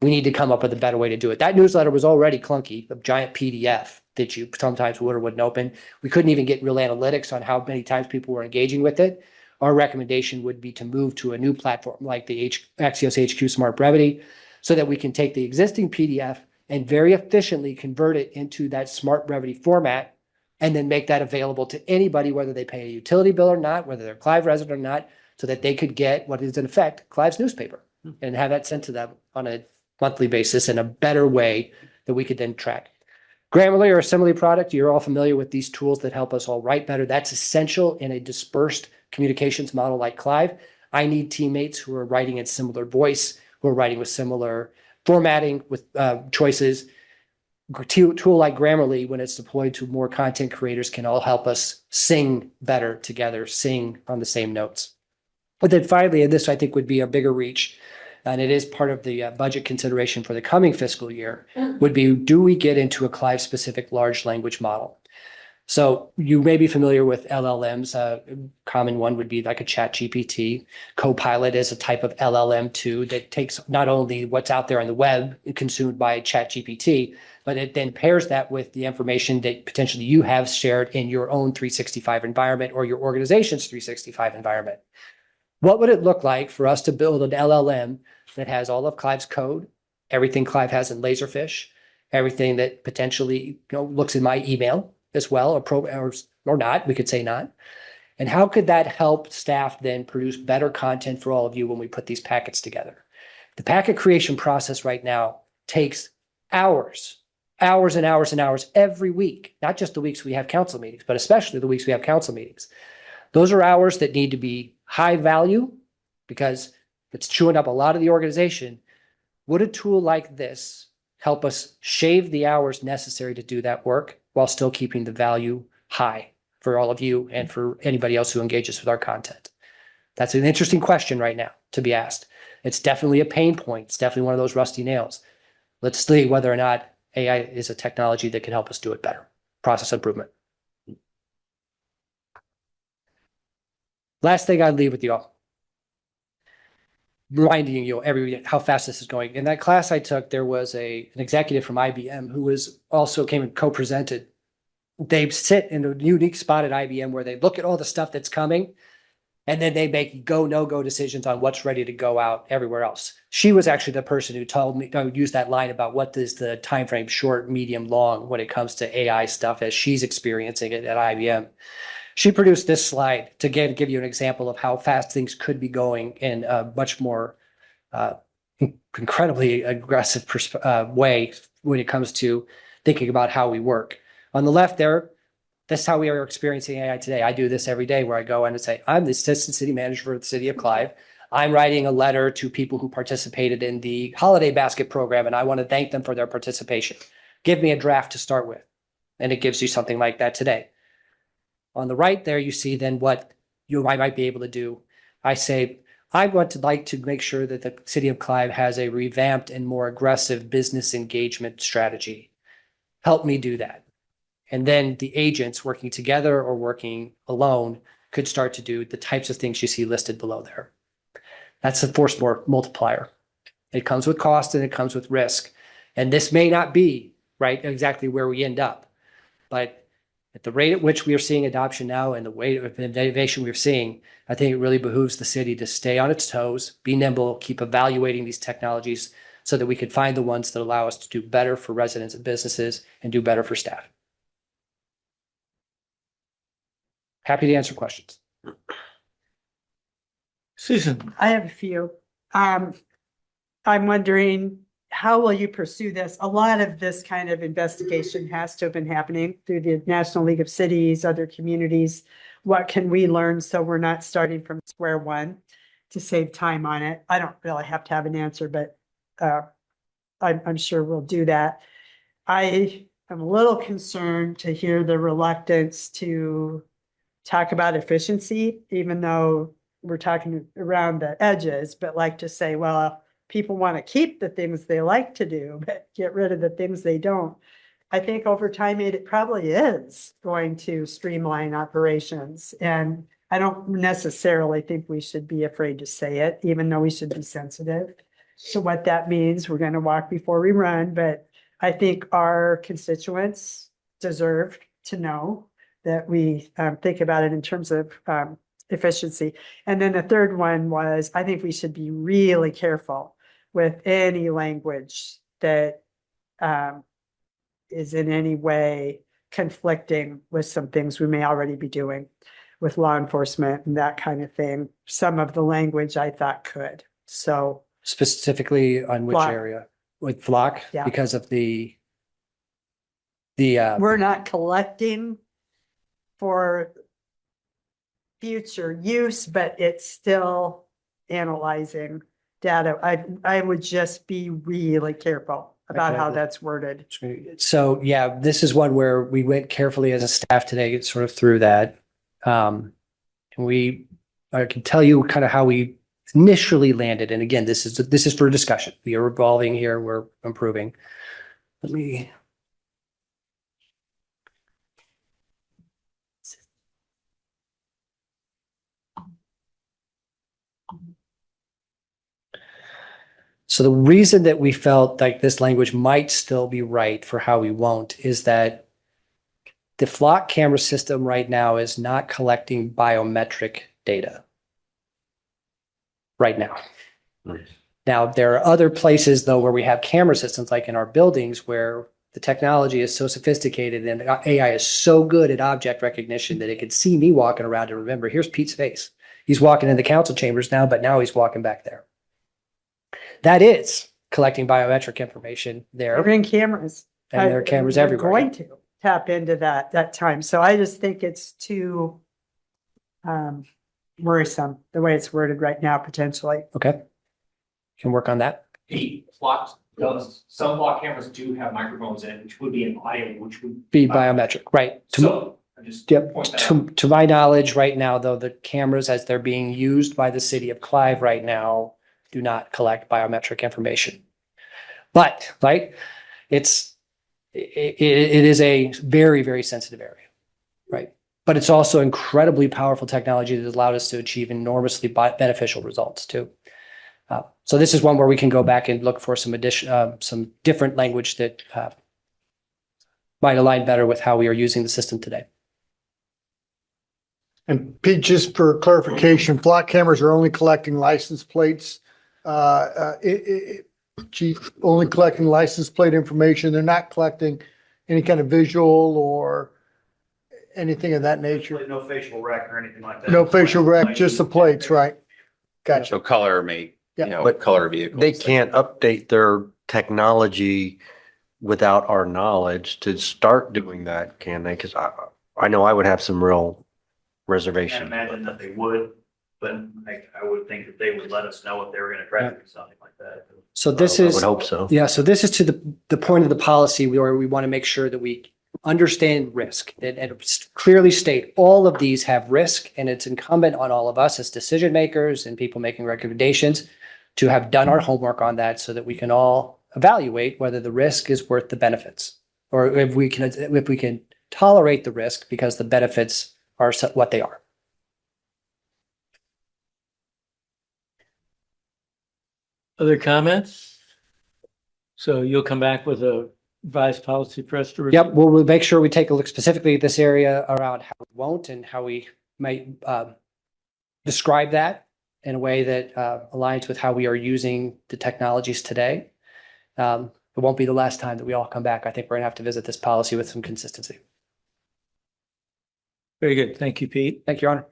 We need to come up with a better way to do it. That newsletter was already clunky, a giant PDF that you sometimes would or wouldn't open. We couldn't even get real analytics on how many times people were engaging with it. Our recommendation would be to move to a new platform like the Axios HQ Smart Brevity so that we can take the existing PDF and very efficiently convert it into that Smart Brevity format and then make that available to anybody, whether they pay a utility bill or not, whether they're Clive resident or not, so that they could get what is in effect Clive's newspaper and have that sent to them on a monthly basis in a better way that we could then track. Grammarly or Assembly product, you're all familiar with these tools that help us all write better. That's essential in a dispersed communications model like Clive. I need teammates who are writing in similar voice, who are writing with similar formatting with choices. tool like Grammarly, when it's deployed to more content creators, can all help us sing better together, sing on the same notes. But then finally, and this I think would be a bigger reach, and it is part of the budget consideration for the coming fiscal year, would be, do we get into a Clive-specific large language model? So you may be familiar with LLMs. A common one would be like a ChatGPT. Copilot is a type of LLM too that takes not only what's out there on the web consumed by ChatGPT, but it then pairs that with the information that potentially you have shared in your own 365 environment or your organization's 365 environment. What would it look like for us to build an LLM that has all of Clive's code, everything Clive has in Laserfish, everything that potentially looks in my email as well, or not, we could say not. And how could that help staff then produce better content for all of you when we put these packets together? The packet creation process right now takes hours and hours and hours every week, not just the weeks we have council meetings, but especially the weeks we have council meetings. Those are hours that need to be high value because it's chewing up a lot of the organization. Would a tool like this help us shave the hours necessary to do that work while still keeping the value high for all of you and for anybody else who engages with our content? That's an interesting question right now to be asked. It's definitely a pain point. It's definitely one of those rusty nails. Let's see whether or not AI is a technology that can help us do it better. Process improvement. Last thing I'd leave with you all, reminding you how fast this is going. In that class I took, there was an executive from IBM who came and co-presented. They sit in a unique spot at IBM where they look at all the stuff that's coming, and then they make go, no-go decisions on what's ready to go out everywhere else. She was actually the person who told me, used that line about what is the time frame, short, medium, long, when it comes to AI stuff as she's experiencing it at IBM. She produced this slide to give you an example of how fast things could be going in a much more incredibly aggressive way when it comes to thinking about how we work. On the left there, that's how we are experiencing AI today. I do this every day where I go in and say, I'm the assistant city manager for the city of Clive. I'm writing a letter to people who participated in the holiday basket program, and I want to thank them for their participation. Give me a draft to start with. And it gives you something like that today. On the right there, you see then what I might be able to do. I say, I want to like to make sure that the city of Clive has a revamped and more aggressive business engagement strategy. Help me do that. And then the agents working together or working alone could start to do the types of things you see listed below there. That's a force multiplier. It comes with cost and it comes with risk. And this may not be right exactly where we end up, but at the rate at which we are seeing adoption now and the rate of innovation we're seeing, I think it really behooves the city to stay on its toes, be nimble, keep evaluating these technologies so that we can find the ones that allow us to do better for residents and businesses and do better for staff. Happy to answer questions. Susan. I have a few. I'm wondering, how will you pursue this? A lot of this kind of investigation has to have been happening through the National League of Cities, other communities. What can we learn so we're not starting from square one to save time on it? I don't really have to have an answer, but I'm sure we'll do that. I am a little concerned to hear the reluctance to talk about efficiency, even though we're talking around the edges, but like to say, well, people want to keep the things they like to do, but get rid of the things they don't. I think over time, it probably is going to streamline operations. And I don't necessarily think we should be afraid to say it, even though we should be sensitive to what that means. We're going to walk before we run, but I think our constituents deserve to know that we think about it in terms of efficiency. And then the third one was, I think we should be really careful with any language that is in any way conflicting with some things we may already be doing with law enforcement and that kind of thing. Some of the language I thought could. So specifically on which Flock. area? With Flock? Yeah. Because of the we're not collecting for future use, but it's still analyzing data. I would just be really careful about how that's worded. So yeah, this is one where we went carefully as a staff today, sort of through that. And I can tell you kind of how we initially landed. And again, this is for discussion. We are evolving here. We're improving. Let me. So the reason that we felt like this language might still be right for how we won't is that the flock camera system right now is not collecting biometric data. Right now. Now, there are other places though where we have camera systems like in our buildings where the technology is so sophisticated and AI is so good at object recognition that it could see me walking around and remember, here's Pete's face. He's walking in the council chambers now, but now he's walking back there. That is collecting biometric information there. They're in cameras. And there are cameras They're everywhere. Going to tap into that time. So I just think it's too worrisome, the way it's worded right now, potentially. Okay. Can work on that. Some block cameras do have microphones in, which would be an audio, which would Be biometric, right. Yep. To my knowledge, right now, though, the cameras as they're being used by the city of Clive right now do not collect biometric information. But, right, it is a very, very sensitive area, right? But it's also incredibly powerful technology that has allowed us to achieve enormously beneficial results too. So this is one where we can go back and look for some different language that might align better with how we are using the system today. And Pete, just for clarification, flock cameras are only collecting license plates. Chief, only collecting license plate information. They're not collecting any kind of visual or anything of that nature. No facial rec or anything like that. No facial rec, just the plates, right? Gotcha. So color make, Yeah. But color vehicles. They can't update their technology without our knowledge to start doing that, can they? Because I know I would have some real I reservation. can't imagine that they would, but I would think that they would let us know if they were gonna try to do something like that. So this I is. would hope so. Yeah, so this is to the point of the policy where we want to make sure that we understand risk and clearly state all of these have risk, and it's incumbent on all of us as decision makers and people making recommendations to have done our homework on that so that we can all evaluate whether the risk is worth the benefits or if we can tolerate the risk because the benefits are what they are. Other comments? So you'll come back with a revised policy for us to review? Yep, we'll make sure we take a look specifically at this area around how we won't and how we might describe that in a way that aligns with how we are using the technologies today. It won't be the last time that we all come back. I think we're gonna have to visit this policy with some consistency. Very good. Thank you, Pete. Thank you, Your Honor.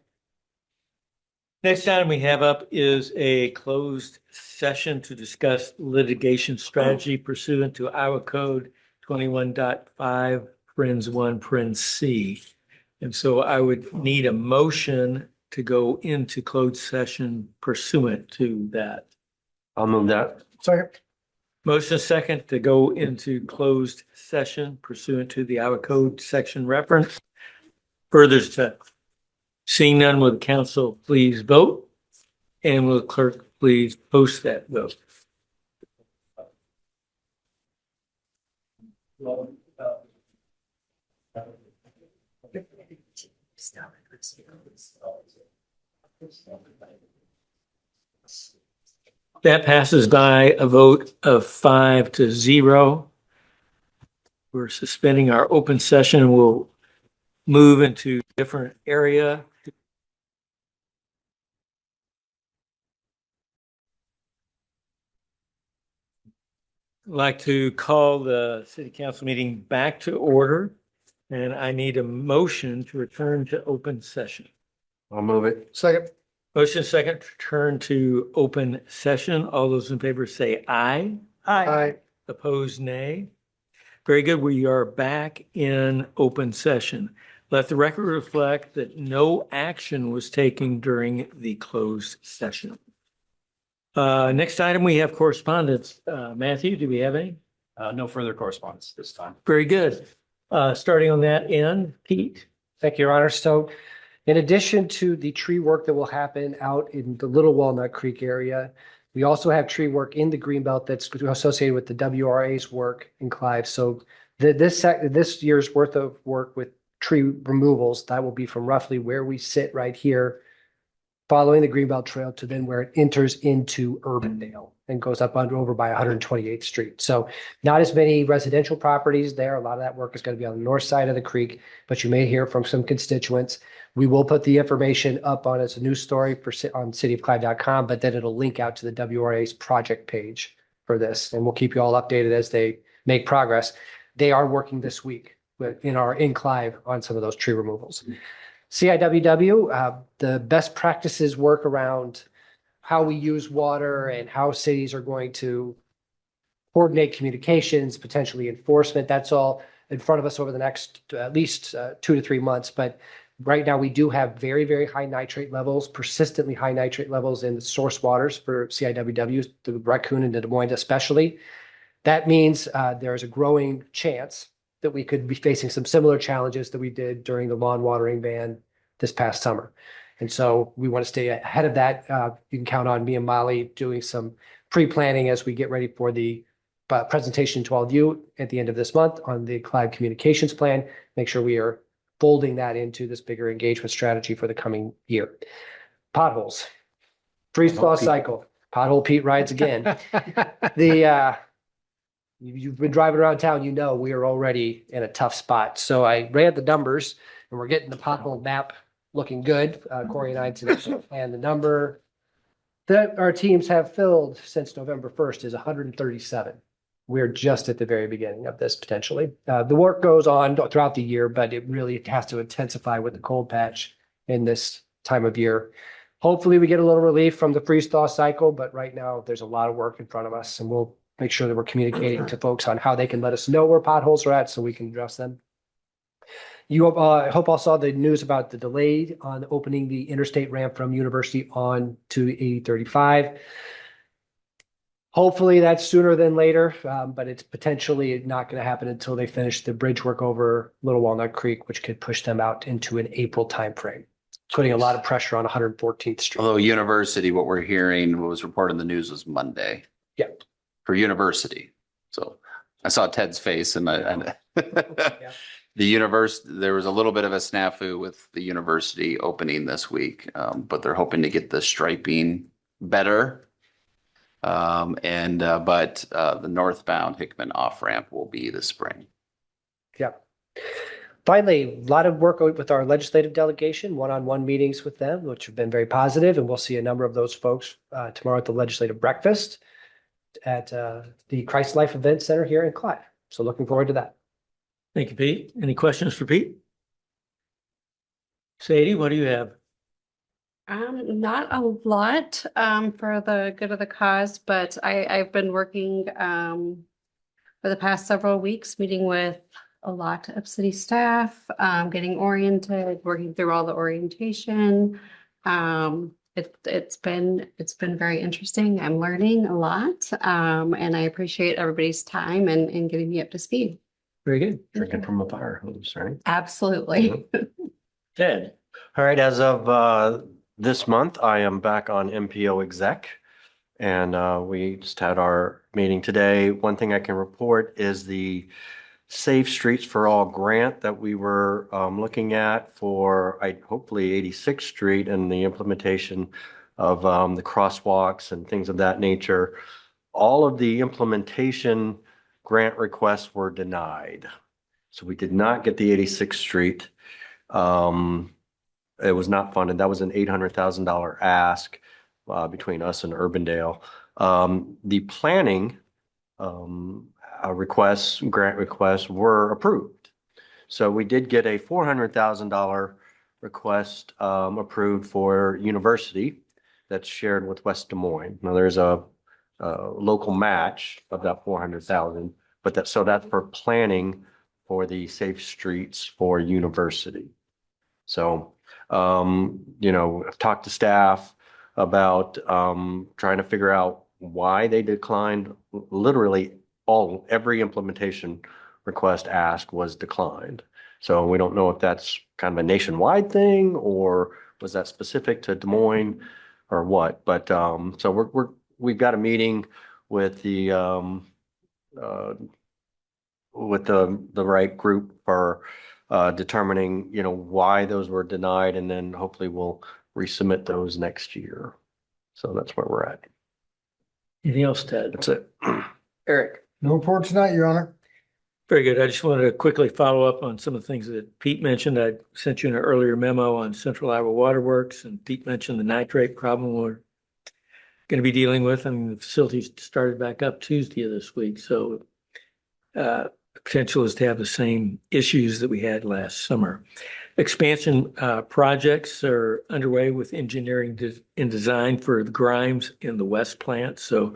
Next item we have up is a closed session to discuss litigation strategy pursuant to Iowa Code 21.5, Parens 1, Parens C. And so I would need a motion to go into closed session pursuant to that. I'll move that. Second. Motion second to go into closed session pursuant to the Iowa Code section reference. Further discussion. Seeing none, will the council please vote? And will the clerk please post that vote? That passes by a vote of 5-0. We're suspending our open session. We'll move into a different area. I'd like to call the city council meeting back to order, and I need a motion to return to open session. I'll move it. Second. Motion second to return to open session. All those in favor say aye. Aye. Opposed, nay. Very good. We are back in open session. Let the record reflect that no action was taken during the closed session. Next item, we have correspondence. Matthew, do we have any? No further correspondence this time. Very good. Starting on that end, Pete? Thank you, Your Honor. So in addition to the tree work that will happen out in the Little Walnut Creek area, we also have tree work in the Greenbelt that's associated with the WRA's work in Clive. So this year's worth of work with tree removals, that will be from roughly where we sit right here, following the Greenbelt Trail to then where it enters into Urbandale and goes up over by 128th Street. So not as many residential properties there. A lot of that work is going to be on the north side of the creek, but you may hear from some constituents. We will put the information up on as a news story on cityofclive.com, but then it'll link out to the WRA's project page for this. And we'll keep you all updated as they make progress. They are working this week in Clive on some of those tree removals. CIWW, the best practices work around how we use water and how cities are going to coordinate communications, potentially enforcement. That's all in front of us over the next at least 2 to 3 months. But right now we do have very, very high nitrate levels, persistently high nitrate levels in the source waters for CIWW, the Raccoon and the Des Moines especially. That means there is a growing chance that we could be facing some similar challenges that we did during the lawn watering ban this past summer. And so we want to stay ahead of that. You can count on me and Molly doing some pre-planning as we get ready for the presentation to all of you at the end of this month on the Clive Communications Plan. Make sure we are folding that into this bigger engagement strategy for the coming year. Potholes, freeze-thaw cycle, pothole Pete rides again. You've been driving around town, you know we are already in a tough spot. So I ran the numbers and we're getting the pothole map looking good. Corey and I today, and the number that our teams have filled since November 1st is 137. We're just at the very beginning of this potentially. The work goes on throughout the year, but it really has to intensify with the cold patch in this time of year. Hopefully we get a little relief from the freeze thaw cycle, but right now there's a lot of work in front of us, and we'll make sure that we're communicating to folks on how they can let us know where potholes are at so we can address them. I hope all saw the news about the delay on opening the interstate ramp from University on to 8035. Hopefully that's sooner than later, but it's potentially not going to happen until they finish the bridge work over Little Walnut Creek, which could push them out into an April timeframe, putting a lot of pressure on 114th Street. Although University, what we're hearing, what was reported in the news was Monday. Yeah. For University. So I saw Ted's face and Yeah. the there was a little bit of a snafu with the University opening this week, but they're hoping to get the striping better. But the northbound Hickman off ramp will be this spring. Yeah. Finally, a lot of work with our legislative delegation, one-on-one meetings with them, which have been very positive, and we'll see a number of those folks tomorrow at the legislative breakfast at the Christ Life Event Center here in Clive. So looking forward to that. Thank you, Pete. Any questions for Pete? Sadie, what do you have? Not a lot for the good of the cause, but I've been working for the past several weeks, meeting with a lot of city staff, getting oriented, working through all the orientation. It's been very interesting. I'm learning a lot, and I appreciate everybody's time and getting me up to speed. Very good. Drinking from a fire hose, right? Absolutely. Ted. All right, as of this month, I am back on MPO exec, and we just had our meeting today. One thing I can report is the Safe Streets for All grant that we were looking at for hopefully 86th Street and the implementation of the crosswalks and things of that nature. All of the implementation grant requests were denied. So we did not get the 86th Street. It was not funded. That was an $800,000 ask between us and Urbandale. The planning grant requests were approved. So we did get a $400,000 request approved for University that's shared with West Des Moines. Now there's a local match of that 400,000, but that's for planning for the Safe Streets for University. So, I've talked to staff about trying to figure out why they declined literally every implementation request asked was declined. So we don't know if that's kind of a nationwide thing or was that specific to Des Moines or what, but, so we've got a meeting with the right group for determining, why those were denied, and then hopefully we'll resubmit those next year. So that's where we're at. Anything else, Ted? That's it. Eric? No report tonight, Your Honor. Very good. I just wanted to quickly follow up on some of the things that Pete mentioned. I sent you an earlier memo on Central Iowa Water Works, and Pete mentioned the nitrate problem we're going to be dealing with. I mean, the facility started back up Tuesday of this week, so potential is to have the same issues that we had last summer. Expansion projects are underway with engineering and design for the Grimes in the West plant. So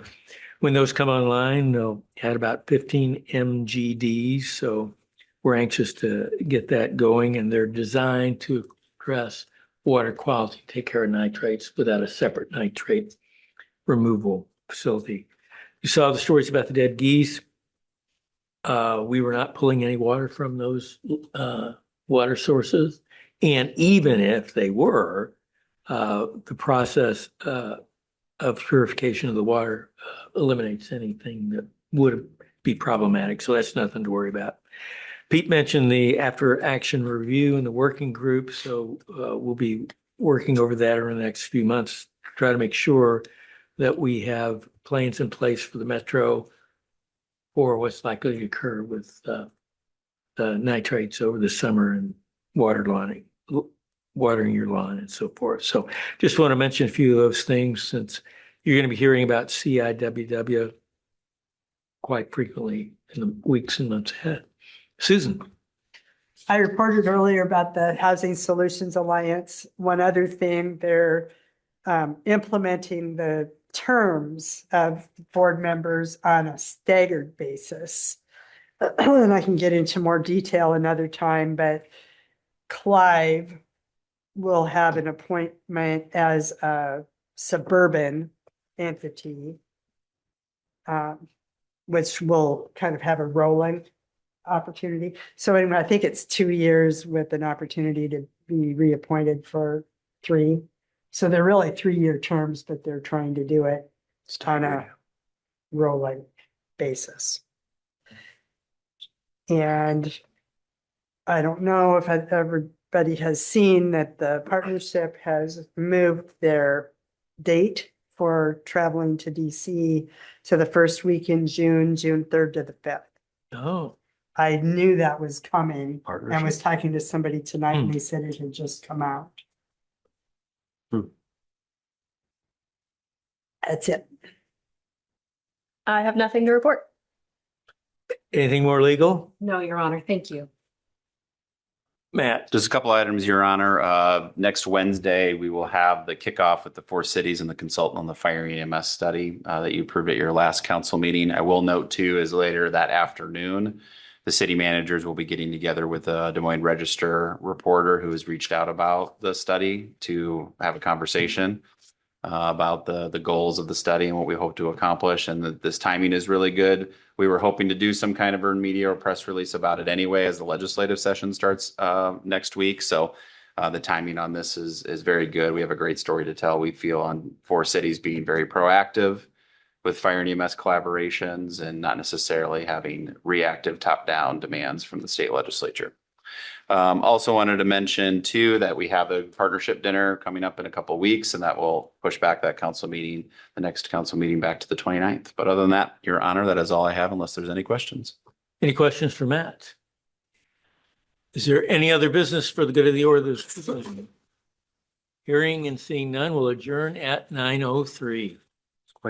when those come online, they'll add about 15 MGDs. So we're anxious to get that going, and they're designed to address water quality, take care of nitrates without a separate nitrate removal facility. You saw the stories about the dead geese. We were not pulling any water from those water sources. And even if they were, the process of purification of the water eliminates anything that would be problematic. So that's nothing to worry about. Pete mentioned the after action review and the working group. So we'll be working over that over the next few months to try to make sure that we have plans in place for the Metro for what's likely to occur with the nitrates over the summer and watering your lawn and so forth. So just want to mention a few of those things since you're going to be hearing about CIWW quite frequently in the weeks and months ahead. Susan. I reported earlier about the Housing Solutions Alliance. One other thing, they're implementing the terms of board members on a staggered basis. And I can get into more detail another time, but Clive will have an appointment as a suburban entity, which will kind of have a rolling opportunity. So anyway, I think it's 2 years with an opportunity to be reappointed for 3. So they're really 3-year terms, but they're trying to do it on a rolling basis. And I don't know if everybody has seen that the partnership has moved their date for traveling to DC to the first week in June 3rd to the 5th. Oh. I knew that was coming and Partnership. was talking to somebody tonight and they said it had just come out. That's it. I have nothing to report. Anything more legal? No, Your Honor. Thank you. Matt. Just a couple items, Your Honor. Next Wednesday, we will have the kickoff with the 4 cities and the consultant on the fire EMS study that you approved at your last council meeting. I will note too, is later that afternoon, the city managers will be getting together with a Des Moines Register reporter who has reached out about the study to have a conversation about the goals of the study and what we hope to accomplish. And this timing is really good. We were hoping to do some kind of earned media or press release about it anyway, as the legislative session starts next week. So the timing on this is very good. We have a great story to tell. We feel on 4 cities being very proactive with fire and EMS collaborations and not necessarily having reactive top-down demands from the state legislature. Also wanted to mention too that we have a partnership dinner coming up in a couple of weeks, and that will push back that council meeting, the next council meeting, back to the 29th. But other than that, Your Honor, that is all I have unless there's any questions. Any questions for Matt? Is there any other business for the good of the order? Hearing and seeing none will adjourn at 9:03.